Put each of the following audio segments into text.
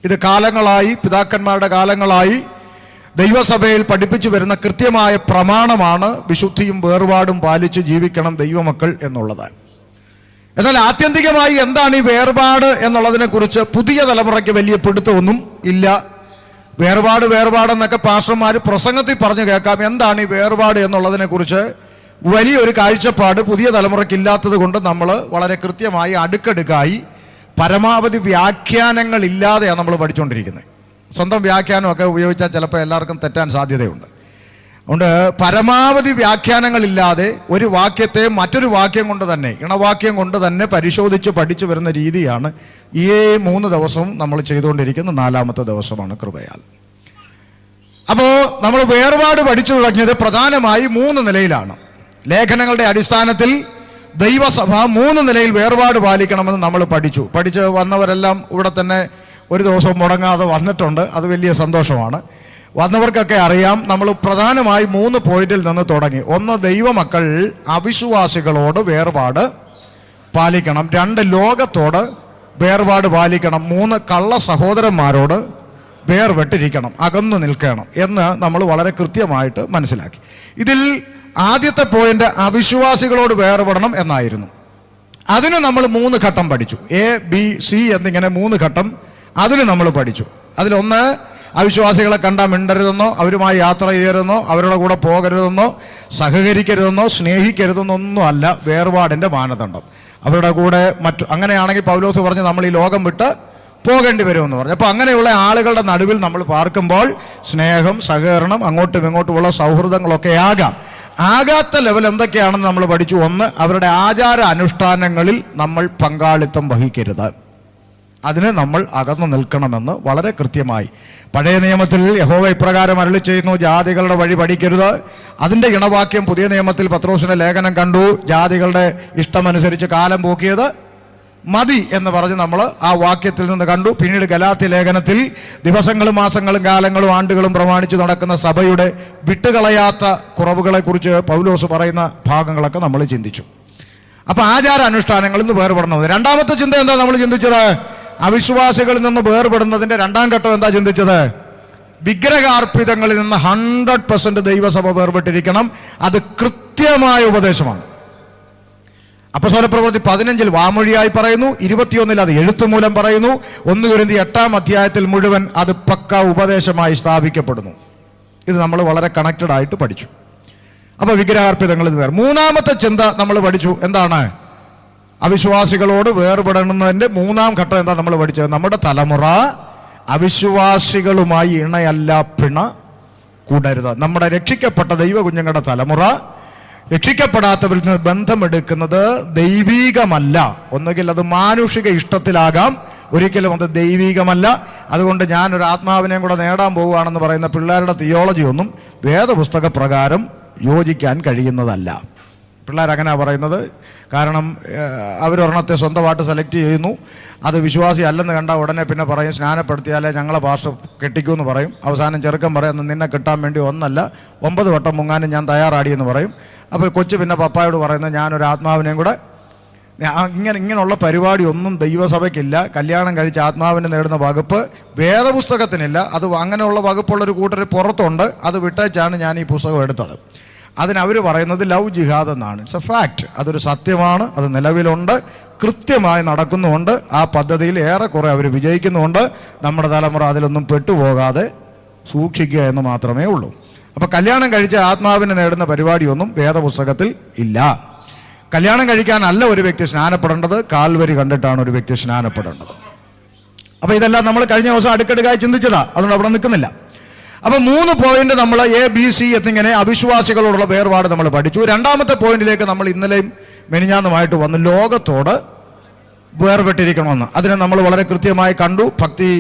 ഇത് കാലങ്ങളായി, പിതാക്കന്മാരുടെ കാലങ്ങളായി ദൈവസഭയിൽ പഠിപ്പിച്ചു വരുന്ന കൃത്യമായ പ്രമാണമാണ് വിശുദ്ധിയും വേർപാടും പാലിച്ച് ജീവിക്കണം ദൈവമക്കൾ എന്നുള്ളത്. എന്നാൽ ആത്യന്തികമായി എന്താണ് ഈ വേർപാട് എന്നുള്ളതിനെ കുറിച്ച് പുതിയ തലമുറയ്ക്ക് വലിയ പിടുത്തമൊന്നും ഇല്ല. വേർപാടെന്നൊക്കെ പാസ്റ്റർമാർ പ്രസംഗത്തിൽ പറഞ്ഞു കേൾക്കാം. എന്താണ് ഈ വേർപാട് എന്നുള്ളതിനെ കുറിച്ച് വലിയൊരു കാഴ്ചപ്പാട് പുതിയ തലമുറയ്ക്ക് ഇല്ലാത്തത് കൊണ്ട് നമ്മൾ വളരെ കൃത്യമായി അടുക്കടുക്കായി പരമാവധി വ്യാഖ്യാനങ്ങളില്ലാതെയാണ് നമ്മൾ പഠിച്ചുകൊണ്ടിരിക്കുന്നത്. സ്വന്തം വ്യാഖ്യാനമൊക്കെ ഉപയോഗിച്ചാൽ ചിലപ്പോൾ എല്ലാവർക്കും തെറ്റാൻ സാധ്യതയുണ്ട്. അതുകൊണ്ട് പരമാവധി വ്യാഖ്യാനങ്ങളില്ലാതെ ഒരു വാക്യത്തെ മറ്റൊരു വാക്യം കൊണ്ട് തന്നെ, ഇണവാക്യം കൊണ്ട് തന്നെ പരിശോധിച്ച് പഠിച്ചു വരുന്ന രീതിയാണ് ഈ 3 ദിവസവും നമ്മൾ ചെയ്തുകൊണ്ടിരിക്കുന്ന 4ാമത്തെ ദിവസമാണ് കൃപയാൽ. അപ്പോൾ നമ്മൾ വേർപാട് പഠിച്ചു തുടങ്ങിയത് പ്രധാനമായി 3 നിലയിലാണ്. ലേഖനങ്ങളുടെ അടിസ്ഥാനത്തിൽ ദൈവസഭ 3 നിലയിൽ വേർപാട് പാലിക്കണമെന്ന് നമ്മൾ പഠിച്ച് വന്നവരെല്ലാം ഇവിടെ തന്നെ ഒരു ദിവസം മുടങ്ങാതെ വന്നിട്ടുണ്ട്. അത് വലിയ സന്തോഷമാണ്. വന്നവർക്കൊക്കെ അറിയാം, നമ്മൾ പ്രധാനമായി 3 പോയിന്റിൽ നിന്ന് തുടങ്ങി. 1, ദൈവമക്കൾ അവിശ്വാസികളോട് വേർപാട് പാലിക്കണം. 2, ലോകത്തോട് വേർപാട് പാലിക്കണം. 3, കള്ള സഹോദരന്മാരോട് വേർപെട്ടിരിക്കണം, അകന്നു നിൽക്കണം എന്ന് നമ്മൾ വളരെ കൃത്യമായിട്ട് മനസ്സിലാക്കി. ഇതിൽ ആദ്യത്തെ പോയിന്റ് അവിശ്വാസികളോട് വേർപെടണം എന്നായിരുന്നു. അതിന് നമ്മൾ 3 ഘട്ടം പഠിച്ചു. A, B, C എന്നിങ്ങനെ 3 ഘട്ടം അതിന് നമ്മൾ പഠിച്ചു. അതിലൊന്ന്, അവിശ്വാസികളെ കണ്ടാൽ മിണ്ടരുതെന്നോ, അവരുമായി യാത്ര ചെയ്യരുതെന്നോ, അവരുടെ കൂടെ പോകരുതെന്നോ, സഹകരിക്കരുതെന്നോ, സ്നേഹിക്കരുതെന്നൊന്നും അല്ല വേർപാടിൻ്റെ മാനദണ്ഡം. അവരുടെ കൂടെ അങ്ങനെയാണെങ്കിൽ പൗലോസ് പറഞ്ഞ് നമ്മൾ ഈ ലോകം വിട്ട് പോകേണ്ടി വരുമെന്ന് പറഞ്ഞു. അപ്പോൾ അങ്ങനെയുള്ള ആളുകളുടെ നടുവിൽ നമ്മൾ പാർക്കുമ്പോൾ സ്നേഹം, സഹകരണം, അങ്ങോട്ടും ഇങ്ങോട്ടുമുള്ള സൗഹൃദങ്ങളൊക്കെ ആകാത്ത ലെവൽ എന്തൊക്കെയാണെന്ന് നമ്മൾ പഠിച്ചു. 1, അവരുടെ ആചാര അനുഷ്ഠാനങ്ങളിൽ നമ്മൾ പങ്കാളിത്തം വഹിക്കരുത്, അതിന് നമ്മൾ അകന്നു നിൽക്കണമെന്ന് വളരെ കൃത്യമായി. പഴയ നിയമത്തിൽ യഹോവ ഇപ്രകാരം അരുളി ചെയ്യുന്നു, ജാതികളുടെ വഴി പഠിക്കരുത്. അതിൻ്റെ ഇണവാക്യം പുതിയ നിയമത്തിൽ പത്രോസിന്റെ ലേഖനം കണ്ടു, ജാതികളുടെ ഇഷ്ടമനുസരിച്ച് കാലം പോക്കിയത് മതി എന്ന് പറഞ്ഞ് നമ്മൾ ആ വാക്യത്തിൽ നിന്ന് കണ്ടു. പിന്നീട് ഗലാത്യ ലേഖനത്തിൽ ദിവസങ്ങളും മാസങ്ങളും കാലങ്ങളും ആണ്ടുകളും പ്രമാണിച്ച് നടക്കുന്ന സഭയുടെ വിട്ടുകളയാത്ത കുറവുകളെ കുറിച്ച് പൗലോസ് പറയുന്ന ഭാഗങ്ങളൊക്കെ നമ്മൾ ചിന്തിച്ചു. അപ്പൊ ആചാര അനുഷ്ഠാനങ്ങളിൽ നിന്ന് വേർപെടണം. 2ാമത്തെ ചിന്ത എന്താ നമ്മൾ ചിന്തിച്ചത്? അവിശ്വാസികളിൽ നിന്ന് വേർപെടുന്നതിന്റെ 2ാം ഘട്ടം എന്താ ചിന്തിച്ചത്? വിഗ്രഹാർപ്പിതങ്ങളിൽ നിന്ന് 100% ദൈവസഭ വേർപെട്ടിരിക്കണം. അത് കൃത്യമായ ഉപദേശമാണ്. അപ്പോസ്തലപ്രവൃത്തി 15 വാമൊഴിയായി പറയുന്നു, 21 അത് എഴുത്തുമൂലം പറയുന്നു, 1 കൊരിന്ത്യർ 8-ാം അധ്യായത്തിൽ മുഴുവൻ അത് പക്ക ഉപദേശമായി സ്ഥാപിക്കപ്പെടുന്നു. ഇത് നമ്മൾ വളരെ കണക്റ്റഡ് ആയിട്ട് പഠിച്ചു. അപ്പൊ വിഗ്രഹാർപ്പിതങ്ങളിൽ വേറെ. 3ാമത്തെ ചിന്ത നമ്മൾ പഠിച്ചു. എന്താണ്? അവിശ്വാസികളോട് വേർപെടുന്നതിന്റെ 3ാം ഘട്ടം എന്താ നമ്മൾ പഠിച്ചത്? നമ്മുടെ തലമുറ അവിശ്വാസികളുമായി ഇണയല്ല പിണ കൂടരുത്. നമ്മുടെ രക്ഷിക്കപ്പെട്ട ദൈവ കുഞ്ഞുങ്ങളുടെ തലമുറ രക്ഷിക്കപ്പെടാത്തവരിൽ നിന്ന് ബന്ധമെടുക്കുന്നത് ദൈവീകമല്ല. ഒന്നുകിൽ അത് മാനുഷിക ഇഷ്ടത്തിലാകാം, ഒരിക്കലും അത് ദൈവീകമല്ല. അതുകൊണ്ട് ഞാനൊരു ആത്മാവിനെയും കൂടെ നേടാൻ പോവുകയാണെന്ന് പറയുന്ന പിള്ളേരുടെ തിയോളജി ഒന്നും വേദപുസ്തക പ്രകാരം യോജിക്കാൻ കഴിയുന്നതല്ല. പിള്ളേരങ്ങനെ പറയുന്നത്. കാരണം അവരൊരെണ്ണത്തെ സ്വന്തമായിട്ട് സെലക്ട് ചെയ്യുന്നു, അത് വിശ്വാസി അല്ലെന്ന് കണ്ടാൽ ഉടനെ പിന്നെ പറയും സ്നാനപ്പെടുത്തിയാലേ ഞങ്ങളെ പാസ്റ്റർ കെട്ടിക്കുമെന്ന് പറയും. അവസാനം ചെറുക്കൻ പറയും നിന്നെ കിട്ടാൻ വേണ്ടി 1 അല്ല 9 വട്ടം മുങ്ങാനും ഞാൻ തയ്യാറാടിയെന്ന് പറയും. അപ്പോൾ കൊച്ചു പിന്നെ പപ്പായോട് പറയുന്നത് ഞാനൊരു ആത്മാവിനെയും കൂടെ. ഇങ്ങനെയുള്ള പരിപാടി ഒന്നും ദൈവസഭയ്ക്കില്ല. കല്യാണം കഴിച്ച് ആത്മാവിനെ നേടുന്ന വകുപ്പ് വേദപുസ്തകത്തിനില്ല. അത് അങ്ങനെയുള്ള വകുപ്പുള്ളൊരു കൂട്ടർ പുറത്തുണ്ട്. അത് വിട്ടേച്ചാണ് ഞാൻ ഈ പുസ്തകം എടുത്തത്. അതിനവർ പറയുന്നത് ലവ് ജിഹാദ് എന്നാണ്. It's A fact. അതൊരു സത്യമാണ്. അത് നിലവിലുണ്ട്, കൃത്യമായി നടക്കുന്നുമുണ്ട്. ആ പദ്ധതിയിൽ ഏറെക്കുറെ അവർ വിജയിക്കുന്നുമുണ്ട്. നമ്മുടെ തലമുറ അതിലൊന്നും പെട്ടുപോകാതെ സൂക്ഷിക്കുക എന്ന് മാത്രമേ ഉള്ളൂ. അപ്പോൾ കല്യാണം കഴിച്ച ആത്മാവിനെ നേടുന്ന പരിപാടിയൊന്നും വേദപുസ്തകത്തിൽ ഇല്ല. കല്യാണം കഴിക്കാനല്ല ഒരു വ്യക്തി സ്നാനപ്പെടേണ്ടത്, കാൽവരി കണ്ടിട്ടാണ് ഒരു വ്യക്തി സ്നാനപ്പെടേണ്ടത്. അപ്പോൾ ഇതെല്ലാം നമ്മൾ കഴിഞ്ഞ ദിവസം അടുക്കടുക്കായി ചിന്തിച്ചതാ, അതുകൊണ്ട് അവിടെ നിൽക്കുന്നില്ല. അപ്പോൾ 3 പോയിന്റ് നമ്മൾ A, B, C എന്നിങ്ങനെ അവിശ്വാസികളോടുള്ള വേർപാട് നമ്മൾ പഠിച്ചു. 2ാമത്തെ പോയിന്റിലേക്ക് നമ്മൾ ഇന്നലെയും മെനിഞ്ഞാന്നുമായിട്ട് വന്ന് ലോകത്തോട് വേർപെട്ടിരിക്കണമെന്ന്. അതിനെ നമ്മൾ വളരെ കൃത്യമായി കണ്ടു. ഭക്തി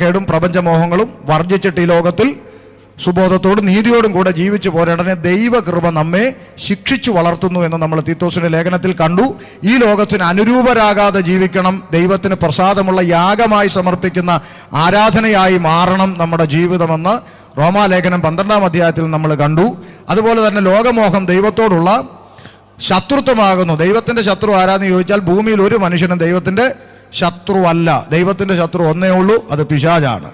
കേടും പ്രപഞ്ചമോഹങ്ങളും വർജിച്ചിട്ട് ഈ ലോകത്തിൽ സുബോധത്തോടും നീതിയോടും കൂടെ ജീവിച്ചു പോരേണ്ടതിനെ ദൈവകൃപ നമ്മെ ശിക്ഷിച്ചു വളർത്തുന്നു എന്ന് നമ്മൾ തീത്തോസിന്റെ ലേഖനത്തിൽ കണ്ടു. ഈ ലോകത്തിന് അനുരൂപരാകാതെ ജീവിക്കണം, ദൈവത്തിന് പ്രസാദമുള്ള യാഗമായി സമർപ്പിക്കുന്ന ആരാധനയായി മാറണം നമ്മുടെ ജീവിതമെന്ന് റോമാലേഖനം 12-ാം അധ്യായത്തിൽ നമ്മൾ കണ്ടു. അതുപോലെ തന്നെ ലോകമോഹം ദൈവത്തോടുള്ള ശത്രുത്വമാകുന്നു. ദൈവത്തിന്റെ ശത്രു ആരാന്ന് ചോദിച്ചാൽ ഭൂമിയിൽ ഒരു മനുഷ്യനും ദൈവത്തിന്റെ ശത്രുവല്ല. ദൈവത്തിൻ്റെ ശത്രു ഒന്നേ ഉള്ളൂ, അത് പിശാചാണ്.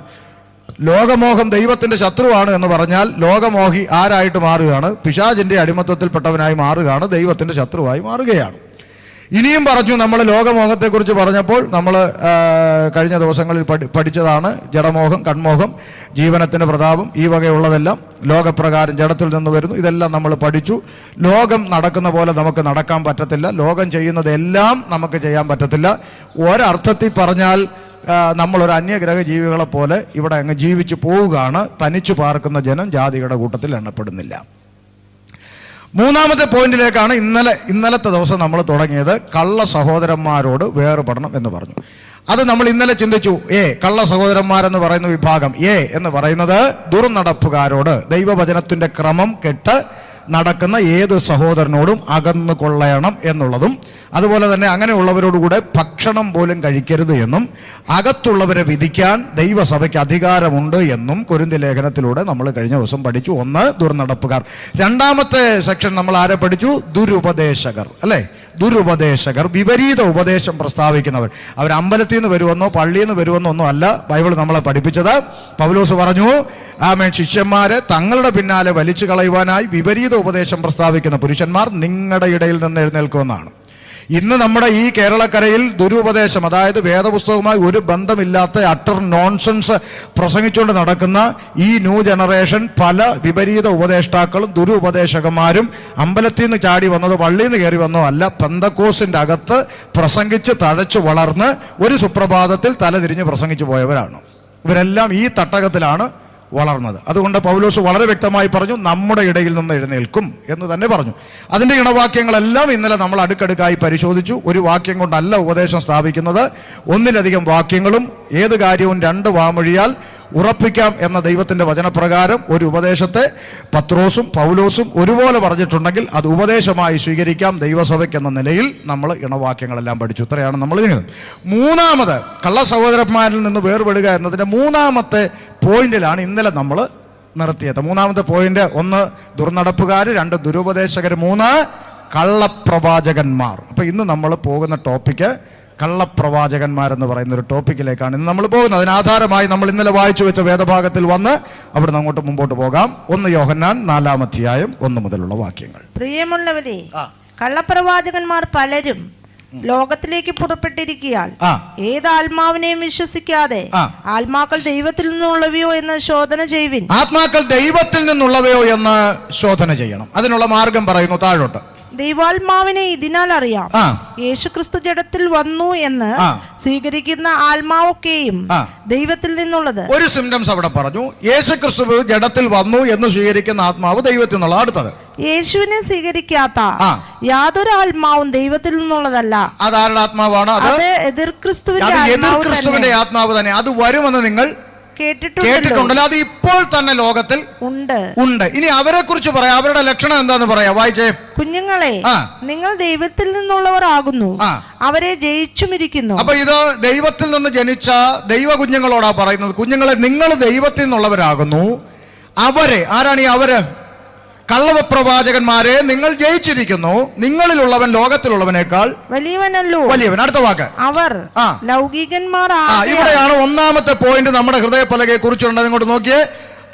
ലോകമോഹം ദൈവത്തിൻ്റെ ശത്രുവാണ് എന്ന് പറഞ്ഞാൽ ലോകമോഹി ആരായിട്ട് മാറുകയാണ്? പിശാചിൻ്റെ അടിമത്തത്തിൽപ്പെട്ടവനായി മാറുകയാണ്, ദൈവത്തിൻ്റെ ശത്രുവായി മാറുകയാണ്. ഇനിയും പറഞ്ഞു, നമ്മൾ ലോകമോഹത്തെക്കുറിച്ച് പറഞ്ഞപ്പോൾ നമ്മൾ കഴിഞ്ഞ ദിവസങ്ങളിൽ പഠിച്ചതാണ്. ജഡമോഹം, കൺമോഹം, ജീവനത്തിൻ്റെ പ്രതാപം, ഈ വകയുള്ളതെല്ലാം ലോകപ്രകാരം ജഡത്തിൽ നിന്ന് വരുന്നു. ഇതെല്ലാം നമ്മൾ പഠിച്ചു. ലോകം നടക്കുന്ന പോലെ നമുക്ക് നടക്കാൻ പറ്റത്തില്ല. ലോകം ചെയ്യുന്നതെല്ലാം നമുക്ക് ചെയ്യാൻ പറ്റത്തില്ല. ഒരർത്ഥത്തിൽ പറഞ്ഞാൽ നമ്മളൊരു അന്യഗ്രഹ ജീവികളെ പോലെ ഇവിടെ അങ്ങ് ജീവിച്ചു പോവുകയാണ്. തനിച്ചു പാർക്കുന്ന ജനം ജാതികളുടെ കൂട്ടത്തിൽ എണ്ണപ്പെടുന്നില്ല. മൂന്നാമത്തെ പോയിന്റിലേക്കാണ് ഇന്നലത്തെ ദിവസം നമ്മൾ തുടങ്ങിയത്. കള്ള സഹോദരന്മാരോട് വേർപെടണം എന്ന് പറഞ്ഞു. അത് നമ്മൾ ഇന്നലെ ചിന്തിച്ചു. കള്ള സഹോദരന്മാരെന്ന് പറയുന്ന വിഭാഗം എന്ന് പറയുന്നത് ദുർനടപ്പുകാരോട്, ദൈവവചനത്തിൻ്റെ ക്രമം കെട്ട് നടക്കുന്ന ഏത് സഹോദരനോടും അകന്നു കൊള്ളണം എന്നുള്ളതും, അതുപോലെ തന്നെ അങ്ങനെയുള്ളവരോടുകൂടെ ഭക്ഷണം പോലും കഴിക്കരുത് എന്നും, അകത്തുള്ളവരെ വിധിക്കാൻ ദൈവസഭയ്ക്ക് അധികാരമുണ്ട് എന്നും കൊരിന്ത്യർ ലേഖനത്തിലൂടെ നമ്മൾ കഴിഞ്ഞ ദിവസം പഠിച്ചു. ഒന്ന്, ദുർനടപ്പുകാർ. രണ്ടാമത്തെ സെക്ഷൻ നമ്മൾ ആരെ പഠിച്ചു? ദുരുപദേശകർ, അല്ലേ? ദുരുപദേശകർ, വിപരീത ഉപദേശം പ്രസ്താവിക്കുന്നവർ. അവർ അമ്പലത്തിൽ നിന്ന് വരുമെന്നോ പള്ളിയിൽ നിന്ന് വരുമെന്നോ ഒന്നും അല്ല ബൈബിൾ നമ്മളെ പഠിപ്പിച്ചത്. പൗലോസ് പറഞ്ഞു, ശിഷ്യന്മാരെ തങ്ങളുടെ പിന്നാലെ വലിച്ചു കളയുവാനായി വിപരീത ഉപദേശം പ്രസ്താവിക്കുന്ന പുരുഷന്മാർ നിങ്ങളുടെ ഇടയിൽ നിന്ന് എഴുന്നേൽക്കുമെന്നാണ്. ഇന്ന് നമ്മുടെ ഈ കേരളക്കരയിൽ ദുരുപദേശം, അതായത് വേദപുസ്തകവുമായി ഒരു ബന്ധമില്ലാത്ത അട്ടർ നോൺസെൻസ് പ്രസംഗിച്ചുകൊണ്ട് നടക്കുന്ന ഈ ന്യൂ ജനറേഷൻ പല വിപരീത ഉപദേഷ്ടാക്കളും ദുരുപദേശകന്മാരും അമ്പലത്തിൽ നിന്ന് ചാടി വന്നതോ പള്ളിയിൽ നിന്ന് കയറി വന്നോ അല്ല, പെന്തക്കോസിൻ്റെ അകത്ത് പ്രസംഗിച്ച് തഴച്ചു വളർന്ന് ഒരു സുപ്രഭാതത്തിൽ തലതിരിഞ്ഞ് പ്രസംഗിച്ചു പോയവരാണ്. ഇവരെല്ലാം ഈ തട്ടകത്തിലാണ് വളർന്നത്. അതുകൊണ്ട് പൗലോസ് വളരെ വ്യക്തമായി പറഞ്ഞു, നമ്മുടെ ഇടയിൽ നിന്ന് എഴുന്നേൽക്കും എന്ന് തന്നെ പറഞ്ഞു. അതിൻ്റെ ഇണവാക്യങ്ങളെല്ലാം ഇന്നലെ നമ്മൾ അടുക്കടുക്കായി പരിശോധിച്ചു. ഒരു വാക്യം കൊണ്ടല്ല ഉപദേശം സ്ഥാപിക്കുന്നത്, ഒന്നിലധികം വാക്യങ്ങളും ഏത് കാര്യവും രണ്ട് വാമൊഴിയാൽ ഉറപ്പിക്കാം എന്ന ദൈവത്തിൻ്റെ വചനപ്രകാരം ഒരു ഉപദേശത്തെ പത്രോസും പൗലോസും ഒരുപോലെ പറഞ്ഞിട്ടുണ്ടെങ്കിൽ അത് ഉപദേശമായി സ്വീകരിക്കാം ദൈവസഭയ്ക്ക് എന്ന നിലയിൽ നമ്മൾ ഇണവാക്യങ്ങളെല്ലാം പഠിച്ചു. ഇത്രയാണ് നമ്മൾ ചെയ്യുന്നത്. മൂന്നാമത്, കള്ള സഹോദരന്മാരിൽ നിന്ന് വേർപെടുക എന്നതിൻ്റെ മൂന്നാമത്തെ പോയിന്റിലാണ് ഇന്നലെ നമ്മൾ നിർത്തിയത്. മൂന്നാമത്തെ പോയിന്റ്, ഒന്ന് ദുർനടപ്പുകാർ, രണ്ട് ദുരുപദേശകർ, മൂന്ന് കള്ളപ്രവാചകന്മാർ. അപ്പം ഇന്ന് നമ്മൾ പോകുന്ന ടോപ്പിക്ക് കള്ളപ്രവാചകന്മാരെന്ന് പറയുന്ന ഒരു ടോപ്പിക്കിലേക്കാണ് ഇന്ന് നമ്മൾ പോകുന്നത്. അതിനാധാരമായി നമ്മൾ ഇന്നലെ വായിച്ചു വെച്ച വേദഭാഗത്തിൽ വന്ന് അവിടെ നിന്ന് അങ്ങോട്ട് മുമ്പോട്ട് പോകാം. 1 യോഹന്നാൻ 4-ാം അധ്യായം 1 മുതലുള്ള വാക്യങ്ങൾ. പ്രിയമുള്ളവരെ, കള്ളപ്രവാചകന്മാർ പലരും ലോകത്തിലേക്ക് പുറപ്പെട്ടിരിക്കുകയാൽ ഏത് ആത്മാവിനെയും വിശ്വസിക്കാതെ ആത്മാക്കൾ ദൈവത്തിൽ നിന്നുള്ളവയോ എന്ന് ശോധന ചെയ്യുവിൻ. ആത്മാക്കൾ ദൈവത്തിൽ നിന്നുള്ളവയോ എന്ന് ശോധന ചെയ്യണം. അതിനുള്ള മാർഗം പറയുന്നു താഴോട്ട്. ദൈവാത്മാവിനെ ഇതിനാൽ അറിയാം, യേശുക്രിസ്തു ജഡത്തിൽ വന്നു എന്ന് സ്വീകരിക്കുന്ന ആത്മാവൊക്കെയും ദൈവത്തിൽ നിന്നുള്ളത്. ഒരു സിംറ്റംസ് അവിടെ പറഞ്ഞു. യേശുക്രിസ്തു ജഡത്തിൽ വന്നു എന്ന് സ്വീകരിക്കുന്ന ആത്മാവ് ദൈവത്തിൽ നിന്നുള്ള. അടുത്തത്, യേശുവിനെ സ്വീകരിക്കാത്ത യാതൊരു ആത്മാവും ദൈവത്തിൽ നിന്നുള്ളതല്ല. അതാരുടെ ആത്മാവാണ്? അത് എതിർക്രിസ്തുവിന്റെ ആത്മാവ് തന്നെ. അത് വരുമെന്ന് നിങ്ങൾ കേട്ടിട്ടുണ്ടല്ലോ. അത് ഇപ്പോൾ തന്നെ ലോകത്തിൽ ഉണ്ട്. ഇനി അവരെ കുറിച്ച് പറയാം. അവരുടെ ലക്ഷണം എന്താന്ന് പറയാം, വായിച്ചേ. കുഞ്ഞുങ്ങളെ, നിങ്ങൾ ദൈവത്തിൽ നിന്നുള്ളവർ ആകുന്നു, അവരെ ജയിച്ചുമിരിക്കുന്നു. അപ്പൊ ഇത് ദൈവത്തിൽ നിന്ന് ജനിച്ച ദൈവ കുഞ്ഞുങ്ങളോടാ പറയുന്നത്. കുഞ്ഞുങ്ങളെ, നിങ്ങൾ ദൈവത്തിൽ നിന്നുള്ളവരാകുന്നു. അവരെ, ആരാണ് ഈ അവര്? കള്ളപ്രവാചകന്മാരെ നിങ്ങൾ ജയിച്ചിരിക്കുന്നു. നിങ്ങളിലുള്ളവൻ ലോകത്തിലുള്ളവനേക്കാൾ വലിയവൻ. അടുത്ത വാക്ക്, അവർ ലൗകികന്മാർ. ഇവിടെയാണ് ഒന്നാമത്തെ പോയിന്റ് നമ്മുടെ ഹൃദയപ്പലകയെ കുറിച്ചുണ്ട്. ഇങ്ങോട്ട് നോക്കിയേ.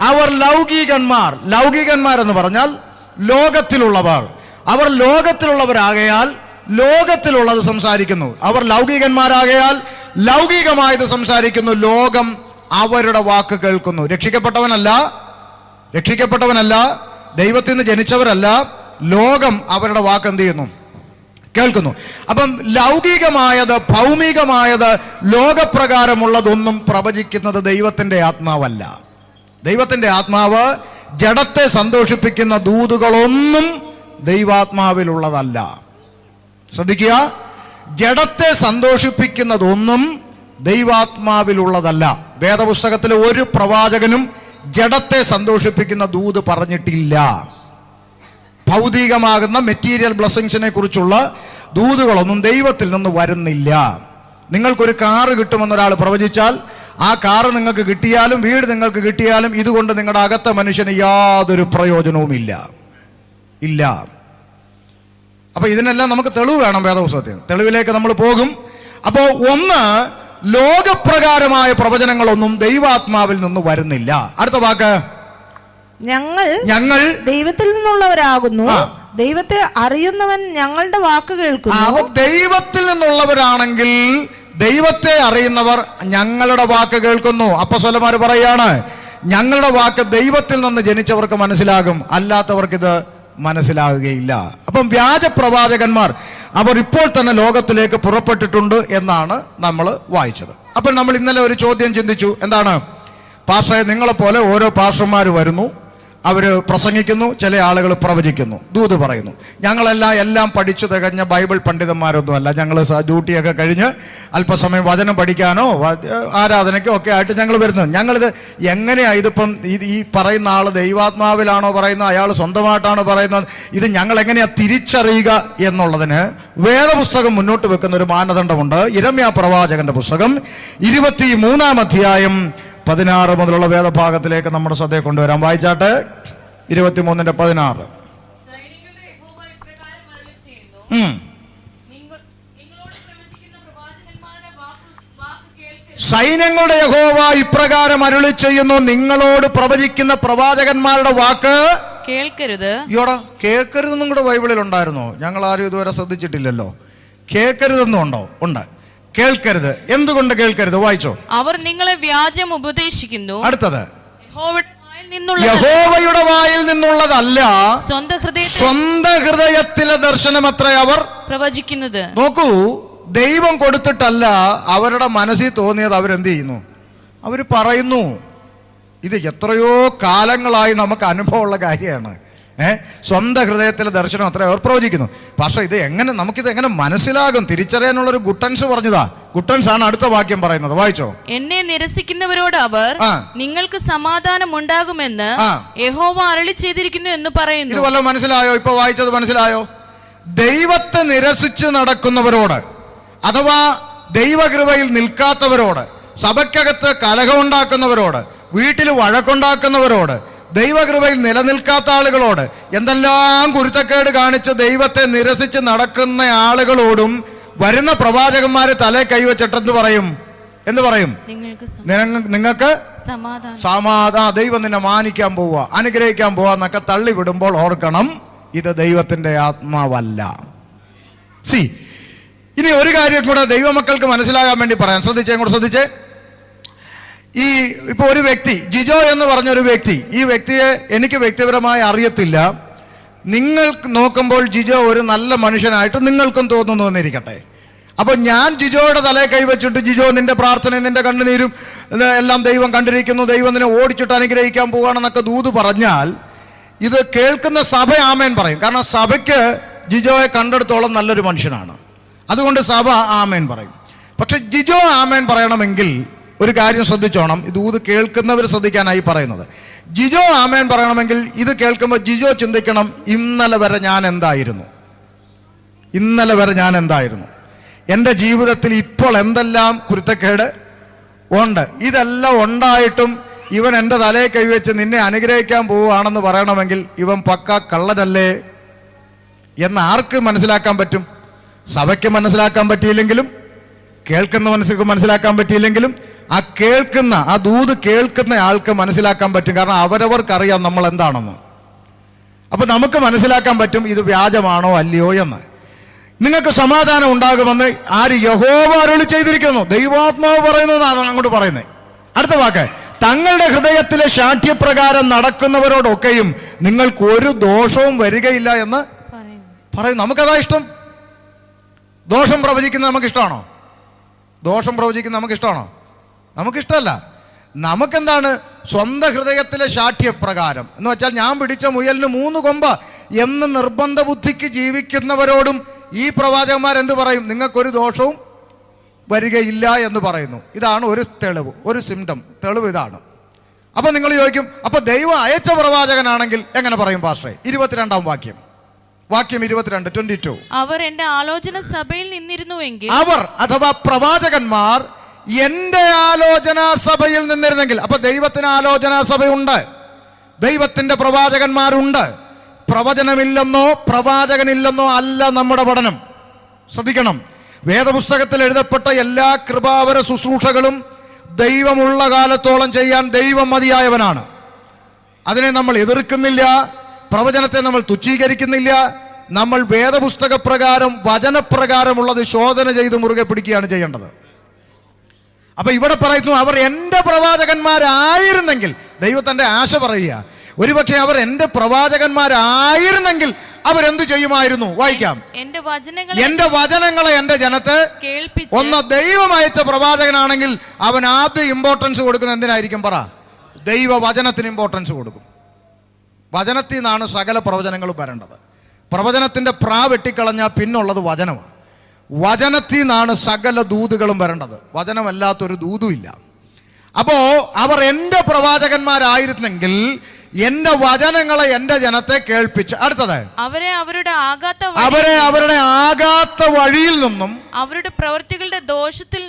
അവർ ലൗകികന്മാർ. ലൗകികന്മാർ എന്ന് പറഞ്ഞാൽ ലോകത്തിലുള്ളവർ. അവർ ലോകത്തിലുള്ളവരാകയാൽ ലോകത്തിലുള്ളത് സംസാരിക്കുന്നു. അവർ ലൗകികന്മാരാകയാൽ ലൗകികമായത് സംസാരിക്കുന്നു. ലോകം അവരുടെ വാക്ക് കേൾക്കുന്നു. രക്ഷിക്കപ്പെട്ടവനല്ല, ദൈവത്തിൽ നിന്ന് ജനിച്ചവരല്ല, ലോകം അവരുടെ വാക്ക് എന്ത് ചെയ്യുന്നു? കേൾക്കുന്നു. അപ്പം ലൗകികമായത്, ഭൗമികമായത്, ലോകപ്രകാരമുള്ളതൊന്നും പ്രവചിക്കുന്നത് ദൈവത്തിൻ്റെ ആത്മാവല്ല. ദൈവത്തിൻ്റെ ആത്മാവ് ജഡത്തെ സന്തോഷിപ്പിക്കുന്ന ദൂതുകളൊന്നും ദൈവാത്മാവിലുള്ളതല്ല. ശ്രദ്ധിക്കുക, ജഡത്തെ സന്തോഷിപ്പിക്കുന്നതൊന്നും ദൈവാത്മാവിലുള്ളതല്ല. വേദപുസ്തകത്തിലെ ഒരു പ്രവാചകനും ജഡത്തെ സന്തോഷിപ്പിക്കുന്ന ദൂത് പറഞ്ഞിട്ടില്ല. ഭൗതികമാകുന്ന മെറ്റീരിയൽ ബ്ലെസ്സിങ്സിനെ കുറിച്ചുള്ള ദൂതുകളൊന്നും ദൈവത്തിൽ നിന്ന് വരുന്നില്ല. നിങ്ങൾക്കൊരു കാറ് കിട്ടുമെന്നൊരാൾ പ്രവചിച്ചാൽ ആ കാറ് നിങ്ങൾക്ക് കിട്ടിയാലും വീട് നിങ്ങൾക്ക് കിട്ടിയാലും ഇതുകൊണ്ട് നിങ്ങളുടെ അകത്തെ മനുഷ്യന് യാതൊരു പ്രയോജനവുമില്ല. അപ്പൊ ഇതിനെല്ലാം നമുക്ക് തെളിവ് വേണം വേദപുസ്തകത്തിൽ. തെളിവിലേക്ക് നമ്മൾ പോകും. അപ്പോ ഒന്ന്, ലോകപ്രകാരമായ പ്രവചനങ്ങളൊന്നും ദൈവാത്മാവിൽ നിന്ന് വരുന്നില്ല. അടുത്ത വാക്ക്, ഞങ്ങൾ ദൈവത്തിൽ നിന്നുള്ളവരാകുന്നു, ദൈവത്തെ അറിയുന്നവൻ ഞങ്ങളുടെ വാക്ക് കേൾക്കുന്നു. ദൈവത്തിൽ നിന്നുള്ളവരാണെങ്കിൽ ദൈവത്തെ അറിയുന്നവർ ഞങ്ങളുടെ വാക്ക് കേൾക്കുന്നു. അപ്പോസ്തലന്മാർ പറയാണ്, ഞങ്ങളുടെ വാക്ക് ദൈവത്തിൽ നിന്ന് ജനിച്ചവർക്ക് മനസ്സിലാകും, അല്ലാത്തവർക്ക് ഇത് മനസ്സിലാകുകയില്ല. അപ്പം വ്യാജ പ്രവാചകന്മാർ അവർ ഇപ്പോൾ തന്നെ ലോകത്തിലേക്ക് പുറപ്പെട്ടിട്ടുണ്ട് എന്നാണ് നമ്മൾ വായിച്ചത്. അപ്പോൾ നമ്മൾ ഇന്നലെ ഒരു ചോദ്യം ചിന്തിച്ചു. എന്താണ്? പാസ്റ്ററെ, നിങ്ങളെപ്പോലെ ഓരോ പാസ്റ്റർമാർ വരുന്നു, അവർ പ്രസംഗിക്കുന്നു, ചില ആളുകൾ പ്രവചിക്കുന്നു, ദൂത് പറയുന്നു. എല്ലാം പഠിച്ചു തികഞ്ഞ ബൈബിൾ പണ്ഡിതന്മാരൊന്നുമല്ല. ഞങ്ങൾ ഡ്യൂട്ടിയൊക്കെ കഴിഞ്ഞ് അല്പസമയം വചനം പഠിക്കാനോ ആരാധനയ്ക്കോ ഒക്കെ ആയിട്ട് ഞങ്ങൾ വരുന്നത്. ഞങ്ങളിത് എങ്ങനെയാണ് ഇതിപ്പം ഈ പറയുന്ന ആൾ ദൈവാത്മാവിലാണോ പറയുന്നത്, അയാൾ സ്വന്തമായിട്ടാണോ പറയുന്നത്, ഇത് ഞങ്ങൾ എങ്ങനെയാണ് തിരിച്ചറിയുക എന്നുള്ളതിന് വേദപുസ്തകം മുന്നോട്ട് വെക്കുന്ന ഒരു മാനദണ്ഡമുണ്ട്. യിരെമ്യാ പ്രവാചകന്റെ പുസ്തകം 23-ാം അധ്യായം 16 മുതലുള്ള വേദഭാഗത്തിലേക്ക് നമ്മുടെ ശ്രദ്ധയെ കൊണ്ടുവരാം. വായിച്ചാട്ടെ. 23:16. സൈന്യങ്ങളുടെ യഹോവ ഇപ്രകാരം അരുളി ചെയ്യുന്നു, നിങ്ങളോട് പ്രവചിക്കുന്ന പ്രവാചകന്മാരുടെ വാക്ക് കേൾക്കരുത്. ഇയോടാ, കേൾക്കരുതെന്നും കൂടെ ബൈബിളിൽ ഉണ്ടായിരുന്നോ? ഞങ്ങൾ ആരും ഇതുവരെ ശ്രദ്ധിച്ചിട്ടില്ലല്ലോ. കേൾക്കരുതെന്നും ഉണ്ടോ? ഉണ്ട്. കേൾക്കരുത്. എന്തുകൊണ്ട് കേൾക്കരുത്? വായിച്ചോ. അവർ നിങ്ങളെ വ്യാജം ഉപദേശിക്കുന്നു. അടുത്തത്, യഹോവയുടെ വായിൽ നിന്നുള്ളതല്ല, സ്വന്തം ഹൃദയത്തിലെ ദർശനം അത്ര അവർ പ്രവചിക്കുന്നത്. നോക്കൂ, ദൈവം കൊടുത്തിട്ടല്ല, അവരുടെ മനസ്സിൽ തോന്നിയത് അവരെന്ത് ചെയ്യുന്നു? അവർ പറയുന്നു. ഇത് എത്രയോ കാലങ്ങളായി നമുക്ക് അനുഭവമുള്ള കാര്യമാണ്. സ്വന്തം ഹൃദയത്തിലെ ദർശനം അത്ര അവർ പ്രവചിക്കുന്നു. പക്ഷെ നമുക്കിത് എങ്ങനെ മനസ്സിലാകും? തിരിച്ചറിയാനുള്ളൊരു ഗുട്ടൻസ് പറഞ്ഞതാ. ഗുട്ടൻസ് ആണ് അടുത്ത വാക്യം പറയുന്നത്. വായിച്ചോ. എന്നെ നിരസിക്കുന്നവരോട് അവർ നിങ്ങൾക്ക് സമാധാനം ഉണ്ടാകുമെന്ന് യഹോവ അരുളി ചെയ്തിരിക്കുന്നു എന്ന് പറയുന്നു. ഇത് വല്ലതും മനസ്സിലായോ? ഇപ്പൊ വായിച്ചത് മനസ്സിലായോ? ദൈവത്തെ നിരസിച്ച് നടക്കുന്നവരോട്, അഥവാ ദൈവകൃപയിൽ നിൽക്കാത്തവരോട്, സഭയ്ക്കകത്ത് കലഹമുണ്ടാക്കുന്നവരോട്, വീട്ടിൽ വഴക്കുണ്ടാക്കുന്നവരോട്, ദൈവകൃപയിൽ നിലനിൽക്കാത്ത ആളുകളോട്, എന്തെല്ലാം കുരുത്തക്കേട് കാണിച്ച് ദൈവത്തെ നിരസിച്ച് നടക്കുന്ന ആളുകളോടും വരുന്ന പ്രവാചകന്മാരെ തലേ കൈവച്ചിട്ടെന്ത് പറയും? നിങ്ങൾക്ക് സമാധാനം, ദൈവം നിന്നെ മാനിക്കാൻ പോവുക, അനുഗ്രഹിക്കാൻ പോവുക എന്നൊക്കെ തള്ളി വിടുമ്പോൾ ഓർക്കണം, ഇത് ദൈവത്തിന്റെ ആത്മാവല്ല. ഇനി ഒരു കാര്യം കൂടെ ദൈവമക്കൾക്ക് മനസ്സിലാകാൻ വേണ്ടി പറയാം. ശ്രദ്ധിച്ചേ. ഇപ്പൊ ഒരു വ്യക്തി, ജിജോ എന്ന് പറഞ്ഞൊരു വ്യക്തി, ഈ വ്യക്തിയെ എനിക്ക് വ്യക്തിപരമായി അറിയത്തില്ല. നിങ്ങൾക്ക് നോക്കുമ്പോൾ ജിജോ ഒരു നല്ല മനുഷ്യനായിട്ട് നിങ്ങൾക്കും തോന്നുന്നു എന്നിരിക്കട്ടെ. അപ്പൊ ഞാൻ ജിജോയുടെ തലയെ കൈവച്ചിട്ട്, ജിജോ നിന്റെ പ്രാർത്ഥനയും നിന്റെ കണ്ണുനീരും എല്ലാം ദൈവം കണ്ടിരിക്കുന്നു, ദൈവം നിന്നെ ഓടിച്ചിട്ട് അനുഗ്രഹിക്കാൻ പോവുകയാണെന്നൊക്കെ ദൂത് പറഞ്ഞാൽ ഇത് കേൾക്കുന്ന സഭ ആമേൻ പറയും. കാരണം സഭയ്ക്ക് ജിജോയെ കണ്ടെടുത്തോളം നല്ലൊരു മനുഷ്യനാണ്, അതുകൊണ്ട് സഭ ആമേൻ പറയും. പക്ഷെ ജിജോ ആമേൻ പറയണമെങ്കിൽ ഒരു കാര്യം ശ്രദ്ധിച്ചോണം. ഇത് ഊത് കേൾക്കുന്നവർ ശ്രദ്ധിക്കാനായി പറയുന്നത്. ജിജോ ആമേൻ പറയണമെങ്കിൽ ഇത് കേൾക്കുമ്പോൾ ജിജോ ചിന്തിക്കണം, ഇന്നലെ വരെ ഞാൻ എന്തായിരുന്നു, എൻ്റെ ജീവിതത്തിൽ ഇപ്പോൾ എന്തെല്ലാം കുരുത്തക്കേട് ഉണ്ട്, ഇതെല്ലാം ഉണ്ടായിട്ടും ഇവൻ എൻ്റെ തലയെ കൈവച്ച് നിന്നെ അനുഗ്രഹിക്കാൻ പോവുകയാണെന്ന് പറയണമെങ്കിൽ ഇവൻ പക്ക കള്ളനല്ലേ എന്ന് ആർക്ക് മനസ്സിലാക്കാൻ പറ്റും? സഭയ്ക്ക് മനസ്സിലാക്കാൻ പറ്റിയില്ലെങ്കിലും, കേൾക്കുന്ന മനസ്സിലേക്ക് മനസ്സിലാക്കാൻ പറ്റിയില്ലെങ്കിലും, ആ ദൂത് കേൾക്കുന്ന ആൾക്ക് മനസ്സിലാക്കാൻ പറ്റും. കാരണം അവരവർക്കറിയാം നമ്മൾ എന്താണെന്ന്. അപ്പൊ നമുക്ക് മനസ്സിലാക്കാൻ പറ്റും ഇത് വ്യാജമാണോ അല്ലയോ എന്ന്. നിങ്ങൾക്ക് സമാധാനം ഉണ്ടാകുമെന്ന് ആര്? യഹോവ അരുളി ചെയ്തിരിക്കുന്നു. ദൈവാത്മാവ് പറയുന്നു എന്നാണ് അങ്ങോട്ട് പറയുന്നത്. അടുത്ത വാക്ക്, തങ്ങളുടെ ഹൃദയത്തിലെ ശാഠ്യപ്രകാരം നടക്കുന്നവരോടൊക്കെയും നിങ്ങൾക്ക് ഒരു ദോഷവും വരികയില്ല എന്ന് പറയും. നമുക്കതാ ഇഷ്ടം. ദോഷം പ്രവചിക്കുന്നത് നമുക്കിഷ്ടമാണോ? നമുക്കിഷ്ടമല്ല. നമുക്കെന്താണ്? സ്വന്തം ഹൃദയത്തിലെ ശാഠ്യപ്രകാരം എന്ന് വെച്ചാൽ ഞാൻ പിടിച്ച മുയലിന് 3 കൊമ്പ് എന്ന് നിർബന്ധ ബുദ്ധിക്ക് ജീവിക്കുന്നവരോടും ഈ പ്രവാചകന്മാരെന്ത് പറയും? നിങ്ങൾക്കൊരു ദോഷവും വരികയില്ല എന്ന് പറയുന്നു. ഇതാണ് ഒരു തെളിവ്, ഒരു സിംറ്റം. തെളിവ് ഇതാണ്. അപ്പൊ നിങ്ങൾ ചോദിക്കും, അപ്പൊ ദൈവം അയച്ച പ്രവാചകനാണെങ്കിൽ എങ്ങനെ പറയും പാസ്റ്ററെ? 22-ാം വാക്യം 22 അവർ എന്റെ ആലോചന സഭയിൽ നിന്നിരുന്നുവെങ്കിൽ, അവർ അഥവാ പ്രവാചകന്മാർ എന്റെ ആലോചനാ സഭയിൽ നിന്നിരുന്നെങ്കിൽ. അപ്പൊ ദൈവത്തിന് ആലോചനാ സഭയുണ്ട്, ദൈവത്തിന്റെ പ്രവാചകന്മാരുണ്ട്. പ്രവചനമില്ലെന്നോ പ്രവാചകനില്ലെന്നോ അല്ല നമ്മുടെ പഠനം. ശ്രദ്ധിക്കണം. വേദപുസ്തകത്തിൽ എഴുതപ്പെട്ട എല്ലാ കൃപാവര ശുശ്രൂഷകളും ദൈവമുള്ള കാലത്തോളം ചെയ്യാൻ ദൈവം മതിയായവനാണ്. അതിനെ നമ്മൾ എതിർക്കുന്നില്ല, പ്രവചനത്തെ നമ്മൾ തുച്ഛീകരിക്കുന്നില്ല. നമ്മൾ വേദപുസ്തക പ്രകാരം വചനപ്രകാരമുള്ളത് ശോധന ചെയ്ത് മുറുകെ പിടിക്കുകയാണ് ചെയ്യേണ്ടത്. അപ്പൊ ഇവിടെ പറയുന്നു, അവർ എൻ്റെ പ്രവാചകന്മാരായിരുന്നെങ്കിൽ, ദൈവത്തിന്റെ ആശ പറയുക, ഒരുപക്ഷെ അവർ എൻ്റെ പ്രവാചകന്മാരായിരുന്നെങ്കിൽ അവരെന്ത് ചെയ്യുമായിരുന്നു? വായിക്കാം. എന്റെ വചനങ്ങളെ എൻ്റെ ജനത്തെ ഒന്ന് ദൈവം അയച്ച പ്രവാചകനാണെങ്കിൽ അവൻ ആദ്യം ഇമ്പോർട്ടൻസ് കൊടുക്കുന്ന എന്തിനായിരിക്കും? പറ. ദൈവവചനത്തിന് ഇമ്പോർട്ടൻസ് കൊടുക്കും. വചനത്തിൽ നിന്നാണ് സകല പ്രവചനങ്ങളും വരേണ്ടത്. പ്രവചനത്തിന്റെ പ്രാ വെട്ടിക്കളഞ്ഞാൽ പിന്നുള്ളത് വചനമാണ്. വചനത്തിൽ നിന്നാണ് സകല ദൂതുകളും വരേണ്ടത്. വചനമല്ലാത്തൊരു ദൂതും ഇല്ല. അപ്പോ അവർ എൻ്റെ പ്രവാചകന്മാരായിരുന്നെങ്കിൽ എന്റെ വചനങ്ങളെ എൻ്റെ ജനത്തെ കേൾപ്പിച്ച്, അടുത്തത്, അവരെ അവരുടെ ആകാത്ത വഴിയിൽ നിന്നും അവരുടെ പ്രവർത്തികളുടെ ദോഷത്തിൽ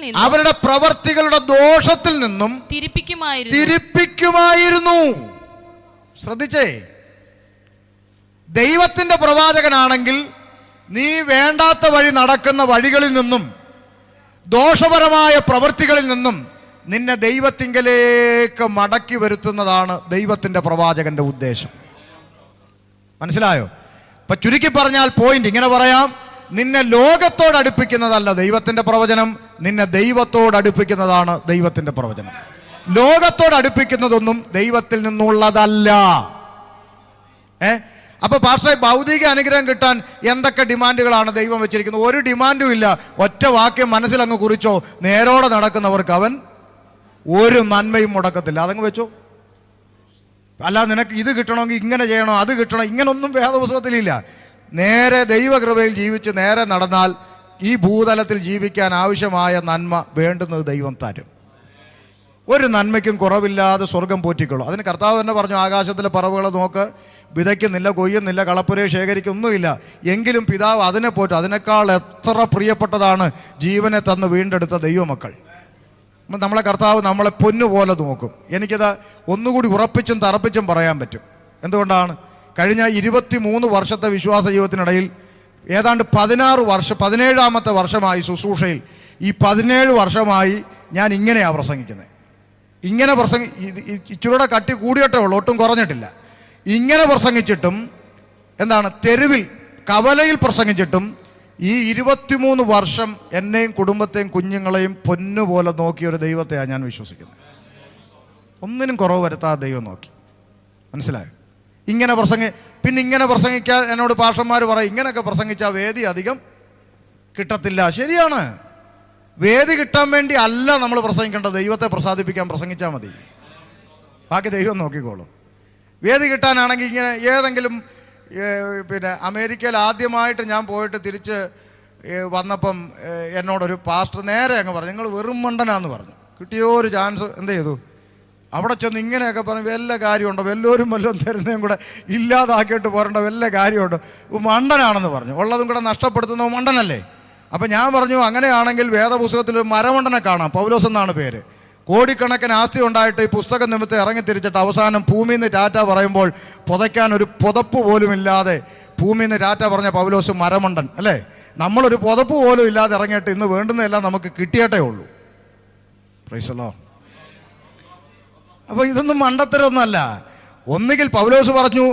നിന്നും തിരിപ്പിക്കുമായിരുന്നു. ശ്രദ്ധിച്ചേ, ദൈവത്തിന്റെ പ്രവാചകനാണെങ്കിൽ നീ വേണ്ടാത്ത വഴി നടക്കുന്ന വഴികളിൽ നിന്നും ദോഷപരമായ പ്രവൃത്തികളിൽ നിന്നും നിന്നെ ദൈവത്തിങ്കലേക്ക് മടക്കി വരുത്തുന്നതാണ് ദൈവത്തിന്റെ പ്രവാചകന്റെ ഉദ്ദേശം. മനസ്സിലായോ? ഇപ്പൊ ചുരുക്കി പറഞ്ഞാൽ പോയിന്റ് ഇങ്ങനെ പറയാം, നിന്നെ ലോകത്തോട് അടുപ്പിക്കുന്നതല്ല ദൈവത്തിന്റെ പ്രവചനം, നിന്നെ ദൈവത്തോട് അടുപ്പിക്കുന്നതാണ് ദൈവത്തിന്റെ പ്രവചനം. ലോകത്തോട് അടുപ്പിക്കുന്നതൊന്നും ദൈവത്തിൽ നിന്നുള്ളതല്ല. അപ്പൊ പാസ്റ്ററെ, ഭൗതിക അനുഗ്രഹം കിട്ടാൻ എന്തൊക്കെ ഡിമാൻഡുകളാണ് ദൈവം വെച്ചിരിക്കുന്നത്? ഒരു ഡിമാൻഡും ഇല്ല. ഒറ്റ വാക്യം മനസ്സിലങ്ങ് കുറിച്ചോ, നേരോടെ നടക്കുന്നവർക്ക് അവൻ ഒരു നന്മയും മുടക്കത്തില്ല. അതങ്ങ് വെച്ചോ. അല്ല, നിനക്ക് ഇത് കിട്ടണമെങ്കിൽ ഇങ്ങനെ ചെയ്യണോ, അത് കിട്ടണം, ഇങ്ങനൊന്നും വേദപുസ്തകത്തിലില്ല. നേരെ ദൈവകൃപയിൽ ജീവിച്ച് നേരെ നടന്നാൽ ഈ ഭൂതലത്തിൽ ജീവിക്കാൻ ആവശ്യമായ നന്മ വേണ്ടുന്നത് ദൈവം തരും. ഒരു നന്മയ്ക്കും കുറവില്ലാതെ സ്വർഗം പോറ്റിക്കൊള്ളൂ. അതിന് കർത്താവ് തന്നെ പറഞ്ഞു, ആകാശത്തിലെ പറവുകളെ നോക്ക്, വിതയ്ക്കുന്നില്ല, കൊയ്യുന്നില്ല, കളപ്പുരയെ ശേഖരിക്കൊന്നുമില്ല, എങ്കിലും പിതാവ് അതിനെ പോറ്റും. അതിനേക്കാൾ എത്ര പ്രിയപ്പെട്ടതാണ് ജീവനെ തന്ന് വീണ്ടെടുത്ത ദൈവമക്കൾ. നമ്മളെ കർത്താവ് നമ്മളെ പൊന്നുപോലെ നോക്കും. എനിക്കത് ഒന്നുകൂടി ഉറപ്പിച്ചും തറപ്പിച്ചും പറയാൻ പറ്റും. എന്തുകൊണ്ടാണ്? കഴിഞ്ഞ 23 വർഷത്തെ വിശ്വാസ ജീവിതത്തിനിടയിൽ ഏതാണ്ട് 17-ാമത്തെ വർഷമായി ശുശ്രൂഷയിൽ. ഈ 17 വർഷമായി ഞാൻ ഇങ്ങനെയാണ് പ്രസംഗിക്കുന്നത്. ഇങ്ങനെ ഇച്ചിരൂടെ കട്ടി കൂടിയിട്ടേ ഉള്ളൂ, ഒട്ടും കുറഞ്ഞിട്ടില്ല. ഇങ്ങനെ പ്രസംഗിച്ചിട്ടും എന്താണ്, തെരുവിൽ കവലയിൽ പ്രസംഗിച്ചിട്ടും ഈ 23 വർഷം എന്നെയും കുടുംബത്തെയും കുഞ്ഞുങ്ങളെയും പൊന്നുപോലെ നോക്കിയ ഒരു ദൈവത്തെയാണ് ഞാൻ വിശ്വസിക്കുന്നത്. ഒന്നിനും കുറവ് വരുത്താതെ ദൈവം നോക്കി. മനസ്സിലായോ? പിന്നെ ഇങ്ങനെ പ്രസംഗിക്കാൻ എന്നോട് പാസ്റ്റർമാർ പറയും, ഇങ്ങനെയൊക്കെ പ്രസംഗിച്ചാൽ വേദി അധികം കിട്ടത്തില്ല. ശരിയാണ്, വേദി കിട്ടാൻ വേണ്ടി അല്ല നമ്മൾ പ്രസംഗിക്കേണ്ടത്. ദൈവത്തെ പ്രസാദിപ്പിക്കാൻ പ്രസംഗിച്ചാൽ മതി, ബാക്കി ദൈവം നോക്കിക്കോളും. വേദി കിട്ടാനാണെങ്കിൽ ഇങ്ങനെ ഏതെങ്കിലും പിന്നെ അമേരിക്കയിൽ ആദ്യമായിട്ട് ഞാൻ പോയിട്ട് തിരിച്ച് വന്നപ്പം എന്നോടൊരു പാസ്റ്റർ നേരെ അങ്ങ് പറഞ്ഞു, നിങ്ങൾ വെറും മണ്ടനാന്ന് പറഞ്ഞു. കിട്ടിയോ ഒരു ചാൻസ് എന്ത് ചെയ്തു? അവിടെ ചെന്ന് ഇങ്ങനെയൊക്കെ പറഞ്ഞു, വല്ല കാര്യമുണ്ടോ, വല്ലവരും വല്ലതും തരുന്നതും കൂടെ ഇല്ലാതാക്കിയിട്ട് പോരേണ്ട വല്ല കാര്യമുണ്ടോ, മണ്ടനാണെന്ന് പറഞ്ഞു. ഉള്ളതും കൂടെ നഷ്ടപ്പെടുത്തുന്ന മണ്ടനല്ലേ? അപ്പം ഞാൻ പറഞ്ഞു, അങ്ങനെയാണെങ്കിൽ വേദപുസ്തകത്തിൽ ഒരു മരമണ്ടനെ കാണാം, പൗലോസ് എന്നാണ് പേര്. കോടിക്കണക്കിന് ആസ്തി ഉണ്ടായിട്ട് ഈ പുസ്തകം നിമിത്തം ഇറങ്ങി തിരിച്ചിട്ട് അവസാനം ഭൂമിയിൽ നിന്ന് ടാറ്റ പറയുമ്പോൾ പുതയ്ക്കാൻ ഒരു പുതപ്പ് പോലും ഇല്ലാതെ ഭൂമിയിൽ നിന്ന് ടാറ്റ പറഞ്ഞ പൗലോസ് മരമണ്ടൻ അല്ലേ? നമ്മളൊരു പുതപ്പ് പോലും ഇല്ലാതെ ഇറങ്ങിയിട്ട് ഇന്ന് വേണ്ടുന്നതെല്ലാം നമുക്ക് കിട്ടിയിട്ടേ ഉള്ളൂ. Praise the Lord. അപ്പോൾ ഇതൊന്നും മണ്ടത്തരമൊന്നുമല്ല. ഒന്നുകിൽ പൗലോസ് പറഞ്ഞു,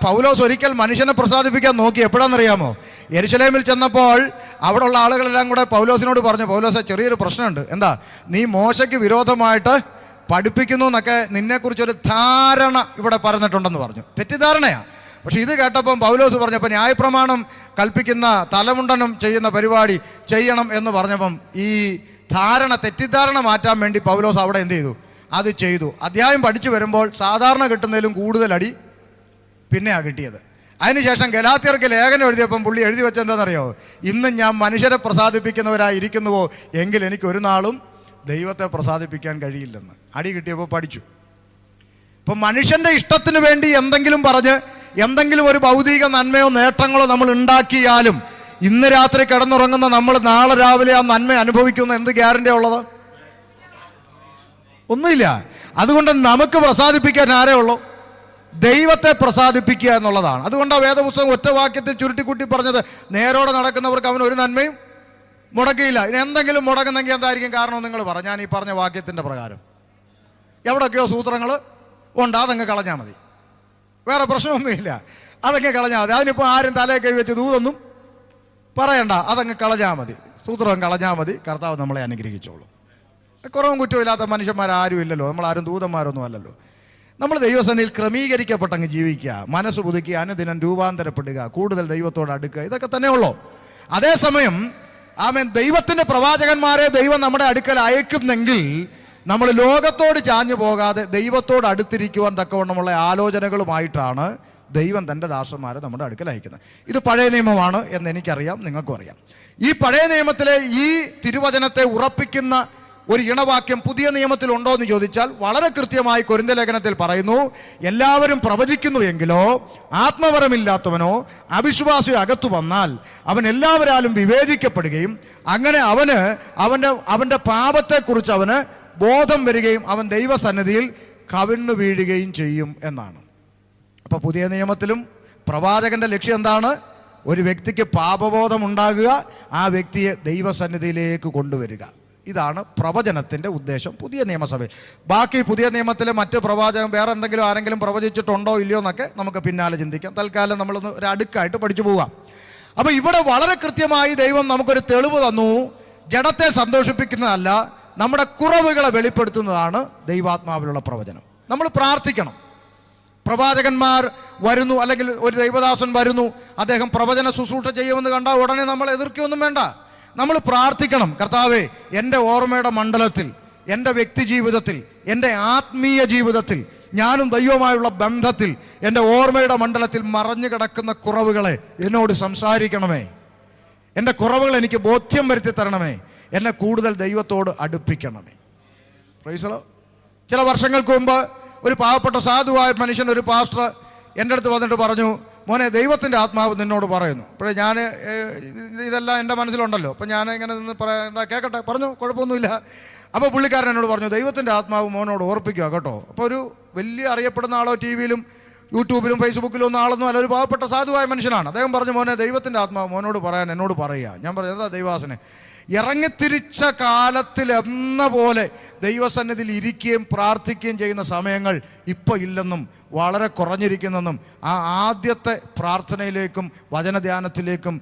പൗലോസ് ഒരിക്കൽ മനുഷ്യനെ പ്രസാദിപ്പിക്കാൻ നോക്കി. എപ്പോഴാണെന്നറിയാമോ? യെരുശലേമിൽ ചെന്നപ്പോൾ അവിടെയുള്ള ആളുകളെല്ലാം കൂടെ പൗലോസിനോട് പറഞ്ഞു, പൗലോസെ, ചെറിയൊരു പ്രശ്നമുണ്ട്. എന്താ? നീ മോശയ്ക്ക് വിരോധമായിട്ട് പഠിപ്പിക്കുന്നു എന്നൊക്കെ നിന്നെക്കുറിച്ചൊരു ധാരണ ഇവിടെ പറഞ്ഞിട്ടുണ്ടെന്ന് പറഞ്ഞു. തെറ്റിദ്ധാരണയാണ്. പക്ഷെ ഇത് കേട്ടപ്പം പൗലോസ് പറഞ്ഞപ്പോൾ ന്യായപ്രമാണം കൽപ്പിക്കുന്ന തലമുണ്ടനം ചെയ്യുന്ന പരിപാടി ചെയ്യണം എന്ന് പറഞ്ഞപ്പം ഈ തെറ്റിദ്ധാരണ മാറ്റാൻ വേണ്ടി പൗലോസ് അവിടെ എന്ത് ചെയ്തു? അത് ചെയ്തു. അധ്യായം പഠിച്ചു വരുമ്പോൾ സാധാരണ കിട്ടുന്നതിലും കൂടുതൽ അടി പിന്നെയാണ് കിട്ടിയത്. അതിനുശേഷം ഗലാത്യർക്ക് ലേഖനം എഴുതിയപ്പം പുള്ളി എഴുതി വെച്ചെന്താണെന്നറിയോ? ഇന്ന് ഞാൻ മനുഷ്യരെ പ്രസാദിപ്പിക്കുന്നവരായിരിക്കുന്നുവോ എങ്കിൽ എനിക്ക് ഒരു നാളും ദൈവത്തെ പ്രസാദിപ്പിക്കാൻ കഴിയില്ലെന്ന്. അടി കിട്ടിയപ്പോൾ പഠിച്ചു. ഇപ്പം മനുഷ്യൻ്റെ ഇഷ്ടത്തിന് വേണ്ടി എന്തെങ്കിലും പറഞ്ഞ് എന്തെങ്കിലും ഒരു ഭൗതിക നന്മയോ നേട്ടങ്ങളോ നമ്മൾ ഉണ്ടാക്കിയാലും ഇന്ന് രാത്രി കിടന്നുറങ്ങുന്ന നമ്മൾ നാളെ രാവിലെ ആ നന്മ അനുഭവിക്കുന്ന എന്ത് ഗ്യാരണ്ടിയാണ് ഉള്ളത്? ഒന്നുമില്ല. അതുകൊണ്ട് നമുക്ക് പ്രസാദിപ്പിക്കാൻ ആരേ ഉള്ളൂ? ദൈവത്തെ പ്രസാദിപ്പിക്കുക എന്നുള്ളതാണ്. അതുകൊണ്ടാണ് വേദപുസ്തകം ഒറ്റ വാക്യത്തിൽ ചുരുട്ടിക്കുട്ടി പറഞ്ഞത്, നേരോടെ നടക്കുന്നവർക്ക് അവൻ ഒരു നന്മയും മുടക്കിയില്ല. ഇനി എന്തെങ്കിലും മുടങ്ങുന്നെങ്കിൽ എന്തായിരിക്കും കാരണം നിങ്ങൾ പറ. ഞാൻ ഈ പറഞ്ഞ വാക്യത്തിൻ്റെ പ്രകാരം എവിടെയൊക്കെയോ സൂത്രങ്ങൾ ഉണ്ട്, അതങ്ങ് കളഞ്ഞാൽ മതി, വേറെ പ്രശ്നമൊന്നുമില്ല. അതങ്ങ് കളഞ്ഞാൽ മതി. അതിനിപ്പോൾ ആരും തലയെ കൈ വെച്ച് ദൂതൊന്നും പറയണ്ട, അതങ്ങ് കളഞ്ഞാൽ മതി, സൂത്രം കളഞ്ഞാൽ മതി. കർത്താവ് നമ്മളെ അനുഗ്രഹിച്ചോളും. കുറവും കുറ്റമില്ലാത്ത മനുഷ്യന്മാരാരും ഇല്ലല്ലോ, നമ്മളാരും ദൂതന്മാരൊന്നും അല്ലല്ലോ. നമ്മൾ ദൈവസന്നിധിയിൽ ക്രമീകരിക്കപ്പെട്ടങ്ങ് ജീവിക്കുക, മനസ്സ് പുതുക്കുക, അനുദിനം രൂപാന്തരപ്പെടുക, കൂടുതൽ ദൈവത്തോട് അടുക്കുക, ഇതൊക്കെ തന്നെ ഉള്ളൂ. അതേസമയം ആമേൻ, ദൈവത്തിൻ്റെ പ്രവാചകന്മാരെ ദൈവം നമ്മുടെ അടുക്കൽ അയക്കുന്നെങ്കിൽ നമ്മൾ ലോകത്തോട് ചാഞ്ഞു പോകാതെ ദൈവത്തോട് അടുത്തിരിക്കുവാൻ തക്കവണ്ണമുള്ള ആലോചനകളുമായിട്ടാണ് ദൈവം തൻ്റെ ദാസന്മാരെ നമ്മുടെ അടുക്കൽ അയക്കുന്നത്. ഇത് പഴയ നിയമമാണ് എന്ന് എനിക്കറിയാം, നിങ്ങൾക്കും അറിയാം. ഈ പഴയ നിയമത്തിലെ ഈ തിരുവചനത്തെ ഉറപ്പിക്കുന്ന ഒരു ഇണവാക്യം പുതിയ നിയമത്തിലുണ്ടോ എന്ന് ചോദിച്ചാൽ വളരെ കൃത്യമായി കൊരിന്ത്യ ലേഖനത്തിൽ പറയുന്നു, എല്ലാവരും പ്രവചിക്കുന്നു എങ്കിലോ ആത്മവരമില്ലാത്തവനോ അവിശ്വാസിയോ അകത്തു വന്നാൽ അവൻ എല്ലാവരാലും വിവേചിക്കപ്പെടുകയും അങ്ങനെ അവൻ്റെ പാപത്തെക്കുറിച്ച് അവന് ബോധം വരികയും അവൻ ദൈവസന്നിധിയിൽ കവിണ്ണു വീഴുകയും ചെയ്യും എന്നാണ്. അപ്പോൾ പുതിയ നിയമത്തിലും പ്രവാചകന്റെ ലക്ഷ്യം എന്താണ്? ഒരു വ്യക്തിക്ക് പാപബോധം ഉണ്ടാകുക, ആ വ്യക്തിയെ ദൈവസന്നിധിയിലേക്ക് കൊണ്ടുവരിക. ഇതാണ് പ്രവചനത്തിൻ്റെ ഉദ്ദേശം പുതിയ നിയമസഭയിൽ. ബാക്കി പുതിയ നിയമത്തിലെ മറ്റ് പ്രവാചകൻ വേറെ എന്തെങ്കിലും ആരെങ്കിലും പ്രവചിച്ചിട്ടുണ്ടോ ഇല്ലയോ എന്നൊക്കെ നമുക്ക് പിന്നാലെ ചിന്തിക്കാം. തൽക്കാലം നമ്മളൊന്ന് ഒരു അടുക്കായിട്ട് പഠിച്ചു പോവാം. അപ്പോൾ ഇവിടെ വളരെ കൃത്യമായി ദൈവം നമുക്കൊരു തെളിവ് തന്നു. ജഡത്തെ സന്തോഷിപ്പിക്കുന്നതല്ല, നമ്മുടെ കുറവുകളെ വെളിപ്പെടുത്തുന്നതാണ് ദൈവാത്മാവിലുള്ള പ്രവചനം. നമ്മൾ പ്രാർത്ഥിക്കണം. പ്രവാചകന്മാർ വരുന്നു, അല്ലെങ്കിൽ ഒരു ദൈവദാസൻ വരുന്നു, അദ്ദേഹം പ്രവചന ശുശ്രൂഷ ചെയ്യുമെന്ന് കണ്ടാൽ ഉടനെ നമ്മൾ എതിർക്കുകയൊന്നും വേണ്ട. നമ്മൾ പ്രാർത്ഥിക്കണം, കർത്താവേ, എൻ്റെ ഓർമ്മയുടെ മണ്ഡലത്തിൽ, എൻ്റെ വ്യക്തി ജീവിതത്തിൽ, എൻ്റെ ആത്മീയ ജീവിതത്തിൽ, ഞാനും ദൈവവുമായുള്ള ബന്ധത്തിൽ, എൻ്റെ ഓർമ്മയുടെ മണ്ഡലത്തിൽ മറഞ്ഞു കിടക്കുന്ന കുറവുകളെ എന്നോട് സംസാരിക്കണമേ. എൻ്റെ കുറവുകൾ എനിക്ക് ബോധ്യം വരുത്തി തരണമേ. എന്നെ കൂടുതൽ ദൈവത്തോട് അടുപ്പിക്കണമേ. Praise the Lord. ചില വർഷങ്ങൾക്ക് മുമ്പ് ഒരു പാവപ്പെട്ട സാധുവായ മനുഷ്യൻ, ഒരു പാസ്റ്റർ എൻ്റെ അടുത്ത് വന്നിട്ട് പറഞ്ഞു, മോനെ, ദൈവത്തിൻ്റെ ആത്മാവ് നിന്നോട് പറയുന്നു. അപ്പോഴേ ഞാൻ ഇതെല്ലാം എൻ്റെ മനസ്സിലുണ്ടല്ലോ, അപ്പം ഞാൻ ഇങ്ങനെ നിന്ന് എന്താ കേൾക്കട്ടെ, പറഞ്ഞു, കുഴപ്പമൊന്നുമില്ല. അപ്പോൾ പുള്ളിക്കാരൻ എന്നോട് പറഞ്ഞു, ദൈവത്തിൻ്റെ ആത്മാവ് മോനോട് ഓർപ്പിക്കുക കേട്ടോ. അപ്പോൾ ഒരു വലിയ അറിയപ്പെടുന്ന ആളോ ടി വിയിലും യൂട്യൂബിലും ഫേസ്ബുക്കിലും ഒന്നും ആളൊന്നും അല്ല, ഒരു പാവപ്പെട്ട സാധുവായ മനുഷ്യനാണ്. അദ്ദേഹം പറഞ്ഞു, മോനെ, ദൈവത്തിൻ്റെ ആത്മാവ് മോനോട് പറയാൻ എന്നോട് പറയുക. ഞാൻ പറഞ്ഞു, എന്താ ദൈവാസനെ? ഇറങ്ങിത്തിരിച്ച കാലത്തിൽ എന്ന പോലെ ദൈവസന്നിധിയിൽ ഇരിക്കുകയും പ്രാർത്ഥിക്കുകയും ചെയ്യുന്ന സമയങ്ങൾ ഇപ്പോൾ ഇല്ലെന്നും വളരെ കുറഞ്ഞിരിക്കുന്നെന്നും ആ ആദ്യത്തെ പ്രാർത്ഥനയിലേക്കും വചനധ്യാനത്തിലേക്കും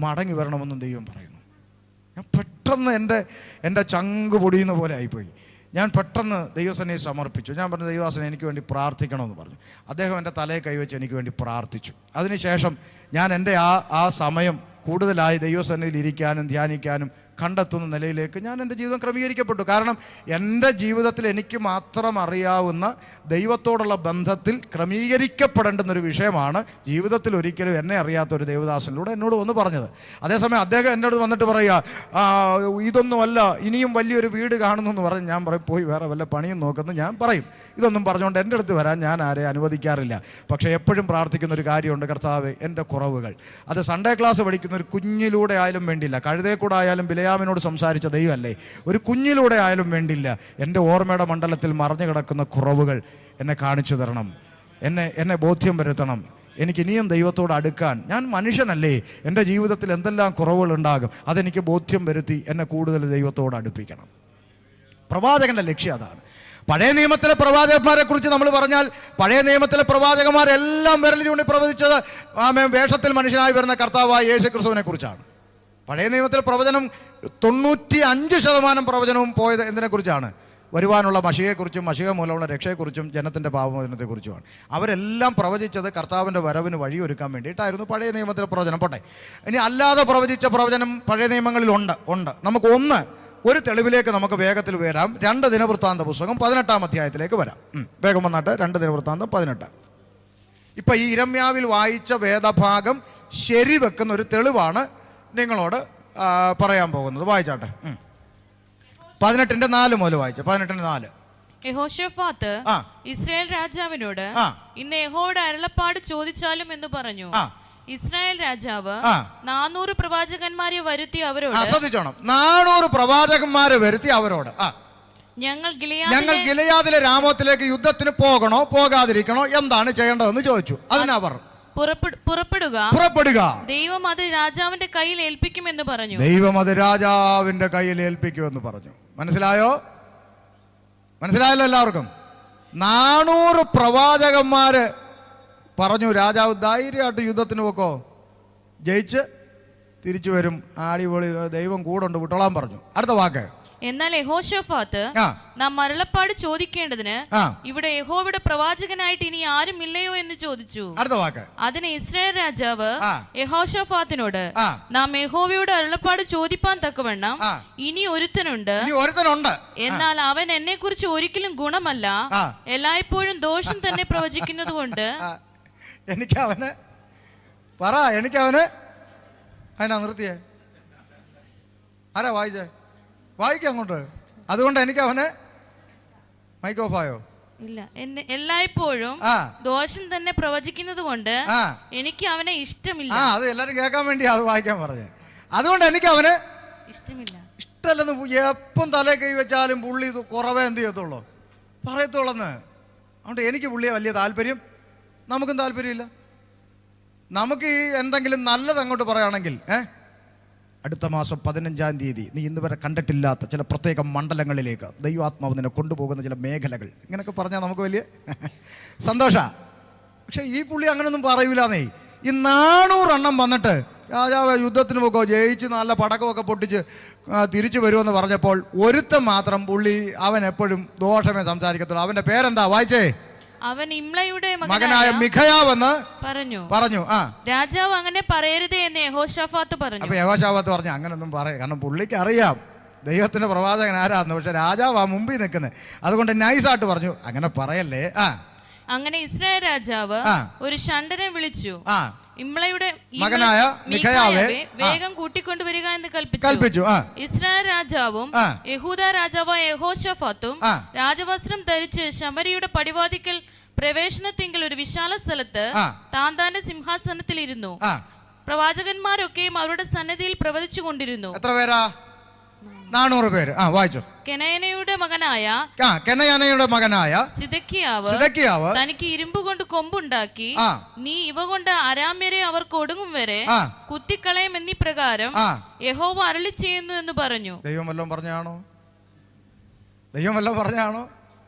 മടങ്ങി വരണമെന്നും ദൈവം പറയുന്നു. ഞാൻ പെട്ടെന്ന് എൻ്റെ ചങ്ക് പൊടിയുന്ന പോലെ ആയിപ്പോയി. ഞാൻ പെട്ടെന്ന് ദൈവസന്നിധിയിൽ സമർപ്പിച്ചു. ഞാൻ പറഞ്ഞു, ദൈവദാസനെ, എനിക്ക് വേണ്ടി പ്രാർത്ഥിക്കണമെന്ന് പറഞ്ഞു. അദ്ദേഹം എൻ്റെ തലയെ കൈവച്ച് എനിക്ക് വേണ്ടി പ്രാർത്ഥിച്ചു. അതിനുശേഷം ഞാൻ എൻ്റെ ആ സമയം കൂടുതലായി ദൈവസന്നിധിയിൽ ഇരിക്കാനും ധ്യാനിക്കാനും കണ്ടെത്തുന്ന നിലയിലേക്ക് ഞാൻ എൻ്റെ ജീവിതം ക്രമീകരിക്കപ്പെട്ടു. കാരണം എൻ്റെ ജീവിതത്തിൽ എനിക്ക് മാത്രം അറിയാവുന്ന ദൈവത്തോടുള്ള ബന്ധത്തിൽ ക്രമീകരിക്കപ്പെടേണ്ടുന്നൊരു വിഷയമാണ് ജീവിതത്തിൽ ഒരിക്കലും എന്നെ അറിയാത്ത ഒരു ദൈവദാസനിലൂടെ എന്നോട് വന്ന് പറഞ്ഞത്. അതേസമയം അദ്ദേഹം എന്നോട് വന്നിട്ട് പറയുക, ഇതൊന്നുമല്ല, ഇനിയും വലിയൊരു വീട് കാണുന്നു എന്ന് പറഞ്ഞ് ഞാൻ പറയും, പോയി വേറെ വല്ല പണിയും നോക്കുന്നു ഞാൻ പറയും. ഇതൊന്നും പറഞ്ഞുകൊണ്ട് എൻ്റെ അടുത്ത് വരാൻ ഞാൻ ആരെയും അനുവദിക്കാറില്ല. പക്ഷേ എപ്പോഴും പ്രാർത്ഥിക്കുന്ന ഒരു കാര്യമുണ്ട്, കർത്താവേ, എൻ്റെ കുറവുകൾ. അത് സൺഡേ ക്ലാസ് പഠിക്കുന്ന ഒരു കുഞ്ഞിലൂടെ ആയാലും വേണ്ടില്ല, കഴുതേ കൂടെ ആയാലും ബിലയാമിനോട് സംസാരിച്ച ദൈവമല്ലേ, ഒരു കുഞ്ഞിലൂടെ ആയാലും വേണ്ടില്ല, എൻ്റെ ഓർമ്മയുടെ മണ്ഡലത്തിൽ മറഞ്ഞു കിടക്കുന്ന കുറവുകൾ എന്നെ കാണിച്ചു തരണം, എന്നെ ബോധ്യം വരുത്തണം. എനിക്ക് ഇനിയും ദൈവത്തോട് അടുക്കാൻ, ഞാൻ മനുഷ്യനല്ലേ, എൻ്റെ ജീവിതത്തിൽ എന്തെല്ലാം കുറവുകൾ ഉണ്ടാകും, അതെനിക്ക് ബോധ്യം വരുത്തി എന്നെ കൂടുതൽ ദൈവത്തോട് അടുപ്പിക്കണം. പ്രവാചകൻ്റെ ലക്ഷ്യം അതാണ്. പഴയ നിയമത്തിലെ പ്രവാചകന്മാരെ കുറിച്ച് നമ്മൾ പറഞ്ഞാൽ, പഴയ നിയമത്തിലെ പ്രവാചകന്മാരെല്ലാം വിരൽ ചൂണ്ടി പ്രവചിച്ചത് വേഷത്തിൽ മനുഷ്യനായി വരുന്ന കർത്താവായ യേശു ക്രിസ്തുവിനെ കുറിച്ചാണ്. പഴയ നിയമത്തിലെ പ്രവചനം 95% പ്രവചനവും പോയത് എന്തിനെക്കുറിച്ചാണ്? വരുവാനുള്ള മഷികയെക്കുറിച്ചും മഷിക മൂലമുള്ള രക്ഷയെക്കുറിച്ചും ജനത്തിൻ്റെ പാപമോചനത്തെക്കുറിച്ചുമാണ്. അവരെല്ലാം പ്രവചിച്ചത് കർത്താവിൻ്റെ വരവിന് വഴിയൊരുക്കാൻ വേണ്ടിയിട്ടായിരുന്നു പഴയ നിയമത്തിലെ പ്രവചനം. പോട്ടെ, ഇനി അല്ലാതെ പ്രവചിച്ച പ്രവചനം പഴയ നിയമങ്ങളിൽ ഉണ്ട്. നമുക്ക് ഒരു തെളിവിലേക്ക് നമുക്ക് വേഗത്തിൽ വരാം. 2 ദിനവൃത്താന്ത പുസ്തകം 18-ാം അധ്യായത്തിലേക്ക് വരാം. വേഗം വന്നിട്ട് 2 ദിനവൃത്താന്തം 18. ഇപ്പം ഈ ഇരമ്യാവിൽ വായിച്ച വേദഭാഗം ശരിവെക്കുന്ന ഒരു തെളിവാണ് നിങ്ങളോട് പറയാൻ പോകുന്നത്. വായിച്ചാട്ടെ. 18:4 മുതൽ വായിച്ച. 18:4. യഹോശഫാത്ത് ഇസ്രായേൽ രാജാവിനോട്, ഇന്ന് യഹോവയുടെ അരുളപ്പാട് ചോദിച്ചാലും എന്ന് പറഞ്ഞു. ഇസ്രായേൽ രാജാവ് 400 പ്രവാചകന്മാരെ വരുത്തി അവരോട്, ശ്രദ്ധിച്ചോണം, 400 പ്രവാചകന്മാരെ വരുത്തി അവരോട്, ഞങ്ങൾ ഗിലെയാദിലെ രാമോത്തിലേക്ക് യുദ്ധത്തിന് പോകണോ പോകാതിരിക്കണോ, എന്താണ് ചെയ്യേണ്ടതെന്ന് ചോദിച്ചു. അതിനവർ പുറപ്പെടുക, ദൈവം അത് രാജാവിന്റെ കയ്യിൽ ഏൽപ്പിക്കുമെന്ന് പറഞ്ഞു. ദൈവം അത് രാജാവിന്റെ കയ്യിൽ ഏൽപ്പിക്കുമെന്ന് പറഞ്ഞു. മനസ്സിലായോ? മനസ്സിലായല്ലോ എല്ലാവർക്കും? 400 പ്രവാചകന്മാര് പറഞ്ഞു രാജാവ് ധൈര്യമായിട്ട് യുദ്ധത്തിന് പോക്കോ, ജയിച്ച് തിരിച്ചു വരും, അടിപൊളി, ദൈവം കൂടുണ്ട്, വിട്ടോളാൻ പറഞ്ഞു. അടുത്ത വാക്ക്. എന്നാൽ യഹോശാഫാത്ത് നാം അരുളപ്പാട് ചോദിക്കേണ്ടതിന് ഇവിടെ യഹോവയുടെ പ്രവാചകനായിട്ട് ഇനി ആരും ഇല്ലയോ എന്ന് ചോദിച്ചു. അടുത്ത വാക്ക്. അതിന് ഇസ്രായേൽ രാജാവ് യഹോശാഫാത്തിനോട് നാം യഹോവയുടെ അരുളപ്പാട് ചോദിപ്പാൻ തക്കവണ്ണം ഇനി ഒരുത്തനുണ്ട്, എന്നാൽ അവൻ എന്നെ കുറിച്ച് ഒരിക്കലും ഗുണമല്ല, എല്ലായ്പ്പോഴും ദോഷം തന്നെ പ്രവചിക്കുന്നത് കൊണ്ട് എനിക്കവന് അതിനാ നിർത്തിയേ. ആരാ വായിച്ചേ? വായിക്കാം അങ്ങോട്ട്. അതുകൊണ്ട് എനിക്ക് അവന് മൈക്ക് ഓഫ് ആയോ? ഇല്ല, എല്ലായ്പ്പോഴും ദോഷം തന്നെ പ്രവചിക്കുന്നത് കൊണ്ട് എനിക്ക് അവനെ ഇഷ്ടമില്ല. അത് എല്ലാരും കേൾക്കാൻ വേണ്ടി അത് വായിക്കാൻ പറഞ്ഞേ. അതുകൊണ്ട് എനിക്ക് അവന് ഇഷ്ടമല്ലെന്ന്. എപ്പം തലേ കൈ വെച്ചാലും പുള്ളി കുറവേ എന്ത് ചെയ്യത്തുള്ളൂ, പറയത്തുള്ളെന്ന്. അതുകൊണ്ട് എനിക്ക് പുള്ളിയെ വലിയ താല്പര്യം, നമുക്കും താല്പര്യമില്ല. നമുക്ക് ഈ എന്തെങ്കിലും നല്ലത് അങ്ങോട്ട് പറയുകയാണെങ്കിൽ അടുത്ത മാസം 15-ാം തീയതി നീ ഇന്ന് വരെ കണ്ടിട്ടില്ലാത്ത ചില പ്രത്യേക മണ്ഡലങ്ങളിലേക്ക് ദൈവാത്മാവ് നിന്നെ കൊണ്ടുപോകുന്ന ചില മേഖലകൾ, ഇങ്ങനെയൊക്കെ പറഞ്ഞാൽ നമുക്ക് വലിയ സന്തോഷമാണ്. പക്ഷെ ഈ പുള്ളി അങ്ങനെയൊന്നും പറയൂലെന്നേ. ഈ 400 എണ്ണം വന്നിട്ട് രാജാവ് യുദ്ധത്തിന് പോക്കോ, ജയിച്ച് നല്ല പടക്കമൊക്കെ പൊട്ടിച്ച് തിരിച്ചു വരുമെന്ന് പറഞ്ഞപ്പോൾ ഒരുത്തൻ മാത്രം പുള്ളി, അവൻ എപ്പോഴും ദോഷമേ സംസാരിക്കത്തുള്ളൂ. അവന്റെ പേരെന്താ? വായിച്ചേ. അവൻ ഇമ്ലയുടെ മകനായ മിഖയാവെന്ന് പറഞ്ഞു. രാജാവ് അങ്ങനെ പറയരുതേ എന്ന് യഹോശാഫാത്ത് പറഞ്ഞു. അപ്പൊ യഹോശാഫാത്ത് പറഞ്ഞു അങ്ങനൊന്നും പറയാം, കാരണം പുള്ളിക്ക് അറിയാം ദൈവത്തിന്റെ പ്രവാചകൻ ആരാന്ന്. പക്ഷെ രാജാവ് ആ മുമ്പിൽ നിൽക്കുന്നത്, അതുകൊണ്ട് നൈസായിട്ട് പറഞ്ഞു അങ്ങനെ പറയല്ലേ. അങ്ങനെ ഇസ്രായേൽ രാജാവ് ഒരു ഷണ്ഡനെ വിളിച്ചു ഇമ്ലയുടെ മകനായ മിഖയാവെ വേഗം കൂട്ടിക്കൊണ്ടുവരിക എന്ന് കൽപ്പിച്ചു. ഇസ്രായേൽ രാജാവും യഹൂദ രാജാവായ യഹോശാഫാത്തും രാജവസ്ത്രം ധരിച്ച് ശമരിയുടെ പടിവാതിക്കൽ പ്രവേശനത്തിങ്കിൽ ഒരു വിശാല സ്ഥലത്ത് താന്താന്റെ സിംഹാസനത്തിൽ ഇരുന്നു. പ്രവാചകന്മാരൊക്കെയും അവരുടെ സന്നിധിയിൽ പ്രവചിച്ചു കൊണ്ടിരുന്നു. എത്ര പേരാ? 400 പേര്. വായിച്ചു. കെനയനയുടെ മകനായ സിദക്കിയാവ് തനിക്ക് ഇരുമ്പ് കൊണ്ട് കൊമ്പുണ്ടാക്കി നീ ഇവ കൊണ്ട് അരാമ്യരെ അവർക്ക് ഒടുങ്ങും വരെ കുത്തിക്കളയും എന്നീ പ്രകാരം യഹോവ അരുളി ചെയ്യുന്നു എന്ന് പറഞ്ഞു. ദൈവം വല്ലതും പറഞ്ഞാണോ?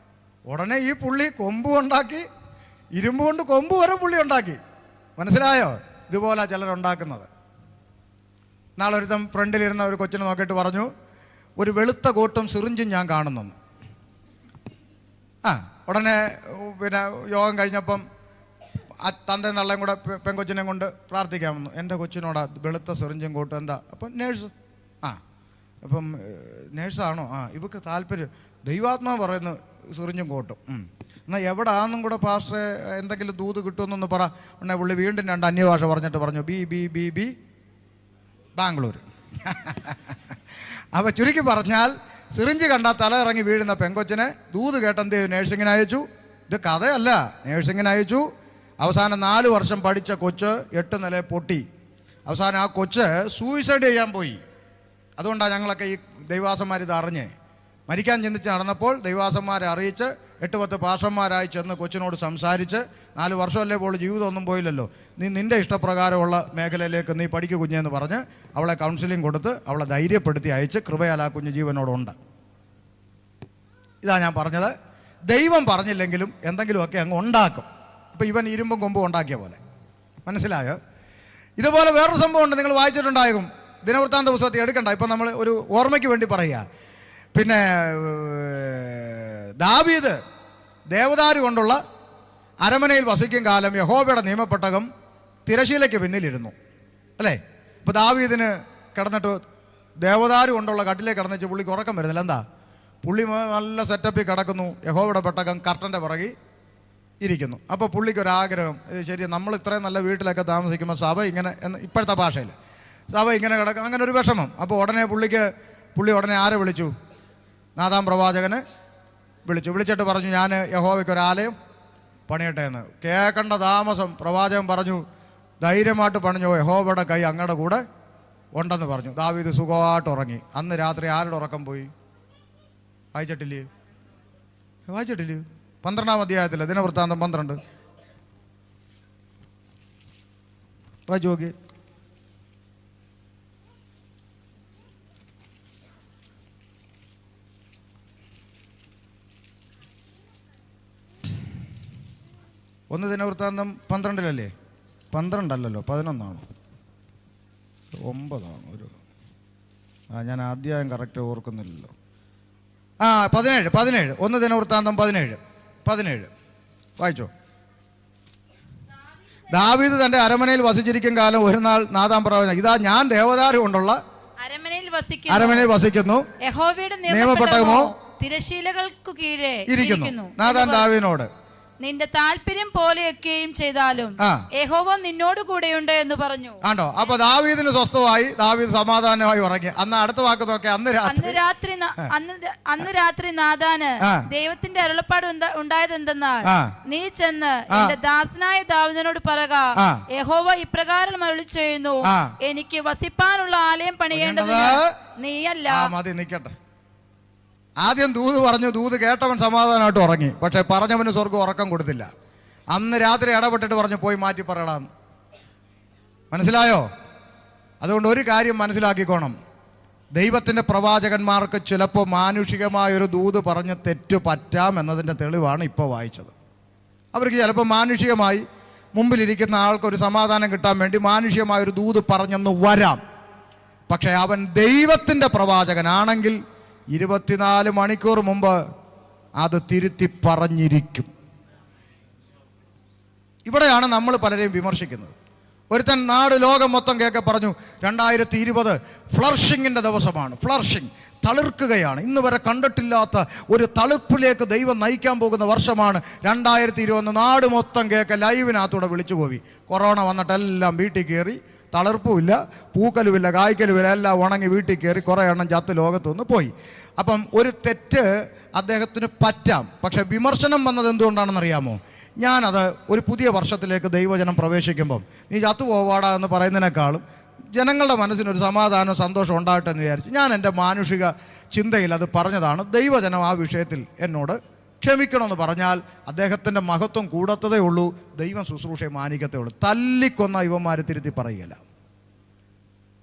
ഉടനെ ഈ പുള്ളി കൊമ്പ് ഉണ്ടാക്കി, ഇരുമ്പ് കൊണ്ട് കൊമ്പ് വരെ പുള്ളി ഉണ്ടാക്കി. മനസ്സിലായോ? ഇതുപോലെ ചിലരുണ്ടാക്കുന്നത്. നാളെ ഒരുത്തം ഫ്രണ്ടിലിരുന്ന ഒരു കൊച്ചിനെ നോക്കിയിട്ട് പറഞ്ഞു, ഒരു വെളുത്ത കോട്ടും സിറിഞ്ചും ഞാൻ കാണുന്നു. ഉടനെ പിന്നെ യോഗം കഴിഞ്ഞപ്പം തന്തയും തള്ളയും കൂടെ പെൺകൊച്ചിനെ കൊണ്ട് പ്രാർത്ഥിക്കാമെന്നു. എൻ്റെ കൊച്ചിനോടാ വെളുത്ത സിറിഞ്ചും കോട്ടും എന്താ? അപ്പം നേഴ്സ്. അപ്പം നേഴ്സാണോ? ഇവക്ക് താല്പര്യം, ദൈവാത്മാവ് പറയുന്നു സിറിഞ്ചും കോട്ടും. എന്നാൽ എവിടെ ആണെന്നും കൂടെ പാസ്റ്ററെ എന്തെങ്കിലും ദൂത് കിട്ടുമെന്നൊന്ന് പറ. ഉടനെ പുള്ളി വീണ്ടും 2 അന്യഭാഷ പറഞ്ഞിട്ട് പറഞ്ഞു ബി ബാംഗ്ലൂർ. അപ്പോൾ ചുരുക്കി പറഞ്ഞാൽ സിറിഞ്ച് കണ്ടാൽ തല ഇറങ്ങി വീഴുന്ന പെങ്കൊച്ചിനെ ദൂത് കേട്ടെന്ത് ചെയ്തു? നേഴ്സിങ്ങിന് അയച്ചു. ഇത് കഥയല്ല, നേഴ്സിങ്ങിന് അയച്ചു. അവസാനം 4 വർഷം പഠിച്ച കൊച്ച് 8 നില പൊട്ടി. അവസാനം ആ കൊച്ച് സൂയിസൈഡ് ചെയ്യാൻ പോയി. അതുകൊണ്ടാണ് ഞങ്ങളൊക്കെ ഈ ദൈവാസന്മാർ ഇത് അറിഞ്ഞ് മരിക്കാൻ ചിന്തിച്ച് നടന്നപ്പോൾ ദൈവാസന്മാരെ അറിയിച്ച് 8-10 പാഷന്മാരായി ചെന്ന് കൊച്ചിനോട് സംസാരിച്ച് 4 വർഷമല്ലേ പോലും ജീവിതമൊന്നും പോയില്ലല്ലോ, നീ നിൻ്റെ ഇഷ്ടപ്രകാരമുള്ള മേഖലയിലേക്ക് നീ പഠിക്കു കുഞ്ഞെന്ന് പറഞ്ഞ് അവളെ കൗൺസിലിംഗ് കൊടുത്ത് അവളെ ധൈര്യപ്പെടുത്തി അയച്ച് കൃപയാൽ ആ കുഞ്ഞ് ജീവനോടുണ്ട്. ഇതാ ഞാൻ പറഞ്ഞത്. ദൈവം പറഞ്ഞില്ലെങ്കിലും എന്തെങ്കിലുമൊക്കെ അങ്ങ് ഉണ്ടാക്കും. ഇപ്പം ഇവൻ ഇരുമ്പും കൊമ്പും ഉണ്ടാക്കിയ പോലെ. മനസ്സിലായോ? ഇതുപോലെ വേറൊരു സംഭവം ഉണ്ട്, നിങ്ങൾ വായിച്ചിട്ടുണ്ടാകും. ദിനവൃത്താന്ത പുസ്തകത്തിൽ എടുക്കണ്ട, ഇപ്പം നമ്മൾ ഒരു ഓർമ്മയ്ക്ക് വേണ്ടി പറയുക. പിന്നെ ദാവീദ് ദേവദാരു കൊണ്ടുള്ള അരമനയിൽ വസിക്കും കാലം യഹോവയുടെ നിയമപ്പെട്ടകം തിരശീലയ്ക്ക് പിന്നിലിരുന്നു, അല്ലേ? ഇപ്പോൾ ദാവീദിന് കിടന്നിട്ട് ദേവദാരു കൊണ്ടുള്ള കട്ടിലേക്ക് കിടന്നിച്ച് പുള്ളിക്ക് ഉറക്കം വരുന്നില്ല. എന്താ? പുള്ളി നല്ല സെറ്റപ്പിൽ കിടക്കുന്നു, യഹോവയുടെ പെട്ടകം കർട്ടൻ്റെ പിറകിൽ ഇരിക്കുന്നു. അപ്പോൾ പുള്ളിക്കൊരാഗ്രഹം, ശരി നമ്മൾ ഇത്രയും നല്ല വീട്ടിലൊക്കെ താമസിക്കുമ്പോൾ സഭ ഇങ്ങനെ, ഇപ്പോഴത്തെ ഭാഷയിൽ സഭ ഇങ്ങനെ കിടക്കും, അങ്ങനെ ഒരു വിഷമം. അപ്പോൾ ഉടനെ പുള്ളി ഉടനെ ആരെ വിളിച്ചു? നാഥാൻ പ്രവാചകന് വിളിച്ചിട്ട് പറഞ്ഞു, ഞാൻ യഹോവയ്ക്കൊരാലയം പണിയട്ടെ എന്ന്. കേൾക്കേണ്ട താമസം പ്രവാചകൻ പറഞ്ഞു, ധൈര്യമായിട്ട് പണിഞ്ഞോ, യഹോവയുടെ കൈ അങ്ങയുടെ കൂടെ ഉണ്ടെന്ന് പറഞ്ഞു. ദാവീദ് സുഖമായിട്ട് ഉറങ്ങി. അന്ന് രാത്രി ആരുടെ ഉറക്കം പോയി? വായിച്ചിട്ടില്ലേ? 12-ാം അധ്യായത്തിൽ ദിനവൃത്താന്തം 12. വായിച്ചു നോക്കി. ഒന്ന് ദിനവൃത്താന്തം 12 12 11 9 ഞാൻ അധ്യായം കറക്റ്റ് ഓർക്കുന്നില്ലല്ലോ. 17 ഒന്ന് ദിനവൃത്താന്തം 17 വായിച്ചോ. ദാവീദ് തന്റെ അരമനയിൽ വസിച്ചിരിക്കും കാലം ഒരു നാൾ നാഥാൻ പ്രവചനം, ഇതാ ഞാൻ ദേവദാരു കൊണ്ടുള്ള അരമനയിൽ വസിക്കുന്നു, യഹോവയുടെ നിയമപ്പെട്ടകമോ തിരശീലകൾക്കു കീഴെ ഇരിക്കുന്നു. നാഥാൻ ദാവീദിനോട്, നിന്റെ താല്പര്യം പോലെയൊക്കെയും ചെയ്താലും യഹോവ നിന്നോട് കൂടെയുണ്ട് എന്ന് പറഞ്ഞു. ആണ്ടോ? അപ്പൊ ദാവീദിന് സ്വസ്ഥമായി, ദാവീദ് സമാധാനമായി ഉറങ്ങി. അന്ന് അടുത്ത വാക്ക് നോക്കെ, അന്ന് രാത്രി നാഥാന് ദൈവത്തിന്റെ അരുളപ്പാട് ഉണ്ടായത് എന്തെന്നാൽ, നീ ചെന്ന് എന്റെ ദാസനായ ദാവീദിനോട് പറക, യഹോവ ഇപ്രകാരം അരുളി ചെയ്യുന്നു, എനിക്ക് വസിപ്പാനുള്ള ആലയം പണിയേണ്ടത് നീയല്ല. മതി, നിക്കട്ടെ. ആദ്യം ദൂത് പറഞ്ഞു, ദൂത് കേട്ടവൻ സമാധാനമായിട്ട് ഉറങ്ങി. പക്ഷെ പറഞ്ഞവന് സ്വർഗ്ഗം ഉറക്കം കൊടുത്തില്ല. അന്ന് രാത്രി ഇടപെട്ടിട്ട് പറഞ്ഞു, പോയി മാറ്റി പറയടാന്ന്. മനസ്സിലായോ? അതുകൊണ്ട് ഒരു കാര്യം മനസ്സിലാക്കിക്കോണം, ദൈവത്തിൻ്റെ പ്രവാചകന്മാർക്ക് ചിലപ്പോൾ മാനുഷികമായൊരു ദൂത് പറഞ്ഞ് തെറ്റു പറ്റാം എന്നതിൻ്റെ തെളിവാണ് ഇപ്പോൾ വായിച്ചത്. അവർക്ക് ചിലപ്പോൾ മാനുഷികമായി മുമ്പിലിരിക്കുന്ന ആൾക്കൊരു സമാധാനം കിട്ടാൻ വേണ്ടി മാനുഷികമായൊരു ദൂത് പറഞ്ഞെന്ന് വരാം. പക്ഷേ അവൻ ദൈവത്തിൻ്റെ പ്രവാചകനാണെങ്കിൽ 24 മണിക്കൂർ മുമ്പ് അത് തിരുത്തി പറഞ്ഞിരിക്കും. ഇവിടെയാണ് നമ്മൾ പലരെയും വിമർശിക്കുന്നത്. ഒരുത്തൻ നാട് ലോകം മൊത്തം കേൾക്കെ പറഞ്ഞു, 2020 ഫ്ലർഷിങ്ങിൻ്റെ ദിവസമാണ്, ഫ്ലർഷിങ്, തളിർക്കുകയാണ്, ഇന്ന് വരെ കണ്ടിട്ടില്ലാത്ത ഒരു തളിർപ്പിലേക്ക് ദൈവം നയിക്കാൻ പോകുന്ന വർഷമാണ് 2021. നാട് മൊത്തം കേൾക്കെ ലൈവിനകത്തൂടെ വിളിച്ചു പോയി. കൊറോണ വന്നിട്ടെല്ലാം വീട്ടിൽ കയറി, തളിർപ്പുമില്ല, പൂക്കലുമില്ല, കായ്ക്കലുമില്ല, എല്ലാം ഉണങ്ങി വീട്ടിൽ കയറി, കുറേ എണ്ണം ചത്ത് ലോകത്തുനിന്ന് പോയി. അപ്പം ഒരു തെറ്റ് അദ്ദേഹത്തിന് പറ്റാം. പക്ഷെ വിമർശനം വന്നത് എന്തുകൊണ്ടാണെന്നറിയാമോ? ഞാനത് ഒരു പുതിയ വർഷത്തിലേക്ക് ദൈവജനം പ്രവേശിക്കുമ്പം നീ ചത്തുപോവാടാ എന്ന് പറയുന്നതിനേക്കാളും ജനങ്ങളുടെ മനസ്സിനൊരു സമാധാനം സന്തോഷം ഉണ്ടാകട്ടെ എന്ന് വിചാരിച്ചു ഞാൻ എൻ്റെ മാനുഷിക ചിന്തയിൽ അത് പറഞ്ഞതാണ്. ദൈവജനം ആ വിഷയത്തിൽ എന്നോട് ക്ഷമിക്കണമെന്ന് പറഞ്ഞാൽ അദ്ദേഹത്തിൻ്റെ മഹത്വം കൂടത്തതേ ഉള്ളൂ, ദൈവം ശുശ്രൂഷയെ മാനിക്കത്തേ ഉള്ളൂ. തല്ലിക്കൊന്ന ഇവന്മാർ തിരുത്തി പറയുകയില്ല.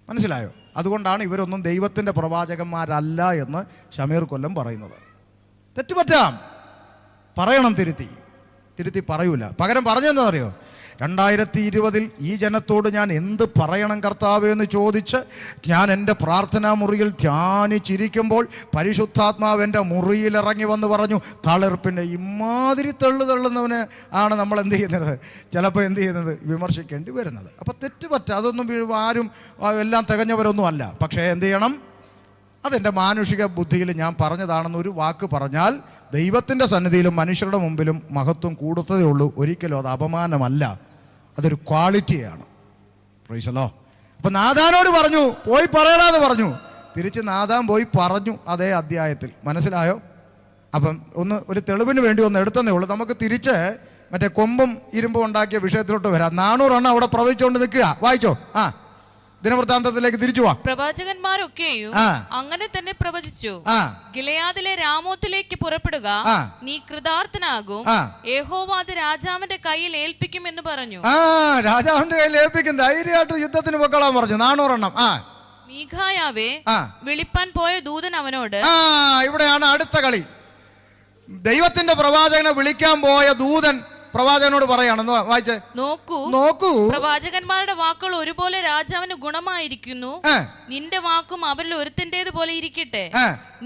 മനസ്സിലായോ? അതുകൊണ്ടാണ് ഇവരൊന്നും ദൈവത്തിൻ്റെ പ്രവാചകന്മാരല്ല എന്ന് ഷമീർ കൊല്ലം പറയുന്നത്. തെറ്റുപറ്റാം, പറയണം, തിരുത്തി പറയൂല. പകരം പറഞ്ഞെന്നറിയോ? 2020 ഈ ജനത്തോട് ഞാൻ എന്ത് പറയണം കർത്താവേ എന്ന് ചോദിച്ച് ഞാൻ എൻ്റെ പ്രാർത്ഥനാ മുറിയിൽ ധ്യാനിച്ചിരിക്കുമ്പോൾ പരിശുദ്ധാത്മാവ് എൻ്റെ മുറിയിലിറങ്ങി വന്ന് പറഞ്ഞു, തളിർപ്പിൻ്റെ ഇമാതിരി തള്ളുന്നവന് ആണ് നമ്മൾ എന്ത് ചെയ്യുന്നത്, ചിലപ്പോൾ എന്ത് ചെയ്യുന്നത്, വിമർശിക്കേണ്ടി വരുന്നത്. അപ്പോൾ തെറ്റുപറ്റ, അതൊന്നും ആരും എല്ലാം തികഞ്ഞവരൊന്നും അല്ല. പക്ഷേ എന്ത് ചെയ്യണം, അതെൻ്റെ മാനുഷിക ബുദ്ധിയിൽ ഞാൻ പറഞ്ഞതാണെന്നൊരു വാക്ക് പറഞ്ഞാൽ ദൈവത്തിൻ്റെ സന്നിധിയിലും മനുഷ്യരുടെ മുമ്പിലും മഹത്വം കൂടത്തതേ ഉള്ളൂ. ഒരിക്കലും അത് അപമാനമല്ല, അതൊരു ക്വാളിറ്റിയാണ്. Praise the Lord. അപ്പം നാഥാനോട് പറഞ്ഞു, പോയി പറയണമെന്ന് പറഞ്ഞു. തിരിച്ച് നാഥാൻ പോയി പറഞ്ഞു അതേ അധ്യായത്തിൽ. മനസ്സിലായോ? അപ്പം ഒരു തെളിവിന് വേണ്ടി ഒന്ന് എടുത്തതേ ഉള്ളൂ. നമുക്ക് തിരിച്ച് മറ്റേ കൊമ്പും ഇരുമ്പും ഉണ്ടാക്കിയ വിഷയത്തിലോട്ട് വരാം. 400 എണ്ണം അവിടെ പ്രവചിച്ചുകൊണ്ട് നിൽക്കുക. വായിച്ചോ. ദിനവൃത്താന്തത്തിലേക്ക് തിരിച്ചു പോവാം. പ്രവാചകന്മാരൊക്കെയും അങ്ങനെ തന്നെ പ്രവചിച്ചു. ഗിലെയാദിലെ രാമോത്തിലേക്ക് പുറപ്പെടുക, നീ കൃതാർത്ഥനാകും, യഹോവ അത് രാജാവിന്റെ കയ്യിൽ ഏൽപ്പിക്കും എന്ന് പറഞ്ഞു. രാജാവിന്റെ കയ്യിൽ ഏൽപ്പിക്കും, ധൈര്യമായിട്ട് യുദ്ധത്തിന് പൊക്കളാൻ പറഞ്ഞു. 400 എണ്ണം. മീഖായാവേ, വിളിപ്പാൻ പോയ ദൂതൻ അവനോട്. ഇവിടെയാണ് അടുത്ത കളി. ദൈവത്തിന്റെ പ്രവാചകനെ വിളിക്കാൻ പോയ ദൂതൻ പ്രവാചകനോട് പറയാണെന്ന് വായിച്ചേ. നോക്കൂ, പ്രവാചകന്മാരുടെ വാക്കുകൾ ഒരുപോലെ രാജാവിന് ഗുണമായിരിക്കുന്നു. നിന്റെ വാക്കും അവരിൽ ഒരുത്തിൻ്റെത് പോലെ ഇരിക്കട്ടെ,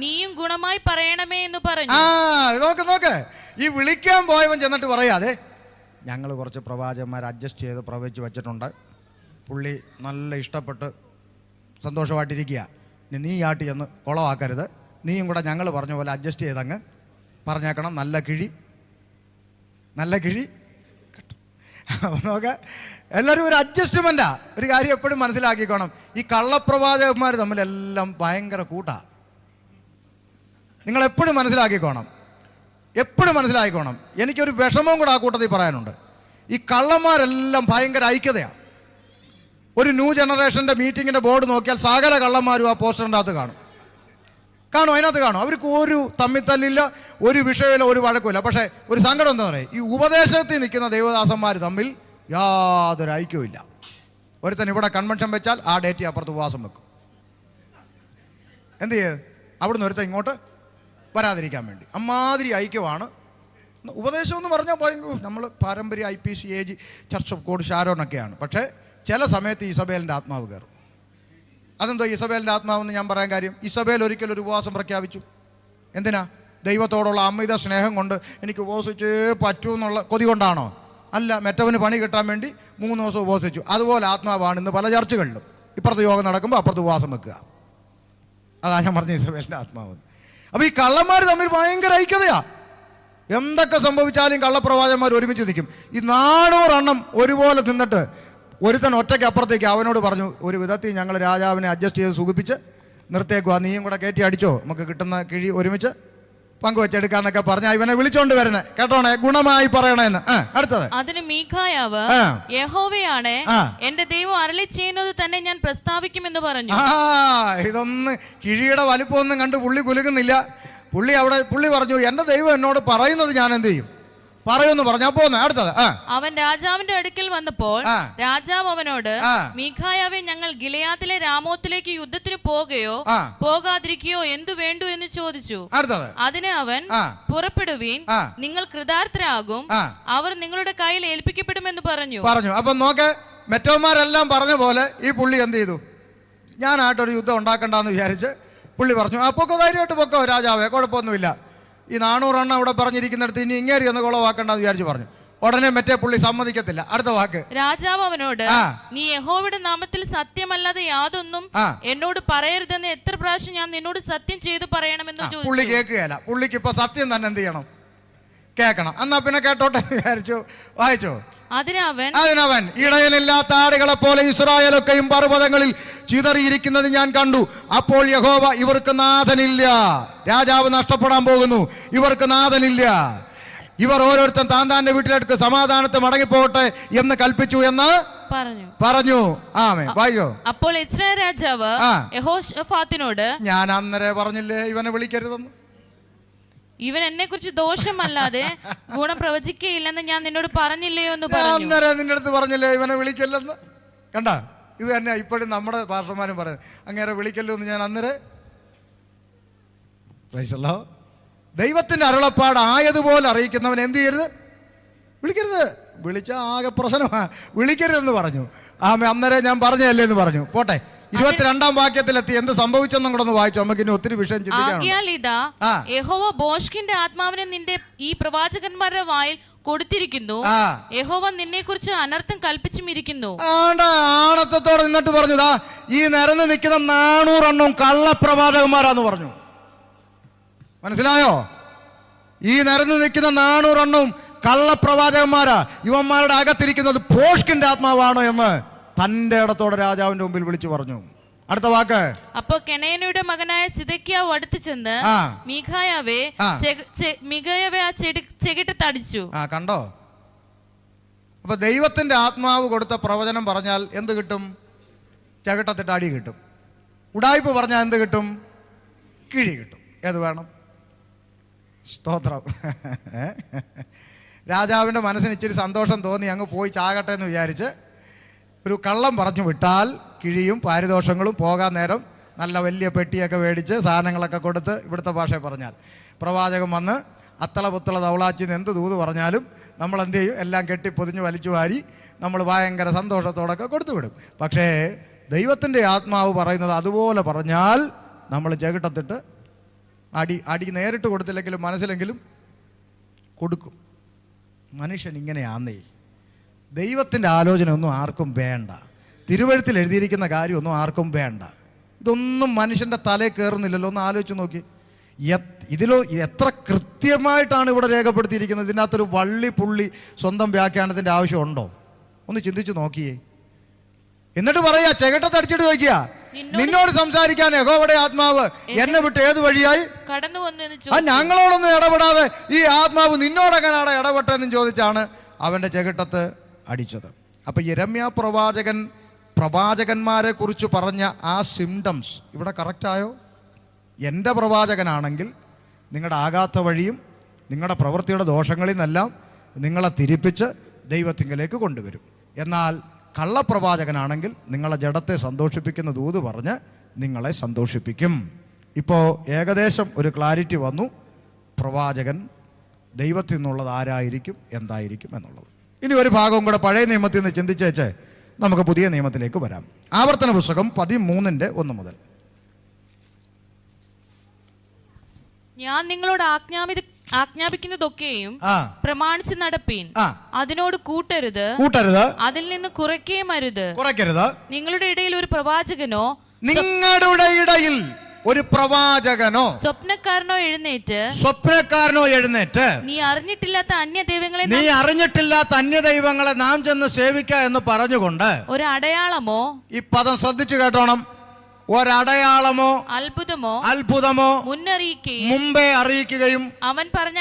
നീയും ഗുണമായി പറയണമേ എന്ന് പറഞ്ഞു. നോക്ക്, ഈ വിളിക്കാൻ പോയവൻ ചെന്നിട്ട് പറയാതെ, ഞങ്ങൾ കുറച്ച് പ്രവാചകന്മാർ അഡ്ജസ്റ്റ് ചെയ്ത് പ്രവചിച്ച് വെച്ചിട്ടുണ്ട്, പുള്ളി നല്ല ഇഷ്ടപ്പെട്ട് സന്തോഷമായിട്ടിരിക്കുക, നീ ആട്ടി ചെന്ന് കുളമാക്കരുത്, നീയും കൂടെ ഞങ്ങൾ പറഞ്ഞ പോലെ അഡ്ജസ്റ്റ് ചെയ്തങ്ങ് പറഞ്ഞേക്കണം, നല്ല കിഴി കിട്ടും. അപ്പോൾ നോക്ക്, എല്ലാവരും ഒരു അഡ്ജസ്റ്റ്മെൻറ്റാ. ഒരു കാര്യം എപ്പോഴും മനസ്സിലാക്കിക്കോണം, ഈ കള്ളപ്രവാചകന്മാർ തമ്മിലെല്ലാം ഭയങ്കര കൂട്ടാ. നിങ്ങൾ എപ്പോഴും മനസ്സിലാക്കിക്കോണം. എനിക്കൊരു വിഷമവും കൂടെ ആ കൂട്ടത്തിൽ പറയാനുണ്ട്. ഈ കള്ളന്മാരെല്ലാം ഭയങ്കര ഐക്യതയാണ്. ഒരു ന്യൂ ജനറേഷൻ്റെ മീറ്റിങ്ങിൻ്റെ ബോർഡ് നോക്കിയാൽ സകല കള്ളന്മാരും ആ പോസ്റ്ററിൻ്റെ അകത്ത് കാണും. അതിനകത്ത് കാണും. അവർക്ക് ഒരു തമ്മിത്തല്ലില്ല, ഒരു വിഷയമില്ല, ഒരു വഴക്കുമില്ല. പക്ഷേ ഒരു സങ്കടം എന്താ പറയുക, ഈ ഉപദേശത്തിൽ നിൽക്കുന്ന ദൈവദാസന്മാർ തമ്മിൽ യാതൊരു ഐക്യവും ഇല്ല. ഒരുത്തൻ ഇവിടെ കൺവെൻഷൻ വെച്ചാൽ ആ ഡേറ്റ് അപ്പുറത്ത് ഉപവാസം വെക്കും. എന്ത് ചെയ്യും? അവിടുന്ന് ഒരുത്തൻ ഇങ്ങോട്ട് വരാതിരിക്കാൻ വേണ്ടി. അമ്മാതിരി ഐക്യമാണ്. ഉപദേശം എന്ന് പറഞ്ഞാൽ നമ്മൾ പാരമ്പര്യ IPCAG ചർച്ച് ഓഫ് ഗോഡ് ഷാരോണൊക്കെയാണ്. പക്ഷേ ചില സമയത്ത് ഇസബേലിൻ്റെ ആത്മാവ് കയറും. അതെന്തോ ഇസബേലിൻ്റെ ആത്മാവെന്ന് ഞാൻ പറയാൻ കാര്യം, ഇസബേൽ ഒരിക്കലും ഒരു ഉപവാസം പ്രഖ്യാപിച്ചു. എന്തിനാ? ദൈവത്തോടുള്ള അമിത സ്നേഹം കൊണ്ട് എനിക്ക് ഉപവസിച്ചേ പറ്റൂ എന്നുള്ള കൊതി കൊണ്ടാണോ? അല്ല, മറ്റവന് പണി കിട്ടാൻ വേണ്ടി 3 ദിവസം ഉപവസിച്ചു. അതുപോലെ ആത്മാവാണ് ഇന്ന് പല ചർച്ചകളിലും. ഇപ്പുറത്ത് യോഗം നടക്കുമ്പോൾ അപ്പുറത്ത് ഉപവാസം വെക്കുക. അതാ ഞാൻ പറഞ്ഞ ഇസബേലിൻ്റെ ആത്മാവ്. അപ്പോൾ ഈ കള്ളന്മാർ തമ്മിൽ ഭയങ്കര ഐക്യതയാ. എന്തൊക്കെ സംഭവിച്ചാലും കള്ളപ്രവാചകന്മാർ ഒരുമിച്ച് നിൽക്കും. ഈ 400 എണ്ണം ഒരുപോലെ നിന്നിട്ട് ഒരുത്തൻ ഒറ്റയ്ക്ക് അപ്പുറത്തേക്ക് അവനോട് പറഞ്ഞു, ഒരു വിധത്തിൽ ഞങ്ങൾ രാജാവിനെ അഡ്ജസ്റ്റ് ചെയ്ത് സുഖിപ്പിച്ച് നിർത്തേക്കുക, നീയും കൂടെ കയറ്റി അടിച്ചോ, നമുക്ക് കിട്ടുന്ന കിഴി ഒരുമിച്ച് പങ്കുവെച്ചെടുക്കാന്നൊക്കെ പറഞ്ഞാൽ ഇവനെ വിളിച്ചോണ്ട് വരുന്നത്. കേട്ടോണേ, ഗുണമായി പറയണേന്ന്. അടുത്തത്. അതിന് മീഖായാവ്, യഹോവയാണ് എന്റെ ദൈവം അരുളി ചെയ്യുന്നത് തന്നെ ഞാൻ പ്രസ്താവിക്കുമെന്ന് പറഞ്ഞു. ഇതൊന്ന് കിഴിയുടെ വലിപ്പമൊന്നും കണ്ട് പുള്ളി കുലുക്കുന്നില്ല. പുള്ളി പറഞ്ഞു, എന്റെ ദൈവം എന്നോട് പറയുന്നത് ഞാൻ എന്ത് ചെയ്യും, പറയുമെന്ന് പറഞ്ഞു. അപ്പോ അടുത്തത്. അവൻ രാജാവിന്റെ അടുക്കൽ വന്നപ്പോൾ രാജാവ് അവനോട്, മീഖായാവെ, ഞങ്ങൾ ഗിലെയാദിലെ രാമോത്തിലേക്ക് യുദ്ധത്തിന് പോകുകയോ പോകാതിരിക്കുകയോ എന്തു വേണ്ടു എന്ന് ചോദിച്ചു. അതിന് അവൻ, പുറപ്പെടുവീൻ, നിങ്ങൾ കൃതാർത്ഥരാകും, അവർ നിങ്ങളുടെ കയ്യിൽ ഏൽപ്പിക്കപ്പെടുമെന്ന് പറഞ്ഞു. അപ്പൊ നോക്കെ, മറ്റവന്മാരെല്ലാം പറഞ്ഞ പോലെ ഈ പുള്ളി എന്ത് ചെയ്തു? ഞാനായിട്ടൊരു യുദ്ധം ഉണ്ടാക്കണ്ടെന്ന് വിചാരിച്ച് പുള്ളി പറഞ്ഞു, പൊക്കോ, ധൈര്യമായിട്ട് പൊക്കോ രാജാവേ, കുഴപ്പമൊന്നുമില്ല. ഈ 400 എണ്ണം അവിടെ പറഞ്ഞിരിക്കുന്നിടത്ത് ഇനി ഇങ്ങേരി ഒന്ന് കുളവാക്കണ്ടെന്ന് വിചാരിച്ച് പറഞ്ഞു. ഉടനെ മറ്റേ പുള്ളി സമ്മതിക്കത്തില്ല. അടുത്ത വാക്ക്. രാജാവ് അവനോട്, നീ യഹോവയുടെ നാമത്തിൽ സത്യമല്ലാതെ യാതൊന്നും എന്നോട് പറയരുതെന്ന് എത്ര പ്രാവശ്യം ഞാൻ നിന്നോട് സത്യം ചെയ്തു പറയണമെന്ന് ചോദിച്ചു. പുള്ളി കേൾക്കുകയല്ല. പുള്ളിക്ക് ഇപ്പൊ സത്യം തന്നെ എന്ത് ചെയ്യണം? കേൾക്കണം. എന്നാ പിന്നെ കേട്ടോട്ടെ വിചാരിച്ചു. വായിച്ചോ. അതിനവൻ, ഇടയനില്ലാത്ത ആടുകളെ പോലെ ഇസ്രായേലൊക്കെയും പർവ്വതങ്ങളിൽ ചിതറിയിരിക്കുന്നത് ഞാൻ കണ്ടു. അപ്പോൾ യഹോവ, ഇവർക്ക് നാഥനില്ല, രാജാവ് നഷ്ടപ്പെടാൻ പോകുന്നു, ഇവർക്ക് നാഥനില്ല, ഇവർ ഓരോരുത്തൻ താന്റെ വീട്ടിലേക്ക് സമാധാനത്തെ മടങ്ങിപ്പോകട്ടെ എന്ന് കൽപ്പിച്ചു എന്ന് പറഞ്ഞു. ആമേൻ. വായിക്കോ. അപ്പോൾ ഇസ്രായേൽ രാജാവ് യഹോശഫാത്തിനോട്, ഞാൻ അന്നേരം പറഞ്ഞില്ലേ ഇവനെ വിളിക്കരുതെന്ന്, ഇവൻ എന്നെ കുറിച്ച് ദോഷമല്ലാതെ ഗുണം പ്രവചിക്കയില്ലെന്ന് ഞാൻ നിന്നോട് പറഞ്ഞില്ലയോ എന്ന് പറഞ്ഞു. അന്നേരം നിന്റെ അടുത്ത് പറഞ്ഞില്ലേ ഇവനെ വിളിക്കല്ലെന്ന്? കണ്ട, ഇത് തന്നെ ഇപ്പോഴും നമ്മുടെ പാസ്റ്റർമാരും പറയുന്നത്, അങ്ങേരെ വിളിക്കല്ലോ എന്ന് ഞാൻ അന്നേരം. ദൈവത്തിന്റെ അരുളപ്പാട് ആയതുപോലെ അറിയിക്കുന്നവൻ എന്ത് ചെയ്യരുത്? വിളിക്കരുത്. വിളിച്ച ആകെ പ്രശ്നമാ. വിളിക്കരുതെന്ന് പറഞ്ഞു. അന്നേരം ഞാൻ പറഞ്ഞല്ലേ എന്ന് പറഞ്ഞു. പോട്ടെ, 22-ാം വാക്യത്തിലെത്തി. എന്ത് സംഭവിച്ചെന്നും കൂടെ ഒന്ന് വായിച്ചു. നമുക്ക് ഇനി ഒത്തിരി വിഷയം ചിന്തിക്കാം. യഹോവ ബോഷ്കിന്റെ ആത്മാവിനെ നിന്റെ ഈ പ്രവാചകന്മാരുടെ വായിൽ കൊടുത്തിരിക്കുന്നു. യഹോവ നിന്നെ കുറിച്ച് അനർത്ഥം കൽപ്പിച്ചുമിരിക്കുന്നു. ആണത്തത്തോടെ നിന്നിട്ട് പറഞ്ഞതാ, ഈ നിരന്ന് നിൽക്കുന്ന 400 എണ്ണവും കള്ളപ്രവാചകന്മാരാന്ന് പറഞ്ഞു. മനസ്സിലായോ? ഈ നിരന്ന് നിൽക്കുന്ന 400 എണ്ണവും കള്ളപ്രവാചകന്മാരാ. ഇവന്മാരുടെ അകത്തിരിക്കുന്നത് ബോഷ്കിന്റെ ആത്മാവാണോ എന്ന് തന്റെ ഇടത്തോടെ രാജാവിന്റെ മുമ്പിൽ വിളിച്ചു പറഞ്ഞു. അടുത്ത വാക്ക്. അപ്പൊ കെനയനയുടെ മകനായ സിദെക്കിയാവ് അടുത്ത് ചെന്ന് മീഖായാവെ ചെകിട്ട് തടിച്ചു. കണ്ടോ? അപ്പൊ ദൈവത്തിന്റെ ആത്മാവ് കൊടുത്ത പ്രവചനം പറഞ്ഞാൽ എന്ത് കിട്ടും? ചകിട്ടത്തിട്ട് അടി കിട്ടും. ഉടായ്പ് പറഞ്ഞാൽ എന്ത് കിട്ടും? കിഴി കിട്ടും. ഏത് വേണം? സ്തോത്രം. രാജാവിന്റെ മനസ്സിന് ഇച്ചിരി സന്തോഷം തോന്നി അങ്ങ് പോയി ചാകട്ടെ എന്ന് വിചാരിച്ച് ഒരു കള്ളം പറഞ്ഞു വിട്ടാൽ കിഴിയും പാരിതോഷങ്ങളും പോകാൻ നേരം നല്ല വലിയ പെട്ടിയൊക്കെ മേടിച്ച് സാധനങ്ങളൊക്കെ കൊടുത്ത്, ഇവിടുത്തെ ഭാഷയിൽ പറഞ്ഞാൽ പ്രവാചകൻ വന്ന് അത്തള പുത്തള തവളാച്ചിന്ന് എന്ത് ദൂത് പറഞ്ഞാലും നമ്മൾ എന്ത് ചെയ്യും? എല്ലാം കെട്ടി പൊതിഞ്ഞ് വലിച്ചു വാരി നമ്മൾ ഭയങ്കര സന്തോഷത്തോടൊക്കെ കൊടുത്തു വിടും. പക്ഷേ ദൈവത്തിൻ്റെ ആത്മാവ് പറയുന്നത് അതുപോലെ പറഞ്ഞാൽ നമ്മൾ ജഗട്ടത്തിട്ട് അടി നേരിട്ട് കൊടുത്തില്ലെങ്കിലും മനസ്സിലെങ്കിലും കൊടുക്കും. മനുഷ്യൻ ഇങ്ങനെയാന്നേ. ദൈവത്തിൻ്റെ ആലോചന ഒന്നും ആർക്കും വേണ്ട. തിരുവഴുത്തിൽ എഴുതിയിരിക്കുന്ന കാര്യമൊന്നും ആർക്കും വേണ്ട. ഇതൊന്നും മനുഷ്യൻ്റെ തലയിൽ കയറുന്നില്ലല്ലോ. ഒന്ന് ആലോചിച്ച് നോക്കി. ഇതിലോ എത്ര കൃത്യമായിട്ടാണ് ഇവിടെ രേഖപ്പെടുത്തിയിരിക്കുന്നത്. ഇതിനകത്തൊരു വള്ളി പുള്ളി സ്വന്തം വ്യാഖ്യാനത്തിൻ്റെ ആവശ്യമുണ്ടോ? ഒന്ന് ചിന്തിച്ച് നോക്കിയേ. എന്നിട്ട് പറയാ, ചെകിട്ടത്തടിച്ചിട്ട് ചോദിക്കുക, നിന്നോട് സംസാരിക്കാൻ യഹോവയുടെ ആത്മാവ് എന്നെ വിട്ട് ഏത് വഴിയായി കടന്നു വന്നു? ഞങ്ങളോടൊന്നും ഇടപെടാതെ ഈ ആത്മാവ് നിന്നോടെങ്ങനാണ് ഇടപെട്ടെന്നും ചോദിച്ചാണ് അവൻ്റെ ചെകിട്ടത്ത് അടിച്ചത്. അപ്പൊ യിരെമ്യാ പ്രവാചകന്മാരെ കുറിച്ച് പറഞ്ഞ ആ സിംറ്റംസ് ഇവിടെ കറക്റ്റായോ? എൻ്റെ പ്രവാചകനാണെങ്കിൽ നിങ്ങളുടെ ആകാത്ത വഴിയും നിങ്ങളുടെ പ്രവൃത്തിയുടെ ദോഷങ്ങളിൽ നിന്നെല്ലാം നിങ്ങളെ തിരിപ്പിച്ച് ദൈവത്തിങ്കലേക്ക് കൊണ്ടുവരും. എന്നാൽ കള്ളപ്രവാചകനാണെങ്കിൽ നിങ്ങളെ ജഡത്തെ സന്തോഷിപ്പിക്കുന്ന ദൂത് പറഞ്ഞ് നിങ്ങളെ സന്തോഷിപ്പിക്കും. ഇപ്പോൾ ഏകദേശം ഒരു ക്ലാരിറ്റി വന്നു. പ്രവാചകൻ ദൈവത്തിൽ നിന്നുള്ളത് ആരായിരിക്കും, എന്തായിരിക്കും എന്നുള്ളത്. ഇനി ഒരു ഭാഗവും കൂടെ പഴയ നിയമത്തിൽ നിന്ന് ചിന്തിച്ചേച്ച് നമുക്ക് പുതിയ നിയമത്തിലേക്ക് വരാം. ആവർത്തന പുസ്തകം 13:1 മുതൽ. ഞാൻ നിങ്ങളോട് ആജ്ഞാപിക്കുന്നതൊക്കെയും പ്രമാണിച്ച് നടപ്പീൻ. അതിനോട് കൂട്ടരുത്, അതിൽ നിന്ന് കുറയ്ക്കുകയും കുറയ്ക്കരുത്. നിങ്ങളുടെ ഇടയിൽ ഒരു പ്രവാചകനോ സ്വപ്നക്കാരനോ എഴുന്നേറ്റ് നീ അറിഞ്ഞിട്ടില്ലാത്ത അന്യദൈവങ്ങളെ നാം ചെന്ന് സേവിക്ക എന്ന് പറഞ്ഞുകൊണ്ട് ഒരു അടയാളമോ, ഈ പദം ശ്രദ്ധിച്ചു കേട്ടോണം, ഒരടയാളമോ അത്ഭുതമോ മുമ്പേ അറിയിക്കുകയും അവൻ പറഞ്ഞ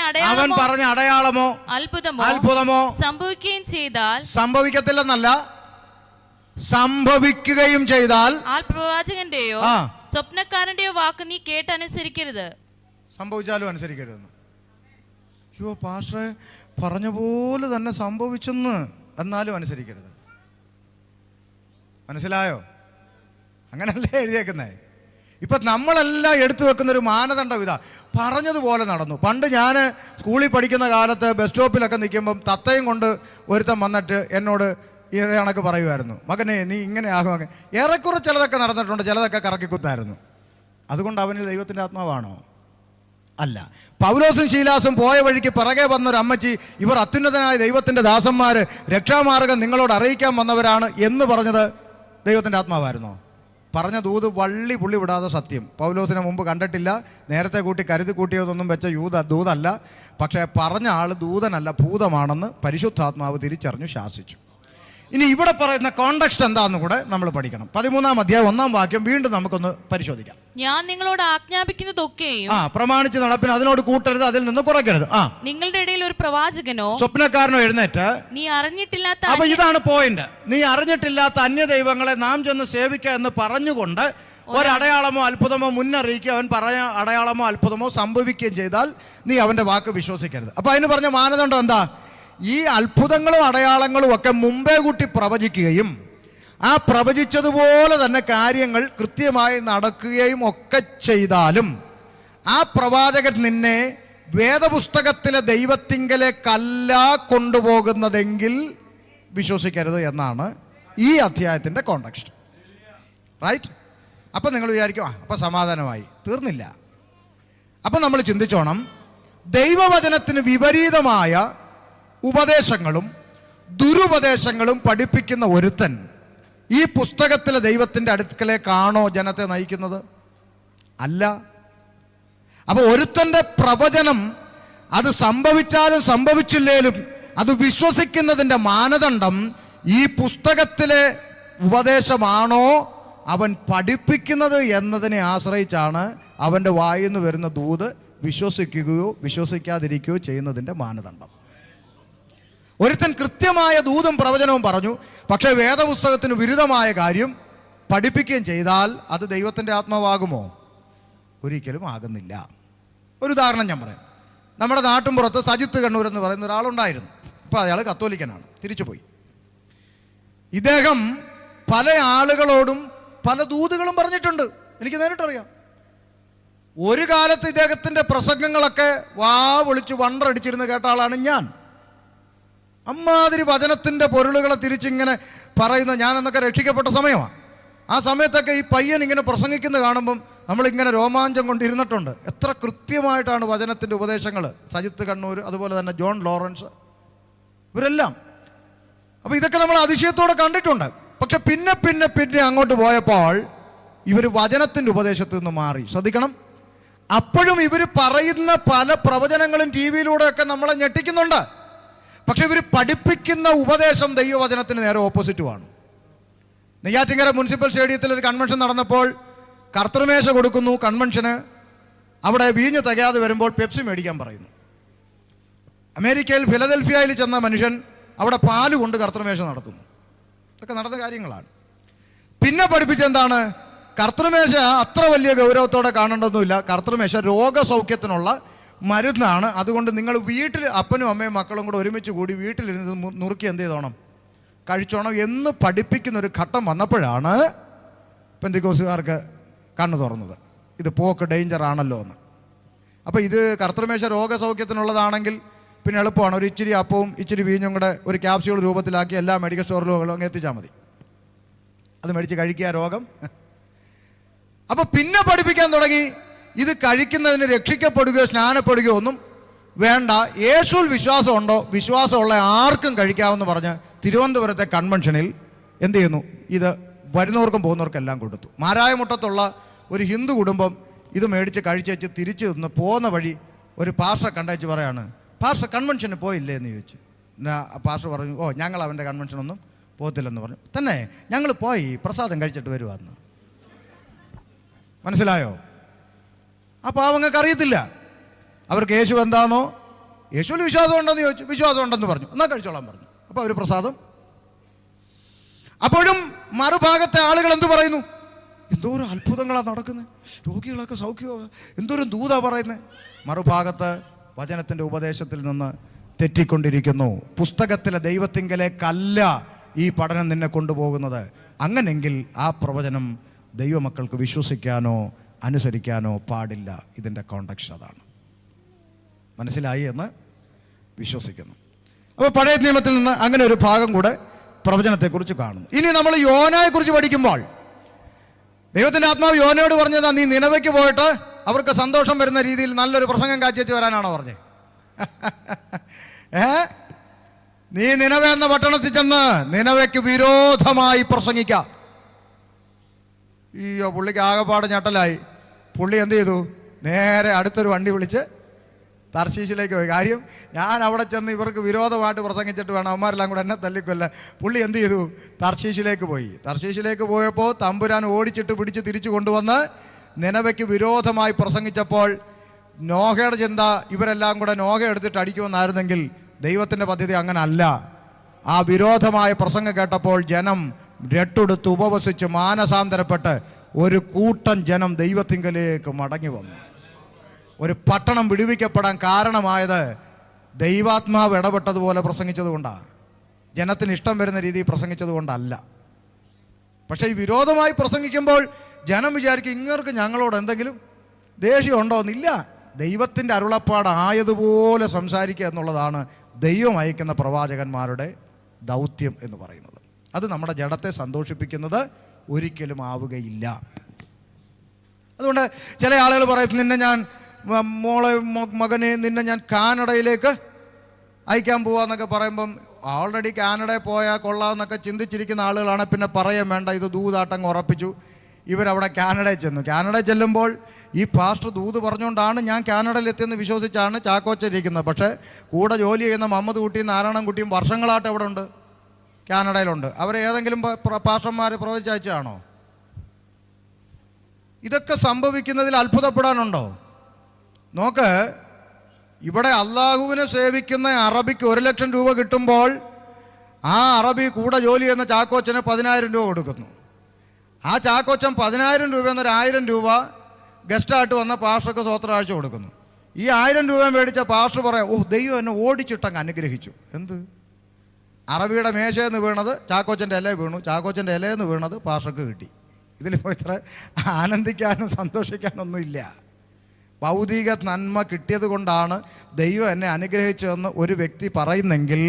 അടയാളമോ അത്ഭുതമോ സംഭവിക്കുകയും ചെയ്താൽ, സംഭവിക്കത്തില്ലെന്നല്ല, സംഭവിക്കുകയും ചെയ്താൽ ആ പ്രവാചകന്റെയോ സ്വപ്നക്കാരന്റെയോ വാക്ക് നീ കേട്ടനുസരിക്കരുത്. സംഭവിച്ചാലും അനുസരിക്കരുതെന്ന്. അയ്യോ പാസ്റ്ററെ പറഞ്ഞ പോലെ തന്നെ സംഭവിച്ചെന്ന്, എന്നാലും അനുസരിക്കരുത്. മനസ്സിലായോ? അങ്ങനല്ലേ എഴുതിയേക്കുന്നേ. ഇപ്പൊ നമ്മളെല്ലാം എടുത്തു വെക്കുന്ന ഒരു മാനദണ്ഡം ഇതാ, പറഞ്ഞതുപോലെ നടന്നു. പണ്ട് ഞാൻ സ്കൂളിൽ പഠിക്കുന്ന കാലത്ത് ബസ് സ്റ്റോപ്പിലൊക്കെ നിൽക്കുമ്പം തത്തയും കൊണ്ട് ഒരുത്തൻ വന്നിട്ട് എന്നോട് ഇതേ കണക്ക് പറയുമായിരുന്നു, മകനെ നീ ഇങ്ങനെ ആകും. ഏറെക്കുറെ ചിലതൊക്കെ നടന്നിട്ടുണ്ട്, ചിലതൊക്കെ കറക്കിക്കുത്തായിരുന്നു. അതുകൊണ്ട് അവന് ദൈവത്തിൻ്റെ ആത്മാവാണോ? അല്ല. പൗലോസും ശീലാസും പോയ വഴിക്ക് പിറകെ വന്നൊരു അമ്മച്ചി, ഇവർ അത്യുന്നതനായ ദൈവത്തിൻ്റെ ദാസന്മാര്, രക്ഷാമാർഗം നിങ്ങളോട് അറിയിക്കാൻ വന്നവരാണ് എന്ന് പറഞ്ഞത് ദൈവത്തിൻ്റെ ആത്മാവായിരുന്നോ? പറഞ്ഞ ദൂത് വള്ളി പുള്ളി വിടാതെ സത്യം. പൗലോസിനെ മുമ്പ് കണ്ടിട്ടില്ല, നേരത്തെ കൂട്ടി കരുതി കൂട്ടിയതൊന്നും വെച്ച ദൂതല്ല. പക്ഷേ പറഞ്ഞ ആൾ ദൂതനല്ല, ഭൂതമാണെന്ന് പരിശുദ്ധാത്മാവ് തിരിച്ചറിഞ്ഞു ശാസിച്ചു. ഇനി ഇവിടെ പറയുന്ന കോണ്ടെക്സ്റ്റ് എന്താന്ന് കൂടെ നമ്മൾ പഠിക്കണം. 13-ാം അധ്യായം 1-ാം വാക്യം വീണ്ടും നമുക്കൊന്ന് പരിശോധിക്കാം. ഞാൻ നിങ്ങളോട് ആജ്ഞാപിക്കുന്നതൊക്കെയും പ്രമാണിച്ച് നടപ്പിന് അതിനോട് കൂട്ടരുത്, അതിൽ നിന്ന് കുറയ്ക്കരുത്. നിങ്ങളുടെ ഇടയിൽ ഒരു പ്രവാചകനോ സ്വപ്നക്കാരനോ എഴുന്നേറ്റ് നീ അറിഞ്ഞിട്ടില്ലാത്ത, അപ്പൊ ഇതാണ് പോയിന്റ്, നീ അറിഞ്ഞിട്ടില്ലാത്ത അന്യദൈവങ്ങളെ നാം ചെന്ന് സേവിക്കുക എന്ന് പറഞ്ഞുകൊണ്ട് ഒരടയാളമോ അത്ഭുതമോ മുന്നറിയിക്കുക, അവൻ പറഞ്ഞ അടയാളമോ അത്ഭുതമോ സംഭവിക്കുകയും ചെയ്താൽ നീ അവന്റെ വാക്ക് വിശ്വസിക്കരുത്. അപ്പൊ അതിന് പറഞ്ഞ മാനദണ്ഡം എന്താ? ഈ അത്ഭുതങ്ങളും അടയാളങ്ങളും ഒക്കെ മുമ്പേ കൂട്ടി പ്രവചിക്കുകയും ആ പ്രവചിച്ചതുപോലെ തന്നെ കാര്യങ്ങൾ കൃത്യമായി നടക്കുകയും ഒക്കെ ചെയ്താലും ആ പ്രവാചകൻ നിന്നെ വേദപുസ്തകത്തിലെ ദൈവത്തിങ്കലേക്കല്ല കൊണ്ടുപോകുന്നതെങ്കിൽ വിശ്വസിക്കരുത് എന്നാണ് ഈ അധ്യായത്തിൻ്റെ കോണ്ടെക്സ്റ്റ്. റൈറ്റ്? അപ്പം നിങ്ങൾ വിചാരിക്കും അപ്പം സമാധാനമായി. തീർന്നില്ല. അപ്പം നമ്മൾ ചിന്തിച്ചോണം, ദൈവവചനത്തിന് വിപരീതമായ ഉപദേശങ്ങളും ദുരുപദേശങ്ങളും പഠിപ്പിക്കുന്ന ഒരുത്തൻ ഈ പുസ്തകത്തിലെ ദൈവത്തിൻ്റെ അടുക്കലേക്കാണോ ജനത്തെ നയിക്കുന്നത്? അല്ല. അപ്പോൾ ഒരുത്തൻ്റെ പ്രവചനം അത് സംഭവിച്ചാലും സംഭവിച്ചില്ലേലും അത് വിശ്വസിക്കുന്നതിൻ്റെ മാനദണ്ഡം ഈ പുസ്തകത്തിലെ ഉപദേശമാണോ അവൻ പഠിപ്പിക്കുന്നത് എന്നതിനെ ആശ്രയിച്ചാണ് അവൻ്റെ വായിൽ നിന്ന് വരുന്ന ദൂത് വിശ്വസിക്കുകയോ വിശ്വസിക്കാതിരിക്കുകയോ ചെയ്യുന്നതിൻ്റെ മാനദണ്ഡം. ഒരുത്തൻ കൃത്യമായ ദൂതും പ്രവചനവും പറഞ്ഞു, പക്ഷേ വേദപുസ്തകത്തിന് വിരുദ്ധമായ കാര്യം പഠിപ്പിക്കുകയും ചെയ്താൽ അത് ദൈവത്തിൻ്റെ ആത്മാവാകുമോ? ഒരിക്കലും ആകുന്നില്ല. ഒരു ഉദാഹരണം ഞാൻ പറയാം. നമ്മുടെ നാട്ടിൻപുറത്ത് സജിത്ത് കണ്ണൂർ എന്ന് പറയുന്ന ഒരാളുണ്ടായിരുന്നു. ഇപ്പോൾ അയാൾ കത്തോലിക്കനാണ്, തിരിച്ചുപോയി. ഇദ്ദേഹം പല ആളുകളോടും പല ദൂതുകളും പറഞ്ഞിട്ടുണ്ട്, എനിക്ക് നേരിട്ടറിയാം. ഒരു കാലത്ത് ഇദ്ദേഹത്തിൻ്റെ പ്രസംഗങ്ങളൊക്കെ വാ വിളിച്ച് വണ്ടടിച്ചിരുന്ന് കേട്ട ആളാണ് ഞാൻ. അമ്മാതിരി വചനത്തിൻ്റെ പൊരുളുകളെ തിരിച്ചിങ്ങനെ പറയുന്ന ഞാനെന്നൊക്കെ രക്ഷിക്കപ്പെട്ട സമയമാണ്. ആ സമയത്തൊക്കെ ഈ പയ്യൻ ഇങ്ങനെ പ്രസംഗിക്കുന്ന കാണുമ്പം നമ്മളിങ്ങനെ രോമാഞ്ചം കൊണ്ടിരുന്നിട്ടുണ്ട്. എത്ര കൃത്യമായിട്ടാണ് വചനത്തിൻ്റെ ഉപദേശങ്ങൾ. സജിത്ത് കണ്ണൂർ, അതുപോലെ തന്നെ ജോൺ ലോറൻസ്, ഇവരെല്ലാം. അപ്പോൾ ഇതൊക്കെ നമ്മൾ അതിശയത്തോടെ കണ്ടിട്ടുണ്ട്. പക്ഷെ പിന്നെ പിന്നെ പിന്നെ അങ്ങോട്ട് പോയപ്പോൾ ഇവർ വചനത്തിൻ്റെ ഉപദേശത്തിൽ നിന്ന് മാറി. ശ്രദ്ധിക്കണം. അപ്പോഴും ഇവർ പറയുന്ന പല പ്രവചനങ്ങളും ടി വിയിലൂടെയൊക്കെ നമ്മളെ ഞെട്ടിക്കുന്നുണ്ട്. പക്ഷെ ഇവർ പഠിപ്പിക്കുന്ന ഉപദേശം ദൈവവചനത്തിന് നേരെ ഓപ്പോസിറ്റുമാണ്. നെയ്യാറ്റിങ്കര മുനിസിപ്പൽ സ്റ്റേഡിയത്തിൽ ഒരു കൺവെൻഷൻ നടന്നപ്പോൾ കർത്തൃമേശ കൊടുക്കുന്നു കൺവെൻഷന്. അവിടെ വീഞ്ഞ് തികയാതെ വരുമ്പോൾ പെപ്സി മേടിക്കാൻ പറയുന്നു. അമേരിക്കയിൽ ഫിലദൽഫിയയിൽ ചെന്ന മനുഷ്യൻ അവിടെ പാല് കൊണ്ട് കർത്തൃമേശ നടത്തുന്നു. ഇതൊക്കെ നടന്ന കാര്യങ്ങളാണ്. പിന്നെ പഠിപ്പിച്ചെന്താണ്? കർത്തൃമേശ അത്ര വലിയ ഗൗരവത്തോടെ കാണേണ്ടതൊന്നുമില്ല. കർത്തൃമേശ രോഗസൗഖ്യത്തിനുള്ള മരുന്നാണ്. അതുകൊണ്ട് നിങ്ങൾ വീട്ടിൽ അപ്പനും അമ്മയും മക്കളും കൂടെ ഒരുമിച്ച് കൂടി വീട്ടിലിരുന്ന് നുറുക്കി എന്ത് ചെയ്തോണം? കഴിച്ചോണം എന്ന് പഠിപ്പിക്കുന്ന ഒരു ഘട്ടം വന്നപ്പോഴാണ് പെന്തിക്കോസുകാർക്ക് കണ്ണു തുറന്നത്. ഇത് പോക്ക് ഡേഞ്ചർ ആണല്ലോ എന്ന്. അപ്പോൾ ഇത് കർത്തൃമേശ രോഗസൗഖ്യത്തിനുള്ളതാണെങ്കിൽ പിന്നെ എളുപ്പമാണ്. ഒരു ഇച്ചിരി അപ്പവും ഇച്ചിരി വീഞ്ഞും കൂടെ ഒരു ക്യാപ്സ്യൂൾ രൂപത്തിലാക്കി എല്ലാ മെഡിക്കൽ സ്റ്റോറിലും അങ്ങ് എത്തിച്ചാൽ മതി. അത് മേടിച്ച് കഴിക്കുക രോഗം. അപ്പോൾ പിന്നെ പഠിപ്പിക്കാൻ തുടങ്ങി, ഇത് കഴിക്കുന്നതിന് രക്ഷിക്കപ്പെടുകയോ സ്നാനപ്പെടുകയോ ഒന്നും വേണ്ട, യേശുവിൽ വിശ്വാസമുണ്ടോ, വിശ്വാസമുള്ള ആർക്കും കഴിക്കാമെന്ന് പറഞ്ഞ് തിരുവനന്തപുരത്തെ കൺവെൻഷനിൽ എന്ത് ചെയ്യുന്നു, ഇത് വരുന്നവർക്കും പോകുന്നവർക്കും എല്ലാം കൊടുത്തു. മാരായമുട്ടത്തുള്ള ഒരു ഹിന്ദു കുടുംബം ഇത് മേടിച്ച് കഴിച്ചേച്ച് തിരിച്ചു നിന്ന് പോകുന്ന വഴി ഒരു പാസ്റ്റർ കണ്ടേച്ച് പറയാണ്, പാസ്റ്റർ കൺവെൻഷന് പോയില്ലേ എന്ന് ചോദിച്ചു. പാസ്റ്റർ പറഞ്ഞു, ഓ ഞങ്ങൾ അവൻ്റെ കൺവെൻഷനൊന്നും പോകത്തില്ലെന്ന് പറഞ്ഞു. തന്നെ ഞങ്ങൾ പോയി പ്രസാദം കഴിച്ചിട്ട് വരുവാന്ന്. മനസ്സിലായോ? ആ പാവങ്ങൾക്ക് അറിയത്തില്ല. അവർക്ക് യേശു എന്താണോ, യേശുവിൽ വിശ്വാസം ഉണ്ടെന്ന് ചോദിച്ചു, വിശ്വാസം ഉണ്ടെന്ന് പറഞ്ഞു, എന്നാൽ കഴിച്ചോളാൻ പറഞ്ഞു. അപ്പോൾ അവർ പ്രസാദം. അപ്പോഴും മറുഭാഗത്തെ ആളുകൾ എന്തു പറയുന്നു, എന്തോരം അത്ഭുതങ്ങളാണ് നടക്കുന്നത്, രോഗികളൊക്കെ സൗഖ്യമോ, എന്തോരം ദൂതാ പറയുന്നത്. മറുഭാഗത്ത് വചനത്തിൻ്റെ ഉപദേശത്തിൽ നിന്ന് തെറ്റിക്കൊണ്ടിരിക്കുന്നു. പുസ്തകത്തിലെ ദൈവത്തിങ്കലേക്കല്ല ഈ പഠനം നിന്നെ കൊണ്ടുപോകുന്നത്. അങ്ങനെങ്കിൽ ആ പ്രവചനം ദൈവമക്കൾക്ക് വിശ്വസിക്കാനോ അനുസരിക്കാനോ പാടില്ല. ഇതിൻ്റെ കോണ്ടക്സ്റ്റ് അതാണ്. മനസ്സിലായി എന്ന് വിശ്വസിക്കുന്നു. അപ്പോൾ പഴയ നിയമത്തിൽ നിന്ന് അങ്ങനെ ഒരു ഭാഗം കൂടെ പ്രവചനത്തെക്കുറിച്ച് കാണുന്നു. ഇനി നമ്മൾ യോനയെക്കുറിച്ച് പഠിക്കുമ്പോൾ ദൈവത്തിൻ്റെ ആത്മാവ് യോനയോട് പറഞ്ഞത്, നീ നിനവയ്ക്ക് പോയിട്ട് അവർക്ക് സന്തോഷം വരുന്ന രീതിയിൽ നല്ലൊരു പ്രസംഗം കാഴ്ചവെച്ച് വരാനാണോ പറഞ്ഞത്? നീ നിനവ എന്ന പട്ടണത്തിൽ ചെന്ന് നിനവയ്ക്ക് വിരോധമായി പ്രസംഗിക്കാം. അയ്യോ, പുള്ളിക്ക് ആകെപ്പാട് ഞെട്ടലായി. പുള്ളി എന്ത് ചെയ്തു, നേരെ അടുത്തൊരു വണ്ടി വിളിച്ച് തർശീശിലേക്ക് പോയി. കാര്യം ഞാൻ അവിടെ ചെന്ന് ഇവർക്ക് വിരോധമായിട്ട് പ്രസംഗിച്ചിട്ട് വേണം അവന്മാരെല്ലാം കൂടെ എന്നെ തല്ലിക്കൊല്ല. പുള്ളി എന്ത് ചെയ്തു, തർശീശിലേക്ക് പോയി. തർശീശിലേക്ക് പോയപ്പോൾ തമ്പുരാൻ ഓടിച്ചിട്ട് പിടിച്ച് തിരിച്ചു കൊണ്ടുവന്ന് നിനവയ്ക്ക് വിരോധമായി പ്രസംഗിച്ചപ്പോൾ നോഹയുടെ ചിന്ത ഇവരെല്ലാം കൂടെ നോഹ എടുത്തിട്ട് അടിക്കുമെന്നായിരുന്നെങ്കിൽ ദൈവത്തിൻ്റെ പദ്ധതി അങ്ങനെ അല്ല. ആ വിരോധമായ പ്രസംഗം കേട്ടപ്പോൾ ജനം രട്ടെടുത്ത് ഉപവസിച്ച് മാനസാന്തരപ്പെട്ട് ഒരു കൂട്ടം ജനം ദൈവത്തിങ്കലേക്ക് മടങ്ങി വന്നു. ഒരു പട്ടണം വിടുവിക്കപ്പെടാൻ കാരണമായത് ദൈവാത്മാവ് ഇടപെട്ടതുപോലെ പ്രസംഗിച്ചത് കൊണ്ടാണ്, ജനത്തിന് ഇഷ്ടം വരുന്ന രീതിയിൽ പ്രസംഗിച്ചത് കൊണ്ടല്ല. പക്ഷേ ഈ വിരോധമായി പ്രസംഗിക്കുമ്പോൾ ജനം വിചാരിക്കും ഇങ്ങർക്ക് ഞങ്ങളോട് എന്തെങ്കിലും ദേഷ്യമുണ്ടോ എന്നില്ല. ദൈവത്തിൻ്റെ അരുളപ്പാടായതുപോലെ സംസാരിക്കുക എന്നുള്ളതാണ് ദൈവം അയക്കുന്ന പ്രവാചകന്മാരുടെ ദൗത്യം എന്ന് പറയുന്നത്. അത് നമ്മുടെ ജഡത്തെ സന്തോഷിപ്പിക്കുന്നത് ഒരിക്കലും ആവുകയില്ല. അതുകൊണ്ട് ചില ആളുകൾ പറയും, നിന്നെ ഞാൻ മകനെ നിന്നെ ഞാൻ കാനഡയിലേക്ക് അയക്കാൻ പോവാന്നൊക്കെ പറയുമ്പം ഓൾറെഡി കാനഡയിൽ പോയാൽ കൊള്ളാമെന്നൊക്കെ ചിന്തിച്ചിരിക്കുന്ന ആളുകളാണ്. പിന്നെ പറയാൻ വേണ്ട, ഇത് ദൂതാട്ടങ്ങ് ഉറപ്പിച്ചു. ഇവരവിടെ കാനഡയിൽ ചെന്നു. കാനഡയിൽ ചെല്ലുമ്പോൾ ഈ പാസ്റ്റർ ദൂത് പറഞ്ഞുകൊണ്ടാണ് ഞാൻ കാനഡയിൽ എത്തിയെന്ന് വിശ്വസിച്ചാണ് ചാക്കോച്ചിരിക്കുന്നത്. പക്ഷേ കൂടെ ജോലി ചെയ്യുന്ന മുഹമ്മദ് കുട്ടിയും നാരായണൻകുട്ടിയും വർഷങ്ങളായിട്ട് എവിടെ ഉണ്ട്, കാനഡയിലുണ്ട്. അവരെ ഏതെങ്കിലും പാസ്റ്റർമാർ പ്രവചിച്ചയച്ചാണോ? ഇതൊക്കെ സംഭവിക്കുന്നതിൽ അത്ഭുതപ്പെടാനുണ്ടോ? നോക്ക്, ഇവിടെ അള്ളാഹുവിനെ സേവിക്കുന്ന അറബിക്ക് 1,00,000 രൂപ കിട്ടുമ്പോൾ ആ അറബി കൂടെ ജോലി ചെയ്യുന്ന ചാക്കോച്ചന് 10,000 രൂപ കൊടുക്കുന്നു. ആ ചാക്കോച്ചൻ 10,000 രൂപ എന്നൊരു 1,000 രൂപ ഗസ്റ്റായിട്ട് വന്ന പാസ്റ്റർക്ക് സ്വോത്രാഴ്ച കൊടുക്കുന്നു. ഈ 1,000 രൂപ മേടിച്ച പാസ്റ്റർ പറയാം, ഓ ദൈവം എന്നെ ഓടിച്ചിട്ടങ്ങ് അനുഗ്രഹിച്ചു. എന്ത്? അറബിയുടെ മേശയിൽ നിന്ന് വീണത് ചാക്കോച്ചൻ്റെ ഇല വീണു, ചാക്കോച്ചൻ്റെ ഇലയിൽ നിന്ന് വീണത് പാസ്റ്റർക്ക് കിട്ടി. ഇതിലിപ്പോൾ ഇത്ര ആനന്ദിക്കാനും സന്തോഷിക്കാനൊന്നുമില്ല. ഭൗതിക നന്മ കിട്ടിയത് കൊണ്ടാണ് ദൈവം എന്നെ അനുഗ്രഹിച്ചതെന്ന് ഒരു വ്യക്തി പറയുന്നെങ്കിൽ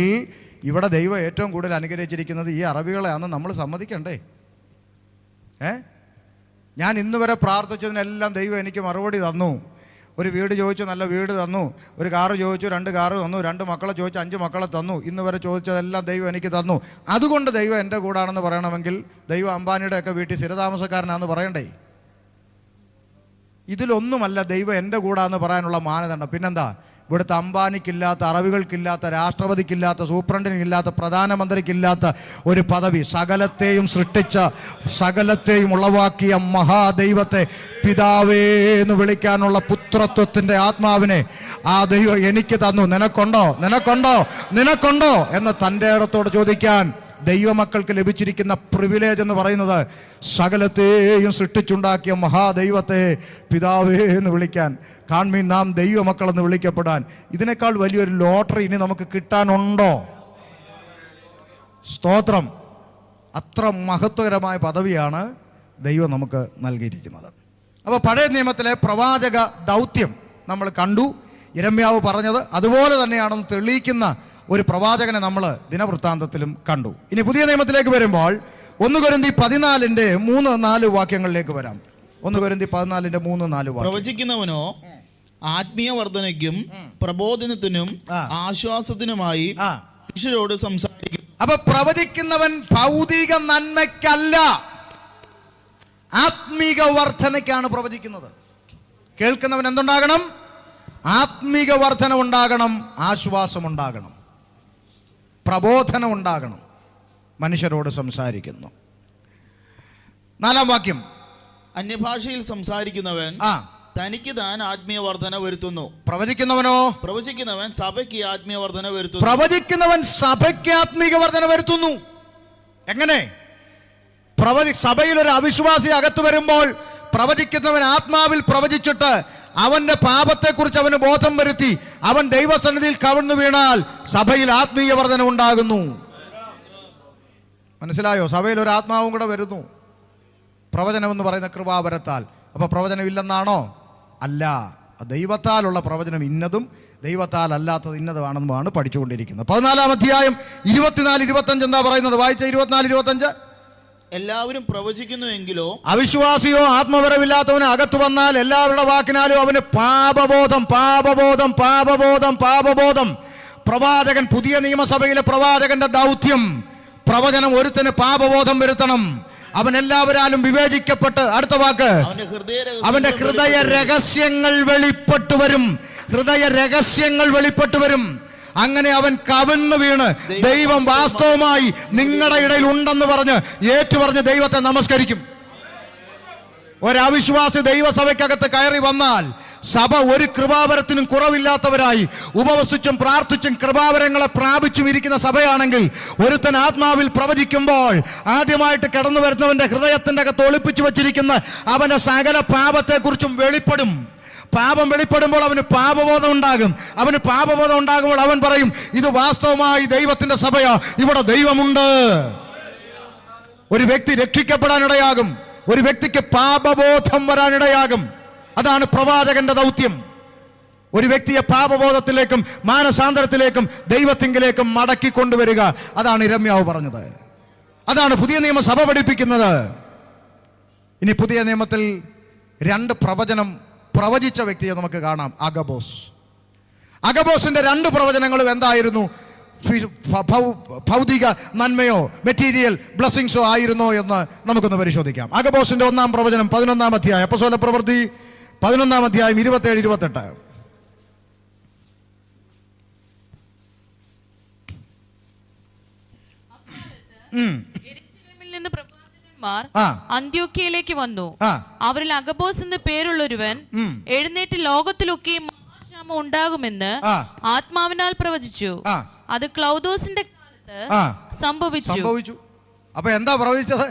ഇവിടെ ദൈവം ഏറ്റവും കൂടുതൽ അനുഗ്രഹിച്ചിരിക്കുന്നത് ഈ അറബികളെയാണെന്ന് നമ്മൾ സമ്മതിക്കണ്ടേ? ഞാൻ ഇന്ന് വരെ പ്രാർത്ഥിച്ചതിനെല്ലാം ദൈവം എനിക്ക് മറുപടി തന്നു. ഒരു വീട് ചോദിച്ചു, നല്ല വീട് തന്നു. ഒരു കാറ് ചോദിച്ചു, 2 കാറ് തന്നു. 2 മക്കളെ ചോദിച്ചു, 5 മക്കളെ തന്നു. ഇന്ന് വരെ ചോദിച്ചതെല്ലാം ദൈവം എനിക്ക് തന്നു. അതുകൊണ്ട് ദൈവം എൻ്റെ കൂടാണെന്ന് പറയണമെങ്കിൽ ദൈവം അംബാനിയുടെയൊക്കെ വീട്ടിൽ സ്ഥിരതാമസക്കാരനാണെന്ന് പറയണ്ടേ? ഇതിലൊന്നുമല്ല ദൈവം എൻ്റെ കൂടാന്ന് പറയാനുള്ള മാനദണ്ഡം. പിന്നെന്താ? ഇവിടുത്തെ അംബാനിക്കില്ലാത്ത, അറബികൾക്കില്ലാത്ത, രാഷ്ട്രപതിക്കില്ലാത്ത, സൂപ്രണ്ടിനില്ലാത്ത, പ്രധാനമന്ത്രിക്കില്ലാത്ത ഒരു പദവി, സകലത്തെയും സൃഷ്ടിച്ച സകലത്തെയും ഉളവാക്കിയ മഹാദൈവത്തെ പിതാവേ എന്ന് വിളിക്കാനുള്ള പുത്രത്വത്തിൻ്റെ ആത്മാവിനെ ആ ദൈവം എനിക്ക് തന്നു. നിനക്കുണ്ടോ നിനക്കുണ്ടോ നിനക്കുണ്ടോ എന്ന് തൻ്റെ ഇടത്തോട് ചോദിക്കാൻ ദൈവമക്കൾക്ക് ലഭിച്ചിരിക്കുന്ന പ്രിവിലേജ് എന്ന് പറയുന്നത് സകലത്തെയും സൃഷ്ടിച്ചുണ്ടാക്കിയ മഹാദൈവത്തെ പിതാവേ എന്ന് വിളിക്കാൻ, കാൺമീൻ നാം ദൈവമക്കളെന്ന് വിളിക്കപ്പെടാൻ ഇതിനേക്കാൾ വലിയൊരു ലോട്ടറി ഇനി നമുക്ക് കിട്ടാനുണ്ടോ? സ്തോത്രം. അത്ര മഹത്വകരമായ പദവിയാണ് ദൈവം നമുക്ക് നൽകിയിരിക്കുന്നത്. അപ്പോൾ പഴയ നിയമത്തിലെ പ്രവാചക ദൗത്യം നമ്മൾ കണ്ടു. യിരെമ്യാവ് പറഞ്ഞത് അതുപോലെ തന്നെയാണെന്ന് തെളിയിക്കുന്ന ഒരു പ്രവാചകനെ നമ്മൾ ദിനവൃത്താന്തത്തിലും കണ്ടു. ഇനി പുതിയ നിയമത്തിലേക്ക് വരുമ്പോൾ 1 കൊരിന്ത്യർ 14:3-4 വാക്യങ്ങളിലേക്ക് വരാം. 1 കൊരിന്ത്യർ 14:3-4 വാക്യം. പ്രവചിക്കുന്നവനോ ആത്മീയ വർധനയ്ക്കും പ്രബോധനത്തിനും ആശ്വാസത്തിനുമായി മനുഷ്യരോട് സംസാരിക്കും. അപ്പൊ പ്രവചിക്കുന്നവൻ ഭൗതിക നന്മയ്ക്കല്ല, ആത്മീക വർധനയ്ക്കാണ് പ്രവചിക്കുന്നത്. കേൾക്കുന്നവൻ എന്തുണ്ടാകണം? ആത്മീക വർധന ഉണ്ടാകണം, ആശ്വാസം ഉണ്ടാകണം, പ്രബോധനം ഉണ്ടാകണം. മനുഷ്യരോട് സംസാരിക്കുന്നു. 4-ാം വാക്യം. അന്യഭാഷയിൽ സംസാരിക്കുന്നവൻ തനിക്ക് താൻ ആത്മീയ വർധന വരുത്തുന്നു. പ്രവചിക്കുന്നവൻ സഭയ്ക്ക് ആത്മീയ വർധന വരുത്തുന്നു. പ്രവചിക്കുന്നവൻ സഭയ്ക്ക് ആത്മീക വർധന വരുത്തുന്നു. എങ്ങനെ? സഭയിൽ ഒരു അവിശ്വാസി അകത്തു വരുമ്പോൾ പ്രവചിക്കുന്നവൻ ആത്മാവിൽ പ്രവചിച്ചിട്ട് അവന്റെ പാപത്തെക്കുറിച്ച് അവന് ബോധം വരുത്തി അവൻ ദൈവസന്നിധിയിൽ കവിണ്ണു വീണാൽ സഭയിൽ ആത്മീയ വർധന ഉണ്ടാകുന്നു. മനസ്സിലായോ? സഭയിൽ ഒരു ആത്മാവും കൂടെ വരുന്നു. പ്രവചനം എന്ന് പറയുന്ന കൃപാവരത്താൽ. അപ്പൊ പ്രവചനം ഇല്ലെന്നാണോ? അല്ല. ദൈവത്താലുള്ള പ്രവചനം ഇന്നതും ദൈവത്താൽ അല്ലാത്തത് ഇന്നതുമാണെന്നുമാണ് പഠിച്ചുകൊണ്ടിരിക്കുന്നത്. 14-ാം അധ്യായം 24-25 എന്താ പറയുന്നത്? വായിച്ച 24-25. എല്ലാവരും പ്രവചിക്കുന്നുവെങ്കിലോ അവിശ്വാസിയോ ആത്മവരമില്ലാത്തവന് അകത്തു വന്നാൽ എല്ലാവരുടെ വാക്കിനാലും അവന് പാപബോധം പാപബോധം പാപബോധം പാപബോധം. പ്രവാചകൻ, പുതിയ നിയമസഭയിലെ പ്രവാചകന്റെ ദൗത്യം പ്രവചനം ഒരുത്തന് പാപബോധം വരുത്തണം. അവൻ എല്ലാവരാലും വിവേചിക്കപ്പെട്ട്, അടുത്ത വാക്ക്, അവന്റെ ഹൃദയ രഹസ്യങ്ങൾ വെളിപ്പെട്ടു വരും. ഹൃദയ രഹസ്യങ്ങൾ വെളിപ്പെട്ടു വരും. അങ്ങനെ അവൻ കവിണ്ണു വീണ് ദൈവം വാസ്തവമായി നിങ്ങളുടെ ഇടയിൽ ഉണ്ടെന്ന് പറഞ്ഞ് ഏറ്റുപറഞ്ഞ് ദൈവത്തെ നമസ്കരിക്കും. ഒരവിശ്വാസി ദൈവസഭയ്ക്കകത്ത് കയറി വന്നാൽ സഭ ഒരു കൃപാവരത്തിനും കുറവില്ലാത്തവരായി ഉപവസിച്ചും പ്രാർത്ഥിച്ചും കൃപാവരങ്ങളെ പ്രാപിച്ചും ഇരിക്കുന്ന സഭയാണെങ്കിൽ ഒരുത്തൻ ആത്മാവിൽ പ്രവചിക്കുമ്പോൾ ആദ്യമായിട്ട് കടന്നു വരുന്നവന്റെ ഹൃദയത്തിന്റെ അകത്ത് ഒളിപ്പിച്ചു വച്ചിരിക്കുന്ന അവന്റെ സകല പാപത്തെക്കുറിച്ചും വെളിപ്പെടും. പാപം വെളിപ്പെടുമ്പോൾ അവന് പാപബോധം ഉണ്ടാകും. അവന് പാപബോധം ഉണ്ടാകുമ്പോൾ അവൻ പറയും, ഇത് വാസ്തവമായി ദൈവത്തിന്റെ സഭയാ, ഇവിടെ ദൈവമുണ്ട്. ഒരു വ്യക്തി രക്ഷിക്കപ്പെടാനിടയാകും. ഒരു വ്യക്തിക്ക് പാപബോധം വരാനിടയാകും. അതാണ് പ്രവാചകന്റെ ദൗത്യം. ഒരു വ്യക്തിയെ പാപബോധത്തിലേക്കും മാനസാന്തരത്തിലേക്കും ദൈവത്തിങ്കിലേക്കും മടക്കിക്കൊണ്ടുവരിക. അതാണ് യിരെമ്യാവ് പറഞ്ഞത്. അതാണ് പുതിയ നിയമസഭ പഠിപ്പിക്കുന്നത്. ഇനി പുതിയ നിയമത്തിൽ 2 പ്രവചനം പ്രവചിച്ച വ്യക്തിയെ നമുക്ക് കാണാം. അഗബോസിന്റെ 2 പ്രവചനങ്ങളും എന്തായിരുന്നു? ഭൗതിക നന്മയോ മെറ്റീരിയൽ ബ്ലെസ്സിങ്സോ ആയിരുന്നോ എന്ന് നമുക്കൊന്ന് പരിശോധിക്കാം. അഗബോസിന്റെ 1-ാം പ്രവചനം 11-ാം അധ്യായം, അപ്പോസ്തല പ്രവൃത്തി 11-ാം അധ്യായം 27-28. അന്ത്യോക്യയിലേക്ക് വന്നു. അവരിൽ അഗബോസ് എന്ന് പേരുള്ളൊരുവൻ എഴുന്നേറ്റ് ലോകത്തിലൊക്കെ മഹാക്ഷാമം ഉണ്ടാകുമെന്ന് ആത്മാവിനാൽ പ്രവചിച്ചു. അത് ക്ലൗദോസിന്റെ കാലത്ത് സംഭവിച്ചു. അപ്പൊ എന്താ പ്രവചിച്ചത്?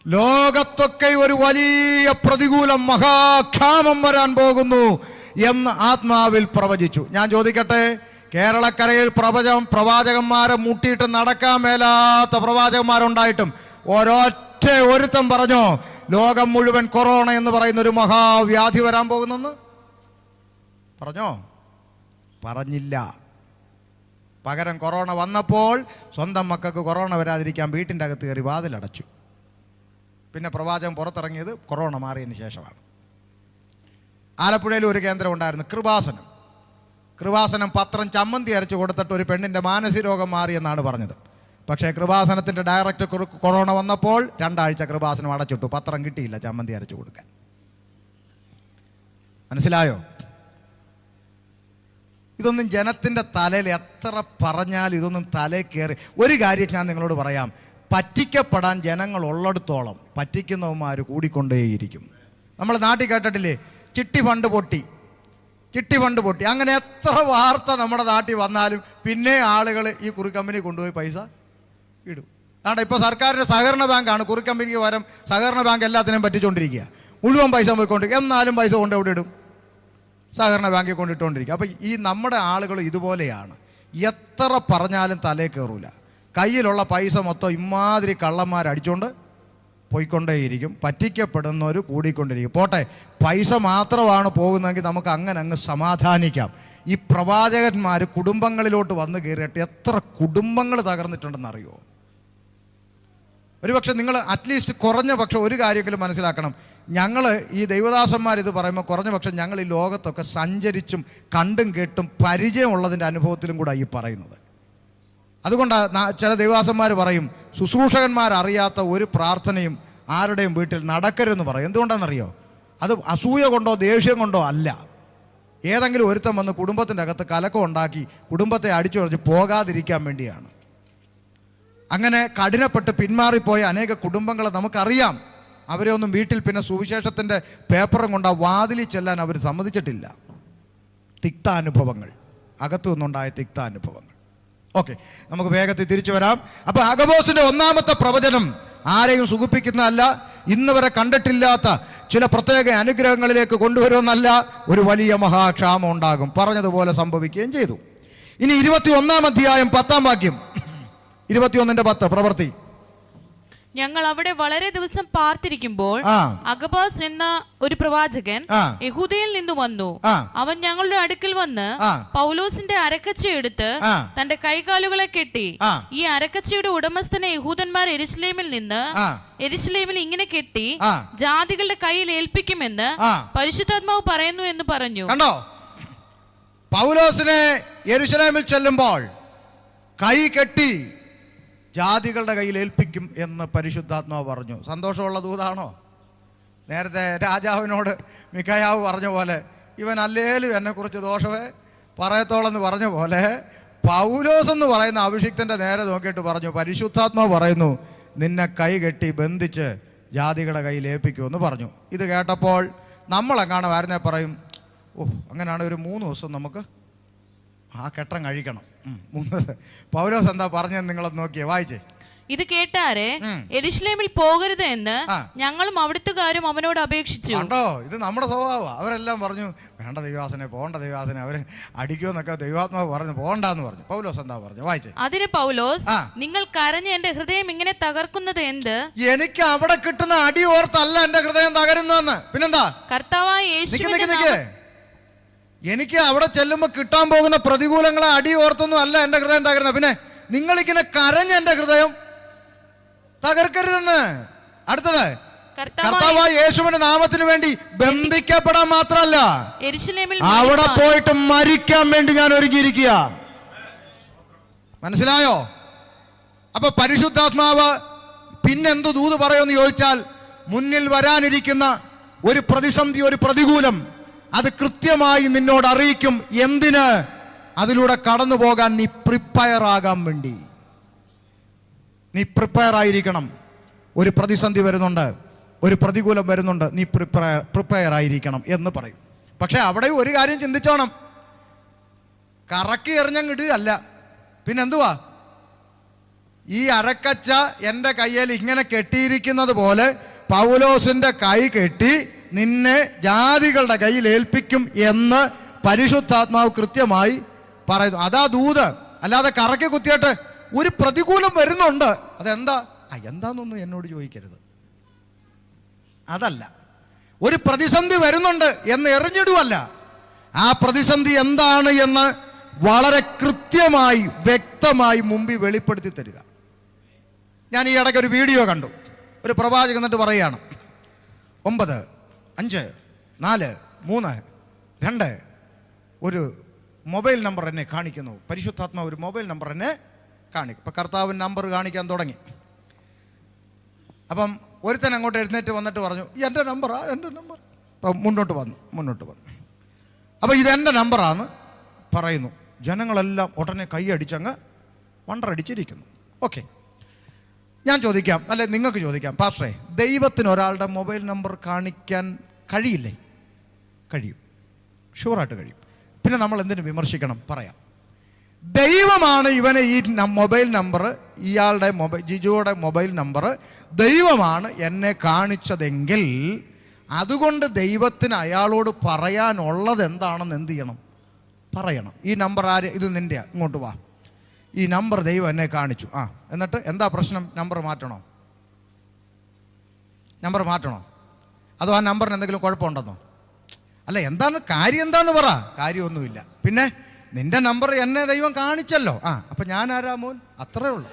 ലോകത്തൊക്കെ ഒരു വലിയ പ്രതികൂലം മഹാക്ഷാമം വരാൻ പോകുന്നു എന്ന് ആത്മാവിൽ പ്രവചിച്ചു. ഞാൻ ചോദിക്കട്ടെ, കേരളക്കരയിൽ പ്രവാചകന്മാരെ മുട്ടിയിട്ട് നടക്കാൻ മേലാത്ത പ്രവാചകന്മാരുണ്ടായിട്ടും ഒരുത്തൻ പറഞ്ഞോ ലോകം മുഴുവൻ കൊറോണ എന്ന് പറയുന്ന ഒരു മഹാവ്യാധി വരാൻ പോകുന്നെന്ന്? പറഞ്ഞോ? പറഞ്ഞില്ല. പകരം കൊറോണ വന്നപ്പോൾ സ്വന്തം മക്കൾക്ക് കൊറോണ വരാതിരിക്കാൻ വീട്ടിൻ്റെ അകത്ത് കയറി വാതിലടച്ചു. പിന്നെ പ്രവാചകൻ പുറത്തിറങ്ങിയത് കൊറോണ മാറിയതിന് ശേഷമാണ്. ആലപ്പുഴയിൽ ഒരു കേന്ദ്രം ഉണ്ടായിരുന്നു, കൃപാസനം പത്രം ചമ്മന്തി അരച്ചു കൊടുത്തിട്ട് ഒരു പെണ്ണിൻ്റെ മാനസിക രോഗം മാറിയെന്നാണ് പറഞ്ഞത്. പക്ഷേ കൃപാസനത്തിൻ്റെ ഡയറക്ടർ കൊറോണ വന്നപ്പോൾ 2 ആഴ്ച കൃപാസനം അടച്ചിട്ടു. പത്രം കിട്ടിയില്ല ചമ്മന്തി അരച്ചു കൊടുക്കാൻ. മനസ്സിലായോ? ഇതൊന്നും ജനത്തിൻ്റെ തലയിൽ എത്ര പറഞ്ഞാലും ഇതൊന്നും തലയിൽ കയറി. ഒരു കാര്യം ഞാൻ നിങ്ങളോട് പറയാം, പറ്റിക്കപ്പെടാൻ ജനങ്ങൾ ഉള്ളിടത്തോളം പറ്റിക്കുന്നവന്മാർ കൂടിക്കൊണ്ടേയിരിക്കും. നമ്മൾ നാട്ടിൽ കേട്ടിട്ടില്ലേ, ചിട്ടി ഫണ്ട് പൊട്ടി. അങ്ങനെ എത്ര വാർത്ത നമ്മുടെ നാട്ടിൽ വന്നാലും പിന്നെ ആളുകൾ ഈ കുറിക്കമ്പനി കൊണ്ടുപോയി പൈസ ഇടും. കാരണം ഇപ്പോൾ സർക്കാരിൻ്റെ സഹകരണ ബാങ്കാണ്, കുറിക്കമ്പനിക്ക് പകരം സഹകരണ ബാങ്ക് എല്ലാത്തിനും പറ്റിച്ചുകൊണ്ടിരിക്കുക. മുഴുവൻ പൈസ പോയിക്കൊണ്ടിരിക്കുക. എന്നാലും പൈസ കൊണ്ട് എവിടെ ഇടും? സഹകരണ ബാങ്കിൽ കൊണ്ടിട്ടുകൊണ്ടിരിക്കുക. അപ്പം ഈ നമ്മുടെ ആളുകൾ ഇതുപോലെയാണ്. എത്ര പറഞ്ഞാലും തലേ കയറൂല. കയ്യിലുള്ള പൈസ മൊത്തം ഇമാതിരി കള്ളന്മാരടിച്ചുകൊണ്ട് പോയിക്കൊണ്ടേയിരിക്കും. പറ്റിക്കപ്പെടുന്നവർ കൂടിക്കൊണ്ടിരിക്കും. പോട്ടെ, പൈസ മാത്രമാണ് പോകുന്നതെങ്കിൽ നമുക്ക് അങ്ങനെ അങ്ങ് സമാധാനിക്കാം. ഈ പ്രവാചകന്മാർ കുടുംബങ്ങളിലോട്ട് വന്നു കയറിയിട്ട് എത്ര കുടുംബങ്ങൾ തകർന്നിട്ടുണ്ടെന്നറിയോ? ഒരുപക്ഷെ നിങ്ങൾ അറ്റ്ലീസ്റ്റ് കുറഞ്ഞ പക്ഷം ഒരു കാര്യമെങ്കിലും മനസ്സിലാക്കണം. ഞങ്ങൾ ഈ ദൈവദാസന്മാർ ഇത് പറയുമ്പോൾ കുറഞ്ഞ പക്ഷം ഞങ്ങൾ ഈ ലോകത്തൊക്കെ സഞ്ചരിച്ചും കണ്ടും കേട്ടും പരിചയമുള്ളതിൻ്റെ അനുഭവത്തിലും കൂടെ ഈ പറയുന്നത്. അതുകൊണ്ടാണ് ചില ദൈവദാസന്മാർ പറയും ശുശ്രൂഷകന്മാരറിയാത്ത ഒരു പ്രാർത്ഥനയും ആരുടെയും വീട്ടിൽ നടക്കരുതെന്ന് പറയും. എന്തുകൊണ്ടാണെന്നറിയോ? അത് അസൂയ കൊണ്ടോ ദേഷ്യം കൊണ്ടോ അല്ല. ഏതെങ്കിലും ഒരുത്തം വന്ന് കുടുംബത്തിൻ്റെ അകത്ത് കലക്കം ഉണ്ടാക്കി കുടുംബത്തെ അടിച്ചു കുറച്ച് പോകാതിരിക്കാൻ വേണ്ടിയാണ്. അങ്ങനെ കഠിനപ്പെട്ട് പിന്മാറിപ്പോയ അനേക കുടുംബങ്ങളെ നമുക്കറിയാം. അവരെ ഒന്നും വീട്ടിൽ പിന്നെ സുവിശേഷത്തിൻ്റെ പേപ്പറും കൊണ്ട് ആ വാതിലിൽ ചെല്ലാൻ അവർ സമ്മതിച്ചിട്ടില്ല. തിക്താനുഭവങ്ങൾ, അകത്തു നിന്നുണ്ടായ തിക്താനുഭവങ്ങൾ. ഓക്കെ, നമുക്ക് വേഗത്തിൽ തിരിച്ചു വരാം. അപ്പോൾ അഗബോസിൻ്റെ ഒന്നാമത്തെ പ്രവചനം ആരെയും സുഖിപ്പിക്കുന്നതല്ല, ഇന്ന് വരെ കണ്ടിട്ടില്ലാത്ത ചില പ്രത്യേക അനുഗ്രഹങ്ങളിലേക്ക് കൊണ്ടുവരുമെന്നല്ല, ഒരു വലിയ മഹാക്ഷാമം ഉണ്ടാകും. പറഞ്ഞതുപോലെ സംഭവിക്കുകയും ചെയ്തു. ഇനി 21 അധ്യായം 10 വാക്യം, 21:10 പ്രവൃത്തി. ഞങ്ങൾ അവിടെ വളരെ ദിവസം പാർത്തിരിക്കുമ്പോൾ അഗബോസ് എന്ന ഒരു പ്രവാചകൻ യഹൂദയിൽ നിന്ന് വന്നു. അവൻ ഞങ്ങളുടെ അടുക്കൽ വന്ന് പൗലോസിന്റെ അരക്കച്ച എടുത്ത് തന്റെ കൈകാലുകളെ കെട്ടി, ഈ അരക്കച്ചയുടെ ഉടമസ്ഥനെ യഹൂദന്മാർ യെരുശലേമിൽ ഇങ്ങനെ കെട്ടി ജാതികളുടെ കയ്യിൽ ഏൽപ്പിക്കുമെന്ന് പരിശുദ്ധാത്മാവ് പറയുന്നു എന്ന് പറഞ്ഞു. കണ്ടോ, പൗലോസിനെ യെരുശലേമിൽ ചെല്ലുമ്പോൾ കൈ കെട്ടി ജാതികളുടെ കയ്യിൽ ഏൽപ്പിക്കും എന്ന് പരിശുദ്ധാത്മാവ് പറഞ്ഞു. സന്തോഷമുള്ള ദൂതാണോ? നേരത്തെ രാജാവിനോട് മിഖായാവ് പറഞ്ഞ പോലെ, ഇവൻ അല്ലേലും എന്നെക്കുറിച്ച് ദോഷമേ പറയത്തോളെന്ന് പറഞ്ഞ പോലെ, പൗലോസ് എന്ന് പറയുന്ന അഭിഷിക്തൻ്റെ നേരെ നോക്കിയിട്ട് പറഞ്ഞു, പരിശുദ്ധാത്മാവ് പറയുന്നു നിന്നെ കൈ കെട്ടി ബന്ധിച്ച് ജാതികളുടെ കയ്യിൽ ഏൽപ്പിക്കുമെന്ന് പറഞ്ഞു. ഇത് കേട്ടപ്പോൾ നമ്മളെങ്ങാണ് വരുന്നേ പറയും, അങ്ങനെയാണ് ഒരു 3 ദിവസം നമുക്ക് ആ കെട്ടം കഴിക്കണം. പൗലോസ് എന്താ പറഞ്ഞെന്ന് നിങ്ങളൊന്ന് നോക്കിയേ, വായിച്ചേ. ഇത് കേട്ടാരെ യെരുശലേമിൽ പോകരുത് എന്ന് ഞങ്ങളും അവിടുത്തുകാരും അവനോട് അപേക്ഷിച്ചു. കണ്ടോ, ഇത് നമ്മുടെ സ്വഭാവം. അവരെല്ലാം പറഞ്ഞു വേണ്ട ദൈവാസനെ, പോകണ്ട ദൈവാസനെ, അവരെ അടിക്കുമെന്നൊക്കെ ദൈവാത്മാവ് പറഞ്ഞു, പോകണ്ടെന്ന് പറഞ്ഞു. പൗലോസ് എന്താ പറഞ്ഞു, വായിച്ചേ. അതിന് പൗലോസ്, നിങ്ങൾ കരഞ്ഞ് എന്റെ ഹൃദയം ഇങ്ങനെ തകർക്കുന്നത് എന്ത്? എനിക്ക് അവിടെ കിട്ടുന്ന അടി ഓർത്തല്ല എന്റെ ഹൃദയം തകരുന്നതെന്ന്. പിന്നെന്താ? കർത്താവായ യേശുവിന്റെ എനിക്ക് അവിടെ ചെല്ലുമ്പോൾ കിട്ടാൻ പോകുന്ന പ്രതികൂലങ്ങളെ അടി ഓർത്തൊന്നും അല്ല എൻ്റെ ഹൃദയം തകരുന്നത്. പിന്നെ നിങ്ങളിങ്ങനെ കരഞ്ഞ് എൻ്റെ ഹൃദയം തകർക്കരുതെന്ന്. അടുത്തത്, കർത്താവായ യേശുവിന്റെ നാമത്തിന് വേണ്ടി ബന്ധിക്കപ്പെടാൻ മാത്രമല്ല, അവിടെ പോയിട്ട് മരിക്കാൻ വേണ്ടി ഞാൻ ഒരുങ്ങിയിരിക്കുക. മനസ്സിലായോ? അപ്പൊ പരിശുദ്ധാത്മാവ് പിന്നെന്ത് ദൂത് പറയുമെന്ന് ചോദിച്ചാൽ, മുന്നിൽ വരാനിരിക്കുന്ന ഒരു പ്രതിസന്ധി, ഒരു പ്രതികൂലം, അത് കൃത്യമായി നിന്നോട് അറിയിക്കും. എന്തിന്? അതിലൂടെ കടന്നു പോകാൻ നീ പ്രിപ്പയർ ആകാൻ വേണ്ടി. നീ പ്രിപ്പയർ ആയിരിക്കണം. ഒരു പ്രതിസന്ധി വരുന്നുണ്ട്, ഒരു പ്രതികൂലം വരുന്നുണ്ട്, നീ പ്രിപ്പയർ ആയിരിക്കണം എന്ന് പറയും. പക്ഷെ അവിടെ ഒരു കാര്യം ചിന്തിച്ചോണം, കറക്കി എറിഞ്ഞങ്ങിടുകയല്ല. പിന്നെന്തുവാ? ഈ അരക്കച്ച എൻ്റെ കയ്യിൽ ഇങ്ങനെ കെട്ടിയിരിക്കുന്നത് പോലെ പൗലോസിന്റെ കൈ കെട്ടി നിന്നെ ജാതികളുടെ കയ്യിൽ ഏൽപ്പിക്കും എന്ന് പരിശുദ്ധാത്മാവ് കൃത്യമായി പറയുന്നു. അതാ ദൂത്. അല്ലാതെ കറക്കി കുത്തിയിട്ട് ഒരു പ്രതികൂലം വരുന്നുണ്ട്, അതെന്താ എന്താന്നൊന്നും എന്നോട് ചോദിക്കരുത്. അതല്ല, ഒരു പ്രതിസന്ധി വരുന്നുണ്ട് എന്ന് എറിഞ്ഞിടുവല്ല, ആ പ്രതിസന്ധി എന്താണ് എന്ന് വളരെ കൃത്യമായി വ്യക്തമായി മുമ്പിൽ വെളിപ്പെടുത്തി തരിക. ഞാൻ ഈ ഇടയ്ക്ക് ഒരു വീഡിയോ കണ്ടു. ഒരു പ്രവാചകൻ എന്നിട്ട് പറയുകയാണ്, 9, 5, 4, 3, 2 ഒരു മൊബൈൽ നമ്പർ എന്നെ കാണിക്കുന്നു. പരിശുദ്ധാത്മാവ് ഒരു മൊബൈൽ നമ്പർ എന്നെ കാണിക്കും. ഇപ്പം കർത്താവിന് നമ്പർ കാണിക്കാൻ തുടങ്ങി. അപ്പം ഒരുത്തൻ അങ്ങോട്ട് എഴുന്നേറ്റ് വന്നിട്ട് പറഞ്ഞു, എൻ്റെ നമ്പറാ, എൻ്റെ നമ്പർ. അപ്പം മുന്നോട്ട് വന്നു. അപ്പം ഇതെൻ്റെ നമ്പറാന്ന് പറയുന്നു. ജനങ്ങളെല്ലാം ഉടനെ കൈയടിച്ചങ്ങ് വണ്ടറടിച്ചിരിക്കുന്നു. ഓക്കെ, ഞാൻ ചോദിക്കാം, അല്ലെ നിങ്ങൾക്ക് ചോദിക്കാം, പാസ്റ്ററേ, ദൈവത്തിന് ഒരാളുടെ മൊബൈൽ നമ്പർ കാണിക്കാൻ കഴിയില്ലേ? കഴിയും, ഷുവറായിട്ട് കഴിയും. പിന്നെ നമ്മൾ എന്തിനു വിമർശിക്കണം? പറയാം, ദൈവമാണ് ഇവനെ ഈ മൊബൈൽ നമ്പർ, ഇയാളുടെ ജിജുയുടെ മൊബൈൽ നമ്പർ ദൈവമാണ് എന്നെ കാണിച്ചതെങ്കിൽ അതുകൊണ്ട് ദൈവത്തിന് അയാളോട് പറയാനുള്ളത് എന്താണെന്ന് എന്ത് ചെയ്യണം? പറയണം. ഈ നമ്പർ ആര്? ഇത് നിൻ്റെയാ, ഇങ്ങോട്ട് വാ. ഈ നമ്പർ ദൈവം എന്നെ കാണിച്ചു. എന്നിട്ട് എന്താ പ്രശ്നം? നമ്പർ മാറ്റണോ? അതോ ആ നമ്പറിന് എന്തെങ്കിലും കുഴപ്പമുണ്ടെന്നോ? അല്ല, എന്താണ് കാര്യം? എന്താന്ന് പറ. കാര്യമൊന്നുമില്ല. പിന്നെ നിന്റെ നമ്പർ എന്നെ ദൈവം കാണിച്ചല്ലോ. അപ്പം ഞാൻ ആരാ മോൻ? അത്രേ ഉള്ളൂ.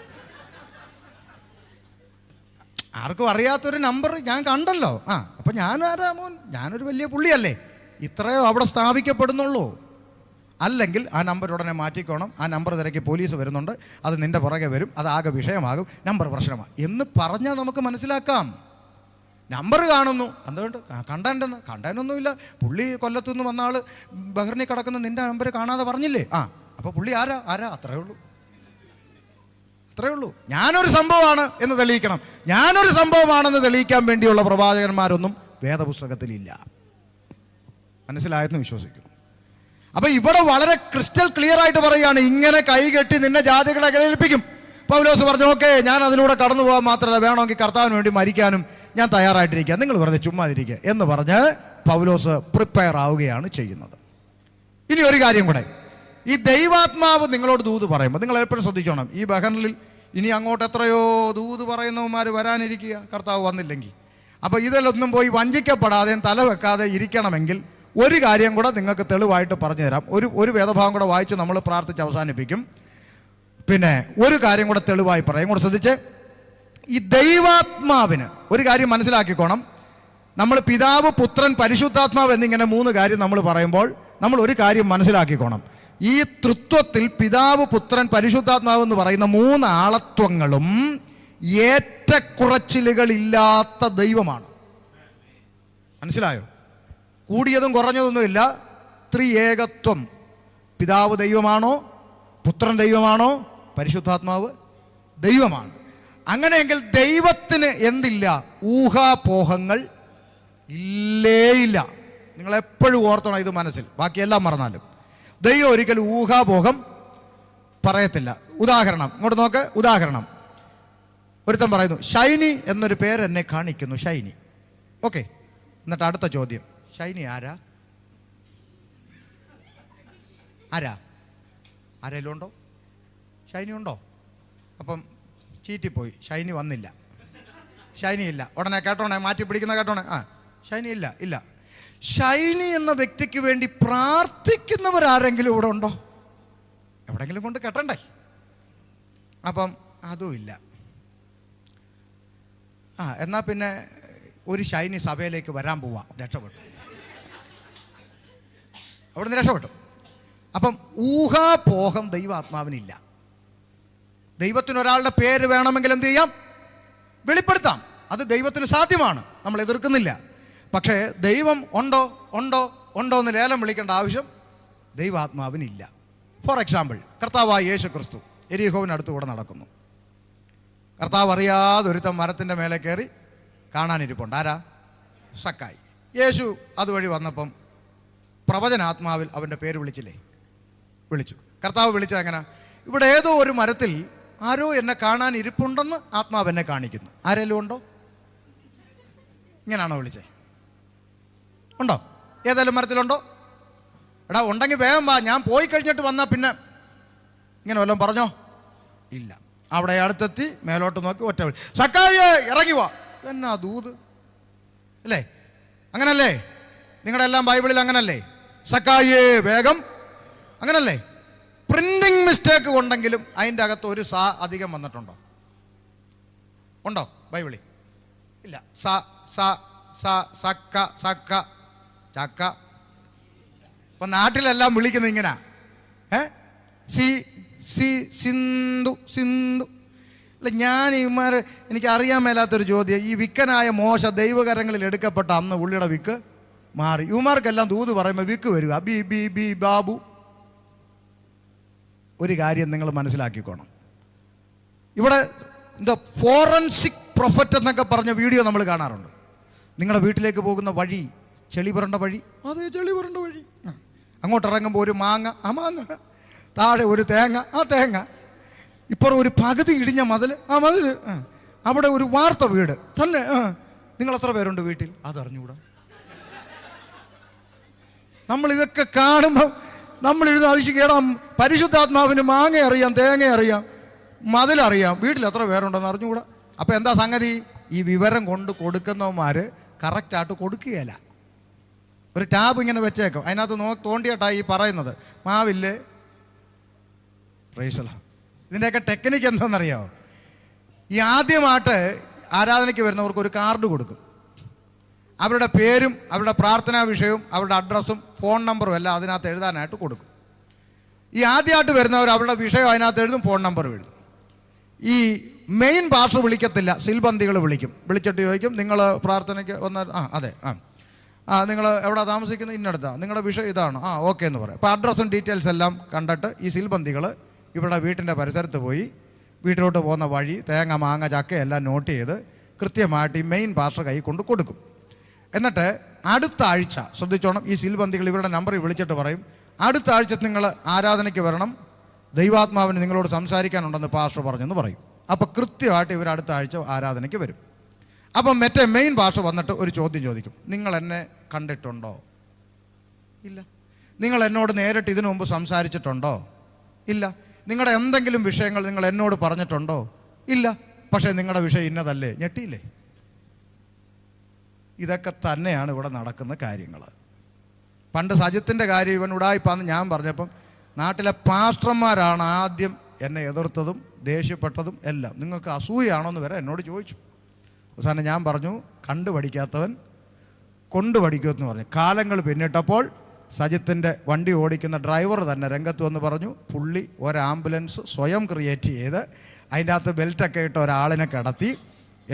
ആർക്കും അറിയാത്തൊരു നമ്പർ ഞാൻ കണ്ടല്ലോ. അപ്പം ഞാൻ ആരാ മോൻ? ഞാനൊരു വലിയ പുള്ളിയല്ലേ? ഇത്രയോ അവിടെ സ്ഥാപിക്കപ്പെടുന്നുള്ളൂ. അല്ലെങ്കിൽ ആ നമ്പർ ഉടനെ മാറ്റിക്കോണം. ആ നമ്പർ തിരക്കി പോലീസ് വരുന്നുണ്ട്, അത് നിന്റെ പുറകെ വരും, അതാകെ വിഷയമാകും, നമ്പർ പ്രശ്നമാണ് എന്ന് പറഞ്ഞാൽ നമുക്ക് മനസ്സിലാക്കാം. നമ്പർ കാണുന്നു, എന്തുകൊണ്ട്? കണ്ടതിനൊന്നുമില്ല. പുള്ളി കൊല്ലത്തുനിന്ന് വന്ന ആൾ ബഹ്റിനിൽ കിടക്കുന്ന നിന്റെ നമ്പർ കാണാതെ പറഞ്ഞില്ലേ? അപ്പോൾ പുള്ളി ആരാ? അത്രേ ഉള്ളൂ. ഞാനൊരു സംഭവമാണ് എന്ന് തെളിയിക്കണം. ഞാനൊരു സംഭവമാണെന്ന് തെളിയിക്കാൻ വേണ്ടിയുള്ള പ്രവാചകന്മാരൊന്നും വേദപുസ്തകത്തിലില്ല. മനസ്സിലായെന്ന് വിശ്വസിക്കുന്നു. അപ്പൊ ഇവിടെ വളരെ ക്രിസ്റ്റൽ ക്ലിയർ ആയിട്ട് പറയുകയാണ്, ഇങ്ങനെ കൈകെട്ടി നിന്നെ ജാതികളെ ഏൽപ്പിക്കും. പൗലോസ് പറഞ്ഞു, ഓക്കെ, ഞാൻ അതിലൂടെ കടന്നു പോകാൻ മാത്രമല്ല, വേണമെങ്കിൽ കർത്താവിന് വേണ്ടി മരിക്കാനും ഞാൻ തയ്യാറായിട്ടിരിക്കുക, നിങ്ങൾ വെറുതെ ചുമ്മാതിരിക്കുക എന്ന് പറഞ്ഞ് പൗലോസ് പ്രിപ്പയർ ആവുകയാണ് ചെയ്യുന്നത്. ഇനി ഒരു കാര്യം കൂടെ, ഈ ദൈവാത്മാവ് നിങ്ങളോട് ദൂത് പറയുമ്പോൾ നിങ്ങൾ എപ്പോഴും ശ്രദ്ധിച്ചോണം. ഈ ബഹറിൽ ഇനി അങ്ങോട്ട് എത്രയോ ദൂത് പറയുന്നവന്മാർ വരാനിരിക്കുക, കർത്താവ് വന്നില്ലെങ്കിൽ. അപ്പോൾ ഇതിലൊന്നും പോയി വഞ്ചിക്കപ്പെടാതെയും തല വെക്കാതെ ഇരിക്കണമെങ്കിൽ ഒരു കാര്യം കൂടെ നിങ്ങൾക്ക് തെളിവായിട്ട് പറഞ്ഞു തരാം. ഒരു വേദഭാഗം കൂടെ വായിച്ച് നമ്മൾ പ്രാർത്ഥിച്ച് അവസാനിപ്പിക്കും. പിന്നെ ഒരു കാര്യം കൂടെ തെളിവായി പറയും, കൂടെ ശ്രദ്ധിച്ച്. ഈ ദൈവാത്മാവിന് ഒരു കാര്യം മനസ്സിലാക്കിക്കോണം. നമ്മൾ പിതാവ്, പുത്രൻ, പരിശുദ്ധാത്മാവ് എന്നിങ്ങനെ 3 കാര്യം നമ്മൾ പറയുമ്പോൾ നമ്മൾ ഒരു കാര്യം മനസ്സിലാക്കിക്കോണം. ഈ തൃത്വത്തിൽ പിതാവ്, പുത്രൻ, പരിശുദ്ധാത്മാവ് എന്ന് പറയുന്ന 3 ആളത്വങ്ങളും ഏറ്റക്കുറച്ചിലുകളില്ലാത്ത ദൈവമാണ്. മനസ്സിലായോ? കൂടിയതും കുറഞ്ഞതൊന്നുമില്ല. ത്രിയേകത്വം. പിതാവ് ദൈവമാണോ? പുത്രൻ ദൈവമാണോ? പരിശുദ്ധാത്മാവ് ദൈവമാണ്. അങ്ങനെയെങ്കിൽ ദൈവത്തിന് എന്തില്ല? ഊഹാപോഹങ്ങൾ ഇല്ല. നിങ്ങളെപ്പോഴും ഓർത്തണം ഇത് മനസ്സിൽ, ബാക്കിയെല്ലാം മറന്നാലും. ദൈവം ഒരിക്കലും ഊഹാപോഹം പറയത്തില്ല. ഉദാഹരണം ഇങ്ങോട്ട് നോക്ക്. ഉദാഹരണം, ഒരുത്തൻ പറയുന്നു, ഷൈനി എന്നൊരു പേര് എന്നെ കാണിക്കുന്നു. ഷൈനി. ഓക്കെ, എന്നിട്ട് അടുത്ത ചോദ്യം, ഷൈനി ആരാ? ആരെങ്കിലും ഉണ്ടോ? ഷൈനി ഉണ്ടോ? അപ്പം ചീറ്റിപ്പോയി, ഷൈനി വന്നില്ല. ഷൈനി ഇല്ല. ഉടനെ കേട്ടോണേ, മാറ്റി പിടിക്കുന്ന കേട്ടോണേ. ഷൈനി ഇല്ല. ഷൈനി എന്ന വ്യക്തിക്ക് വേണ്ടി പ്രാർത്ഥിക്കുന്നവരാരെങ്കിലും ഇവിടെ ഉണ്ടോ? എവിടെയെങ്കിലും കൊണ്ട് കെട്ടണ്ടേ? അപ്പം അതും ഇല്ല. എന്നാ പിന്നെ ഒരു ഷൈനി സഭയിലേക്ക് വരാൻ പോവാ. രക്ഷപ്പെട്ടു. അവിടുന്ന് രക്ഷപ്പെട്ടു. അപ്പം ഊഹാപോഹം ദൈവാത്മാവിനില്ല. ദൈവത്തിന് ഒരാളുടെ പേര് വേണമെങ്കിൽ എന്ത് ചെയ്യാം? വെളിപ്പെടുത്താം. അത് ദൈവത്തിന് സാധ്യമാണ്, നമ്മൾ എതിർക്കുന്നില്ല. പക്ഷേ ദൈവം ഉണ്ടോ എന്ന് ലേലം വിളിക്കേണ്ട ആവശ്യം ദൈവാത്മാവിനില്ല. ഫോർ എക്സാമ്പിൾ, കർത്താവായ യേശു ക്രിസ്തു എരിഹോവിനടുത്ത് കൂടെ നടക്കുന്നു. കർത്താവ് അറിയാതെ ഒരുത്തൻ മരത്തിൻ്റെ മേലെ കയറി കാണാനിരിപ്പുണ്ട്. ആരാ? സക്കായി. യേശു അതുവഴി വന്നപ്പം പ്രവചനാത്മാവിൽ അവൻ്റെ പേര് വിളിച്ചില്ലേ? വിളിച്ചു. കർത്താവ് വിളിച്ചത് എങ്ങനെ? ഇവിടെ ഏതോ ഒരു മരത്തിൽ ആരോ എന്നെ കാണാൻ ഇരിപ്പുണ്ടെന്ന് ആത്മാവ് എന്നെ കാണിക്കുന്നു. ആരെങ്കിലും ഉണ്ടോ? ഇങ്ങനെയാണോ വിളിച്ചേ? ഉണ്ടോ? ഏതെങ്കിലും മരത്തിലുണ്ടോ? എടാ ഉണ്ടെങ്കിൽ വേഗം വാ, ഞാൻ പോയി കഴിഞ്ഞിട്ട് വന്നാൽ പിന്നെ ഇങ്ങനെ വല്ലതും പറഞ്ഞോ? ഇല്ല. അവിടെ അടുത്തെത്തി മേലോട്ട് നോക്കി ഒറ്റ വിളി, സക്കായിയെ ഇറങ്ങി വാ. എന്നാ ദൂത് അല്ലേ? അങ്ങനല്ലേ? നിങ്ങളുടെ എല്ലാം ബൈബിളിൽ അങ്ങനല്ലേ? സക്കായിയെ വേഗം, അങ്ങനല്ലേ? പ്രിന്റിംഗ് മിസ്റ്റേക്ക് കൊണ്ടെങ്കിലും അതിൻ്റെ അകത്ത് ഒരു സാ അധികം വന്നിട്ടുണ്ടോ? ഉണ്ടോ ബൈബിളിൽ? ഇല്ല. സക്ക ചക്ക. ഇപ്പം നാട്ടിലെല്ലാം വിളിക്കുന്നത് ഇങ്ങനെ, സിന്ധു. അല്ല, ഞാൻ ഇവന്മാർ എനിക്ക് അറിയാൻ മേലാത്തൊരു ചോദ്യം, ഈ വിക്കനായ മോശ ദൈവകരങ്ങളിൽ എടുക്കപ്പെട്ട അന്ന് ഉള്ളിയുടെ വിക്ക് മാറി. ഇവന്മാർക്കെല്ലാം ദൂത് പറയുമ്പോൾ വിക്ക് വരിക ബി ബാബു. ഒരു കാര്യം നിങ്ങൾ മനസ്സിലാക്കിക്കോണം. ഇവിടെ എന്താ ഫോറൻസിക് പ്രൊഫറ്റ് എന്നൊക്കെ പറഞ്ഞ വീഡിയോ നമ്മൾ കാണാറുണ്ട്. നിങ്ങളുടെ വീട്ടിലേക്ക് പോകുന്ന വഴി ചെളി പുരണ്ട വഴി, അതേ ചെളി പുരണ്ട വഴി. അങ്ങോട്ട് ഇറങ്ങുമ്പോൾ ഒരു മാങ്ങ, ആ മാങ്ങ, താഴെ ഒരു തേങ്ങ, ആ തേങ്ങ, ഇപ്പുറം ഒരു പകുതി ഇടിഞ്ഞ മതിൽ, ആ മതിൽ, അവിടെ ഒരു വാർത്ത വീട് തന്നെ. നിങ്ങൾ എത്ര പേരുണ്ട് വീട്ടിൽ? അതറിഞ്ഞുകൂടാ. നമ്മൾ ഇതൊക്കെ കാണുമ്പോൾ നമ്മളിരുന്ന് അതിശിക്കണം. പരിശുദ്ധാത്മാവിന് മാങ്ങ അറിയാം, തേങ്ങ അറിയാം, മതിലറിയാം, വീട്ടിൽ എത്ര പേരുണ്ടെന്ന് അറിഞ്ഞുകൂടാ. അപ്പം എന്താ സംഗതി? ഈ വിവരം കൊണ്ട് കൊടുക്കുന്നവന്മാർ കറക്റ്റായിട്ട് കൊടുക്കുകയില്ല. ഒരു ടാബ് ഇങ്ങനെ വെച്ചേക്കും, അതിനകത്ത് തോണ്ടിയിട്ടാണ് ഈ പറയുന്നത് മാവില്ലേ പ്രൈസല. ഇതിൻ്റെയൊക്കെ ടെക്നിക്ക് എന്താണെന്നറിയാമോ? ഈ ആദ്യമായിട്ട് ആരാധനയ്ക്ക് വരുന്നവർക്ക് ഒരു കാർഡ് കൊടുക്കും. അവരുടെ പേരും അവരുടെ പ്രാർത്ഥനാ വിഷയവും അവരുടെ അഡ്രസ്സും ഫോൺ നമ്പറും എല്ലാം അതിനകത്ത് എഴുതാനായിട്ട് കൊടുക്കും. ഈ ആദ്യമായിട്ട് വരുന്നവർ അവരുടെ വിഷയം അതിനകത്ത് എഴുതും, ഫോൺ നമ്പറും എഴുതും. ഈ മെയിൻ പാസ്റ്റർ വിളിക്കത്തില്ല, സിൽബന്തികൾ വിളിക്കും. വിളിച്ചിട്ട് ചോദിക്കും, നിങ്ങൾ പ്രാർത്ഥനയ്ക്ക് വന്നാൽ അതെ നിങ്ങൾ എവിടെ താമസിക്കുന്നത്? ഇന്നടുത്താണ്. നിങ്ങളുടെ വിഷയം ഇതാണ്. ഓക്കെ എന്ന് പറയും. അപ്പോൾ അഡ്രസ്സും ഡീറ്റെയിൽസ് എല്ലാം കണ്ടിട്ട് ഈ സിൽബന്തികൾ ഇവിടെ വീട്ടിൻ്റെ പരിസരത്ത് പോയി വീട്ടിലോട്ട് പോകുന്ന വഴി, തേങ്ങ, മാങ്ങ, ചക്ക എല്ലാം നോട്ട് ചെയ്ത് കൃത്യമായിട്ട് ഈ മെയിൻ പാസ്റ്റർ കൈ കൊണ്ട് കൊടുക്കും. എന്നിട്ട് അടുത്ത ആഴ്ച ശ്രദ്ധിച്ചോണം, ഈ സിൽബന്തികൾ ഇവരുടെ നമ്പറിൽ വിളിച്ചിട്ട് പറയും, അടുത്ത ആഴ്ച നിങ്ങൾ ആരാധനയ്ക്ക് വരണം, ദൈവാത്മാവിന് നിങ്ങളോട് സംസാരിക്കാനുണ്ടെന്ന് പാസ്റ്റർ പറഞ്ഞെന്ന് പറയും. അപ്പോൾ കൃത്യമായിട്ട് ഇവർ അടുത്ത ആഴ്ച ആരാധനയ്ക്ക് വരും. അപ്പം മറ്റേ മെയിൻ പാസ്റ്റർ വന്നിട്ട് ഒരു ചോദ്യം ചോദിക്കും, നിങ്ങൾ എന്നെ കണ്ടിട്ടുണ്ടോ? ഇല്ല. നിങ്ങൾ എന്നോട് നേരിട്ട് ഇതിനു മുമ്പ് സംസാരിച്ചിട്ടുണ്ടോ? ഇല്ല. നിങ്ങളുടെ എന്തെങ്കിലും വിഷയങ്ങൾ നിങ്ങൾ എന്നോട് പറഞ്ഞിട്ടുണ്ടോ? ഇല്ല. പക്ഷേ നിങ്ങളുടെ വിഷയം ഇന്നതല്ലേ? ഞെട്ടിയില്ലേ? ഇതൊക്കെ തന്നെയാണ് ഇവിടെ നടക്കുന്ന കാര്യങ്ങൾ. പണ്ട് സജിത്തിൻ്റെ കാര്യം ഇവൻ ഉടായിപ്പാന്ന് ഞാൻ പറഞ്ഞപ്പം നാട്ടിലെ പാസ്റ്റർമാരാണ് ആദ്യം എന്നെ എതിർത്തതും ദേഷ്യപ്പെട്ടതും എല്ലാം. നിങ്ങൾക്ക് അസൂയാണോ എന്ന് വരെ എന്നോട് ചോദിച്ചു. അവസാനം ഞാൻ പറഞ്ഞു, കണ്ടുപഠിക്കാത്തവൻ കൊണ്ടുപഠിക്കുമെന്ന് പറഞ്ഞു. കാലങ്ങൾ പിന്നിട്ടപ്പോൾ സജിത്തിൻ്റെ വണ്ടി ഓടിക്കുന്ന ഡ്രൈവർ തന്നെ രംഗത്ത് വന്ന് പറഞ്ഞു, പുള്ളി ഒരാംബുലൻസ് സ്വയം ക്രിയേറ്റ് ചെയ്ത് അതിൻ്റെ അകത്ത് ബെൽറ്റൊക്കെ ഇട്ട് ഒരാളിനെ കിടത്തി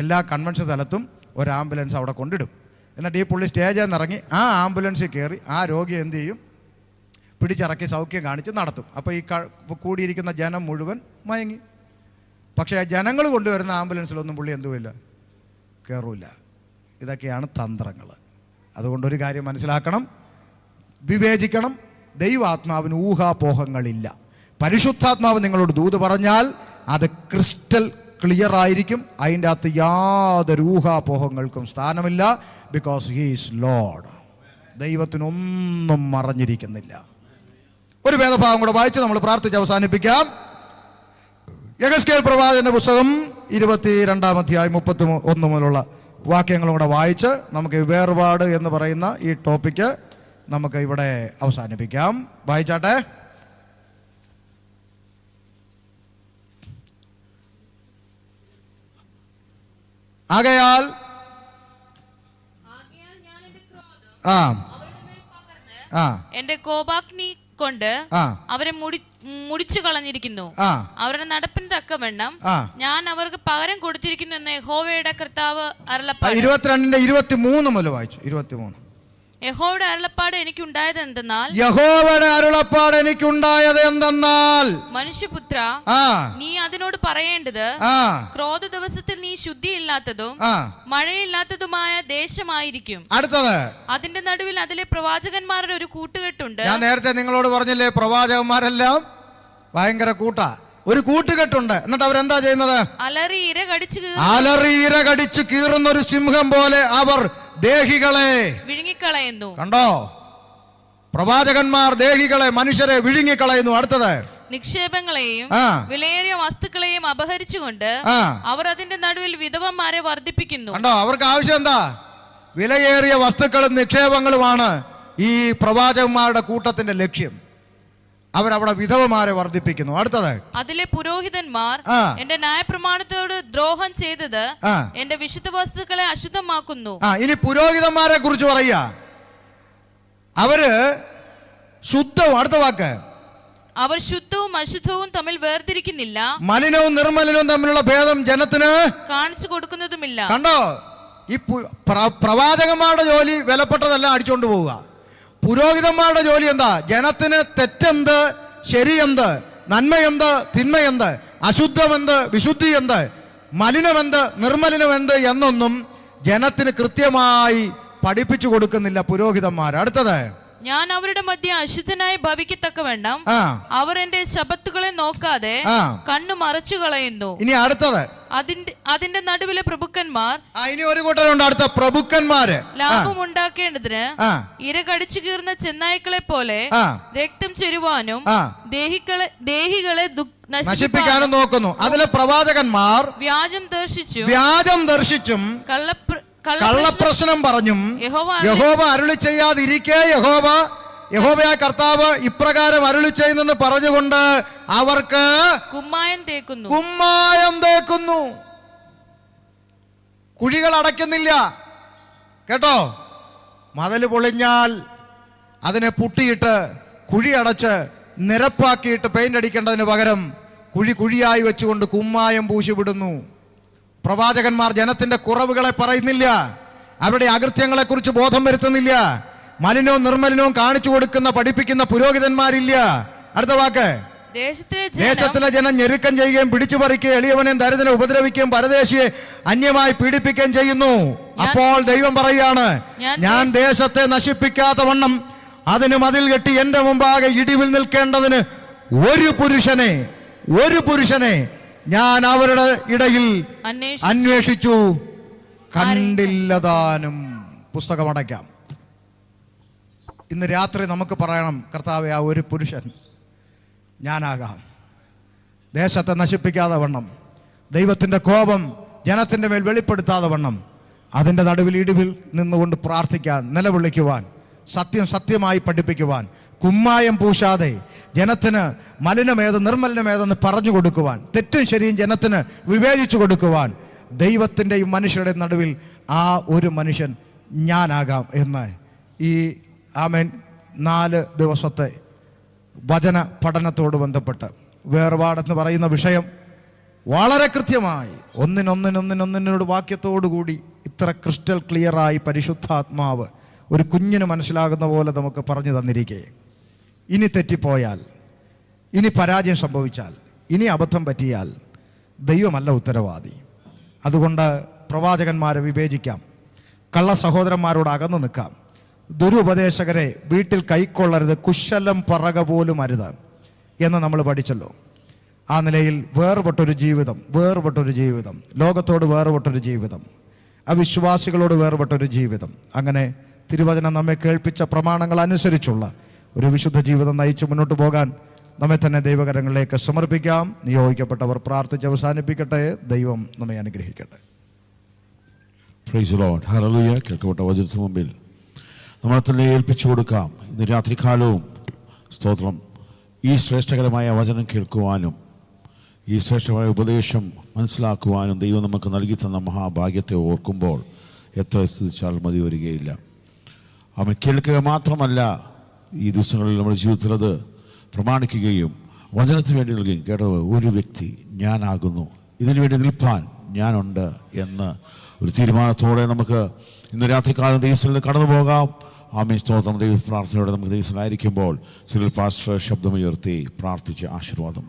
എല്ലാ കൺവെൻഷൻ സ്ഥലത്തും ഒരാംബുലൻസ് അവിടെ കൊണ്ടിടും. എന്നിട്ട് ഈ പുള്ളി സ്റ്റേജിൽ നിന്ന് ഇറങ്ങി ആ ആംബുലൻസിൽ കയറി ആ രോഗിയെ എന്ത് ചെയ്യും? പിടിച്ചിറക്കി സൗഖ്യം കാണിച്ച് നടത്തും. അപ്പോൾ ഈ കൂടിയിരിക്കുന്ന ജനം മുഴുവൻ മയങ്ങി. പക്ഷേ ജനങ്ങൾ കൊണ്ടുവരുന്ന ആംബുലൻസിലൊന്നും പുള്ളി എന്തുമില്ല, കയറൂല. ഇതൊക്കെയാണ് തന്ത്രങ്ങൾ. അതുകൊണ്ടൊരു കാര്യം മനസ്സിലാക്കണം, വിവേചിക്കണം. ദൈവാത്മാവിന് ഊഹാപോഹങ്ങളില്ല. പരിശുദ്ധാത്മാവ് നിങ്ങളോട് ദൂത് പറഞ്ഞാൽ അത് ക്രിസ്റ്റൽ ക്ലിയർ ആയിരിക്കും. അതിൻ്റെ അകത്ത് യാതൊരു ഊഹാപോഹങ്ങൾക്കും സ്ഥാനമില്ല. Because he is lord. ദൈവത്തിനൊന്നും മറഞ്ഞിരിക്കുന്നില്ല. ഒരു വേദഭാഗം കൂടെ വായിച്ച് നമ്മൾ പ്രാർത്ഥിച്ച് അവസാനിപ്പിക്കാം. യെഹെസ്കേൽ പ്രവാചകന്റെ പുസ്തകം 22-ാം അധ്യായം 31 മുതലുള്ള വാക്യങ്ങളും കൂടെ വായിച്ച് നമുക്ക് വേർപാട് എന്ന് പറയുന്ന ഈ ടോപ്പിക്ക് നമുക്ക് ഇവിടെ അവസാനിപ്പിക്കാം. വായിച്ചാട്ടെ. ആകയാൽ എന്റെ കോപാഗ്നി കൊണ്ട് അവരെ മുടിച്ചു കളഞ്ഞിരിക്കുന്നു. അവരുടെ നടപ്പിന് തക്കവണ്ണം ഞാൻ അവർക്ക് പകരം കൊടുത്തിരിക്കുന്നു എന്ന് യഹോവയുടെ കർത്താവ് അരുളപ്പാട്. 22-23 മുതൽ വായിച്ചു. 23. യഹോവയുടെ അരുളപ്പാട് എനിക്കുണ്ടായത് എന്തെന്നാൽ, യഹോവയുടെ അരുളപ്പാട് എനിക്കുണ്ടായത് എന്തെന്നാൽ, മനുഷ്യപുത്ര, നീ അതിനോട് പറയേണ്ടത്, ക്രോധ ദിവസത്തിൽ നീ ശുദ്ധിയില്ലാത്തതും മഴയില്ലാത്തതുമായ ദേശമായിരിക്കും. അടുത്തത്, അതിന്റെ നടുവിൽ അതിലെ പ്രവാചകന്മാരുടെ ഒരു കൂട്ടുകെട്ടുണ്ട്. ഞാൻ നേരത്തെ നിങ്ങളോട് പറഞ്ഞില്ലേ, പ്രവാചകന്മാരെല്ലാം ഭയങ്കര കൂട്ടാ. ഒരു കൂട്ടുകെട്ടുണ്ട്. എന്നിട്ട് അവരെന്താ ചെയ്യുന്നത്? അലറി ഇര കടിച്ച് കീറുന്ന ഒരു സിംഹം പോലെ അവർ ദേഹികളെ വിഴുങ്ങിക്കളയുന്നു. കണ്ടോ? പ്രവാചകന്മാർ ദേഹികളെ, മനുഷ്യരെ വിഴുങ്ങിക്കളയുന്നു. അടുത്തത്, നിക്ഷേപങ്ങളെയും വിലയേറിയ വസ്തുക്കളെയും അപഹരിച്ചുകൊണ്ട് അവർ അതിന്റെ നടുവിൽ വിധവന്മാരെ വർദ്ധിപ്പിക്കുന്നു. കണ്ടോ? അവർക്ക് ആവശ്യം എന്താ? വിലയേറിയ വസ്തുക്കളും നിക്ഷേപങ്ങളുമാണ് ഈ പ്രവാചകന്മാരുടെ കൂട്ടത്തിന്റെ ലക്ഷ്യം. അവരവിടെ വിധവമാരെ വർദ്ധിപ്പിക്കുന്നു. അടുത്തത്, അതിലെ പുരോഹിതന്മാർ എന്റെ ന്യായപ്രമാണത്തോട് ദ്രോഹം ചെയ്തത് എന്റെ വിശുദ്ധ വസ്തുക്കളെ അശുദ്ധമാക്കുന്നു. ഇനി പുരോഹിതന്മാരെ കുറിച്ച് പറയുക, അവര് ശുദ്ധവും, അടുത്ത വാക്ക്, അവർ ശുദ്ധവും അശുദ്ധവും തമ്മിൽ വേർതിരിക്കുന്നില്ല, മലിനവും നിർമ്മലിനവും തമ്മിലുള്ള ഭേദം ജനത്തിന് കാണിച്ചു കൊടുക്കുന്നതുമില്ല. കണ്ടോ? ഈ പ്രവാചകന്മാരുടെ ജോലി വിലപ്പെട്ടതെല്ലാം അടിച്ചുകൊണ്ട് പോവുക. പുരോഹിതന്മാരുടെ ജോലി എന്താ? ജനത്തിന് തെറ്റെന്ത്, ശരിയെന്ത്, നന്മയെന്ത്, തിന്മയെന്ത്, അശുദ്ധമെന്ത്, വിശുദ്ധി എന്ത്, മലിനമെന്ത്, നിർമ്മലിനമെന്ത് എന്നൊന്നും ജനത്തിന് കൃത്യമായി പഠിപ്പിച്ചു കൊടുക്കുന്നില്ല പുരോഹിതന്മാർ. അടുത്തത്, ഞാൻ അവരുടെ മധ്യ അശുദ്ധനായി ഭവിക്കത്തക്കവണ്ണം അവർ എന്റെ ശബത്തുകളെ നോക്കാതെ കണ്ണു മറച്ചു കളയുന്നു. ഇനി അടുത്തത്, അതിന്റെ നടുവിലെ പ്രഭുക്കന്മാർ, ഇനി ഒരു കൂട്ടരുണ്ട് അടുത്ത പ്രഭുക്കന്മാര്, ലാഭം ഉണ്ടാക്കേണ്ടതിന് ഇര കടിച്ചു കീറുന്ന ചെന്നായ്ക്കളെ പോലെ രക്തം ചെരുവാനും ദേഹികളെ നശിപ്പിക്കാനും നോക്കുന്നു. അതിലെ പ്രവാചകന്മാർ വ്യാജം ദർശിച്ചും കള്ളപ്രശ്നം പറഞ്ഞും യഹോവ അരുളി ചെയ്യാതിരിക്കെ യഹോവയായ കർത്താവ് ഇപ്രകാരം അരുളി ചെയ്യുന്നെന്ന് പറഞ്ഞുകൊണ്ട് അവർക്ക് കുമ്മായം തേക്കുന്നു. കുഴികൾ അടയ്ക്കുന്നില്ല. കേട്ടോ, മതില് പൊളിഞ്ഞാൽ അതിനെ പുട്ടിയിട്ട് കുഴി അടച്ച് നിരപ്പാക്കിയിട്ട് പെയിന്റ് അടിക്കേണ്ടതിന് പകരം കുഴിയായി വെച്ചുകൊണ്ട് കുമ്മായം പൂശി വിടുന്നു. പ്രവാചകന്മാർ ജനത്തിന്റെ കുറവുകളെ പറയുന്നില്ല, അവരുടെ അകൃത്യങ്ങളെ കുറിച്ച് ബോധം വരുത്തുന്നില്ല. മലിനവും നിർമ്മലിനവും കാണിച്ചു കൊടുക്കുന്ന പഠിപ്പിക്കുന്ന പുരോഹിതന്മാരില്ല. അടുത്ത വാക്ക്, ദേശത്തിലെ ജനം ഞെരുക്കം ചെയ്യുകയും പിടിച്ചു പറിക്കുകയും എളിയവനെയും ദരിദ്രനെ ഉപദ്രവിക്കുകയും പരദേശിയെ അന്യമായി പീഡിപ്പിക്കുകയും ചെയ്യുന്നു. അപ്പോൾ ദൈവം പറയാണ്, ഞാൻ ദേശത്തെ നശിപ്പിക്കാത്ത വണ്ണം അതിന് മതിൽ കെട്ടി എന്റെ മുമ്പാകെ ഇടിവിൽ നിൽക്കേണ്ടതിന് ഒരു പുരുഷനെ ഞാൻ അവരുടെ ഇടയിൽ അന്വേഷിച്ചു, കണ്ടില്ലതാനും. പുസ്തകം അടയ്ക്കാം. ഇന്ന് രാത്രി നമുക്ക് പറയണം, കർത്താവേ, ആ ഒരു പുരുഷൻ ഞാനാകാം. ദേശത്തെ നശിപ്പിക്കാതെ വണ്ണം, ദൈവത്തിൻ്റെ കോപം ജനത്തിൻ്റെ മേൽ വെളിപ്പെടുത്താതെ വണ്ണം, അതിൻ്റെ നടുവിൽ ഇടിവിൽ നിന്നുകൊണ്ട് പ്രാർത്ഥിക്കാൻ, നിലവിളിക്കുവാൻ, സത്യമായി പഠിപ്പിക്കുവാൻ, കുമ്മായം പൂശാതെ ജനത്തിന് മലിനമേത് നിർമ്മലിനമേതെന്ന് പറഞ്ഞു കൊടുക്കുവാൻ, തെറ്റും ശരിയും ജനത്തിന് വിവേചിച്ചു കൊടുക്കുവാൻ, ദൈവത്തിൻ്റെയും മനുഷ്യരുടെയും നടുവിൽ ആ ഒരു മനുഷ്യൻ ഞാനാകാം എന്ന് ഈ ആമേൻ 4 ദിവസത്തെ വചന പഠനത്തോട് ബന്ധപ്പെട്ട് വേർപാടെന്ന് പറയുന്ന വിഷയം വളരെ കൃത്യമായി ഒന്നിനൊന്നിനോട് വാക്യത്തോടുകൂടി ഇത്ര ക്രിസ്റ്റൽ ക്ലിയറായി പരിശുദ്ധാത്മാവ് ഒരു കുഞ്ഞിന് മനസ്സിലാകുന്ന പോലെ നമുക്ക് പറഞ്ഞു തന്നിരിക്കേ. ഇനി തെറ്റിപ്പോയാൽ, ഇനി പരാജയം സംഭവിച്ചാൽ, ഇനി അബദ്ധം പറ്റിയാൽ ദൈവമല്ല ഉത്തരവാദി. അതുകൊണ്ട് പ്രവാചകന്മാരെ വിവേചിക്കാം, കള്ള സഹോദരന്മാരോട് അകന്നു നിൽക്കാം, ദുരുപദേശകരെ വീട്ടിൽ കൈക്കൊള്ളരുത്, കുശലം പറക പോലും അരുത് എന്ന് നമ്മൾ പഠിച്ചല്ലോ. ആ നിലയിൽ വേർപെട്ടൊരു ജീവിതം, ലോകത്തോട് വേർപെട്ടൊരു ജീവിതം, അവിശ്വാസികളോട് വേർപെട്ടൊരു ജീവിതം, അങ്ങനെ തിരുവചനം നമ്മെ കേൾപ്പിച്ച പ്രമാണങ്ങൾ അനുസരിച്ചുള്ള ഒരു വിശുദ്ധ ജീവിതം നയിച്ച് മുന്നോട്ട് പോകാൻ നമ്മെ തന്നെ ദൈവകരങ്ങളിലേക്ക് സമർപ്പിക്കാം. നിയോഗിക്കപ്പെട്ടവർ പ്രാർത്ഥിച്ച് അവസാനിപ്പിക്കട്ടെ. ദൈവം നമ്മെ അനുഗ്രഹിക്കട്ടെ. Praise the Lord. ഹല്ലേലൂയ. കേൾക്കപ്പെട്ട വചനത്തിന് മുമ്പിൽ നമ്മളെ തന്നെ ഏൽപ്പിച്ചു കൊടുക്കാം. ഇന്ന് രാത്രികാലവും സ്തോത്രം, ഈ ശ്രേഷ്ഠകരമായ വചനം കേൾക്കുവാനും ഈ ശ്രേഷ്ഠമായ ഉപദേശം മനസ്സിലാക്കുവാനും ദൈവം നമുക്ക് നൽകി തന്ന മഹാഭാഗ്യത്തെ ഓർക്കുമ്പോൾ എത്ര സ്തുതിച്ചാൽ മതി വരികയില്ല. അവൻ കേൾക്കുക മാത്രമല്ല, ഈ ദിവസങ്ങളിൽ നമ്മുടെ ജീവിതത്തിൽ അത് പ്രമാണിക്കുകയും വചനത്തിന് വേണ്ടി നൽകുകയും. കേട്ടത്, ഒരു വ്യക്തി ഞാനാകുന്നു, ഇതിനു വേണ്ടി നിൽപ്പാൻ ഞാനുണ്ട് എന്ന് ഒരു തീരുമാനത്തോടെ നമുക്ക് ഇന്ന് രാത്രികാലം ദൈവത്തിൽ കടന്നു പോകാം. ആമേൻ. സ്തോത്രം. ദൈവ പ്രാർത്ഥനയോടെ നമുക്ക് ദൈവത്തിലായിരിക്കുമ്പോൾ സിറിൽ പാസ്റ്റർ ശബ്ദമുയർത്തി പ്രാർത്ഥിച്ച് ആശീർവാദം.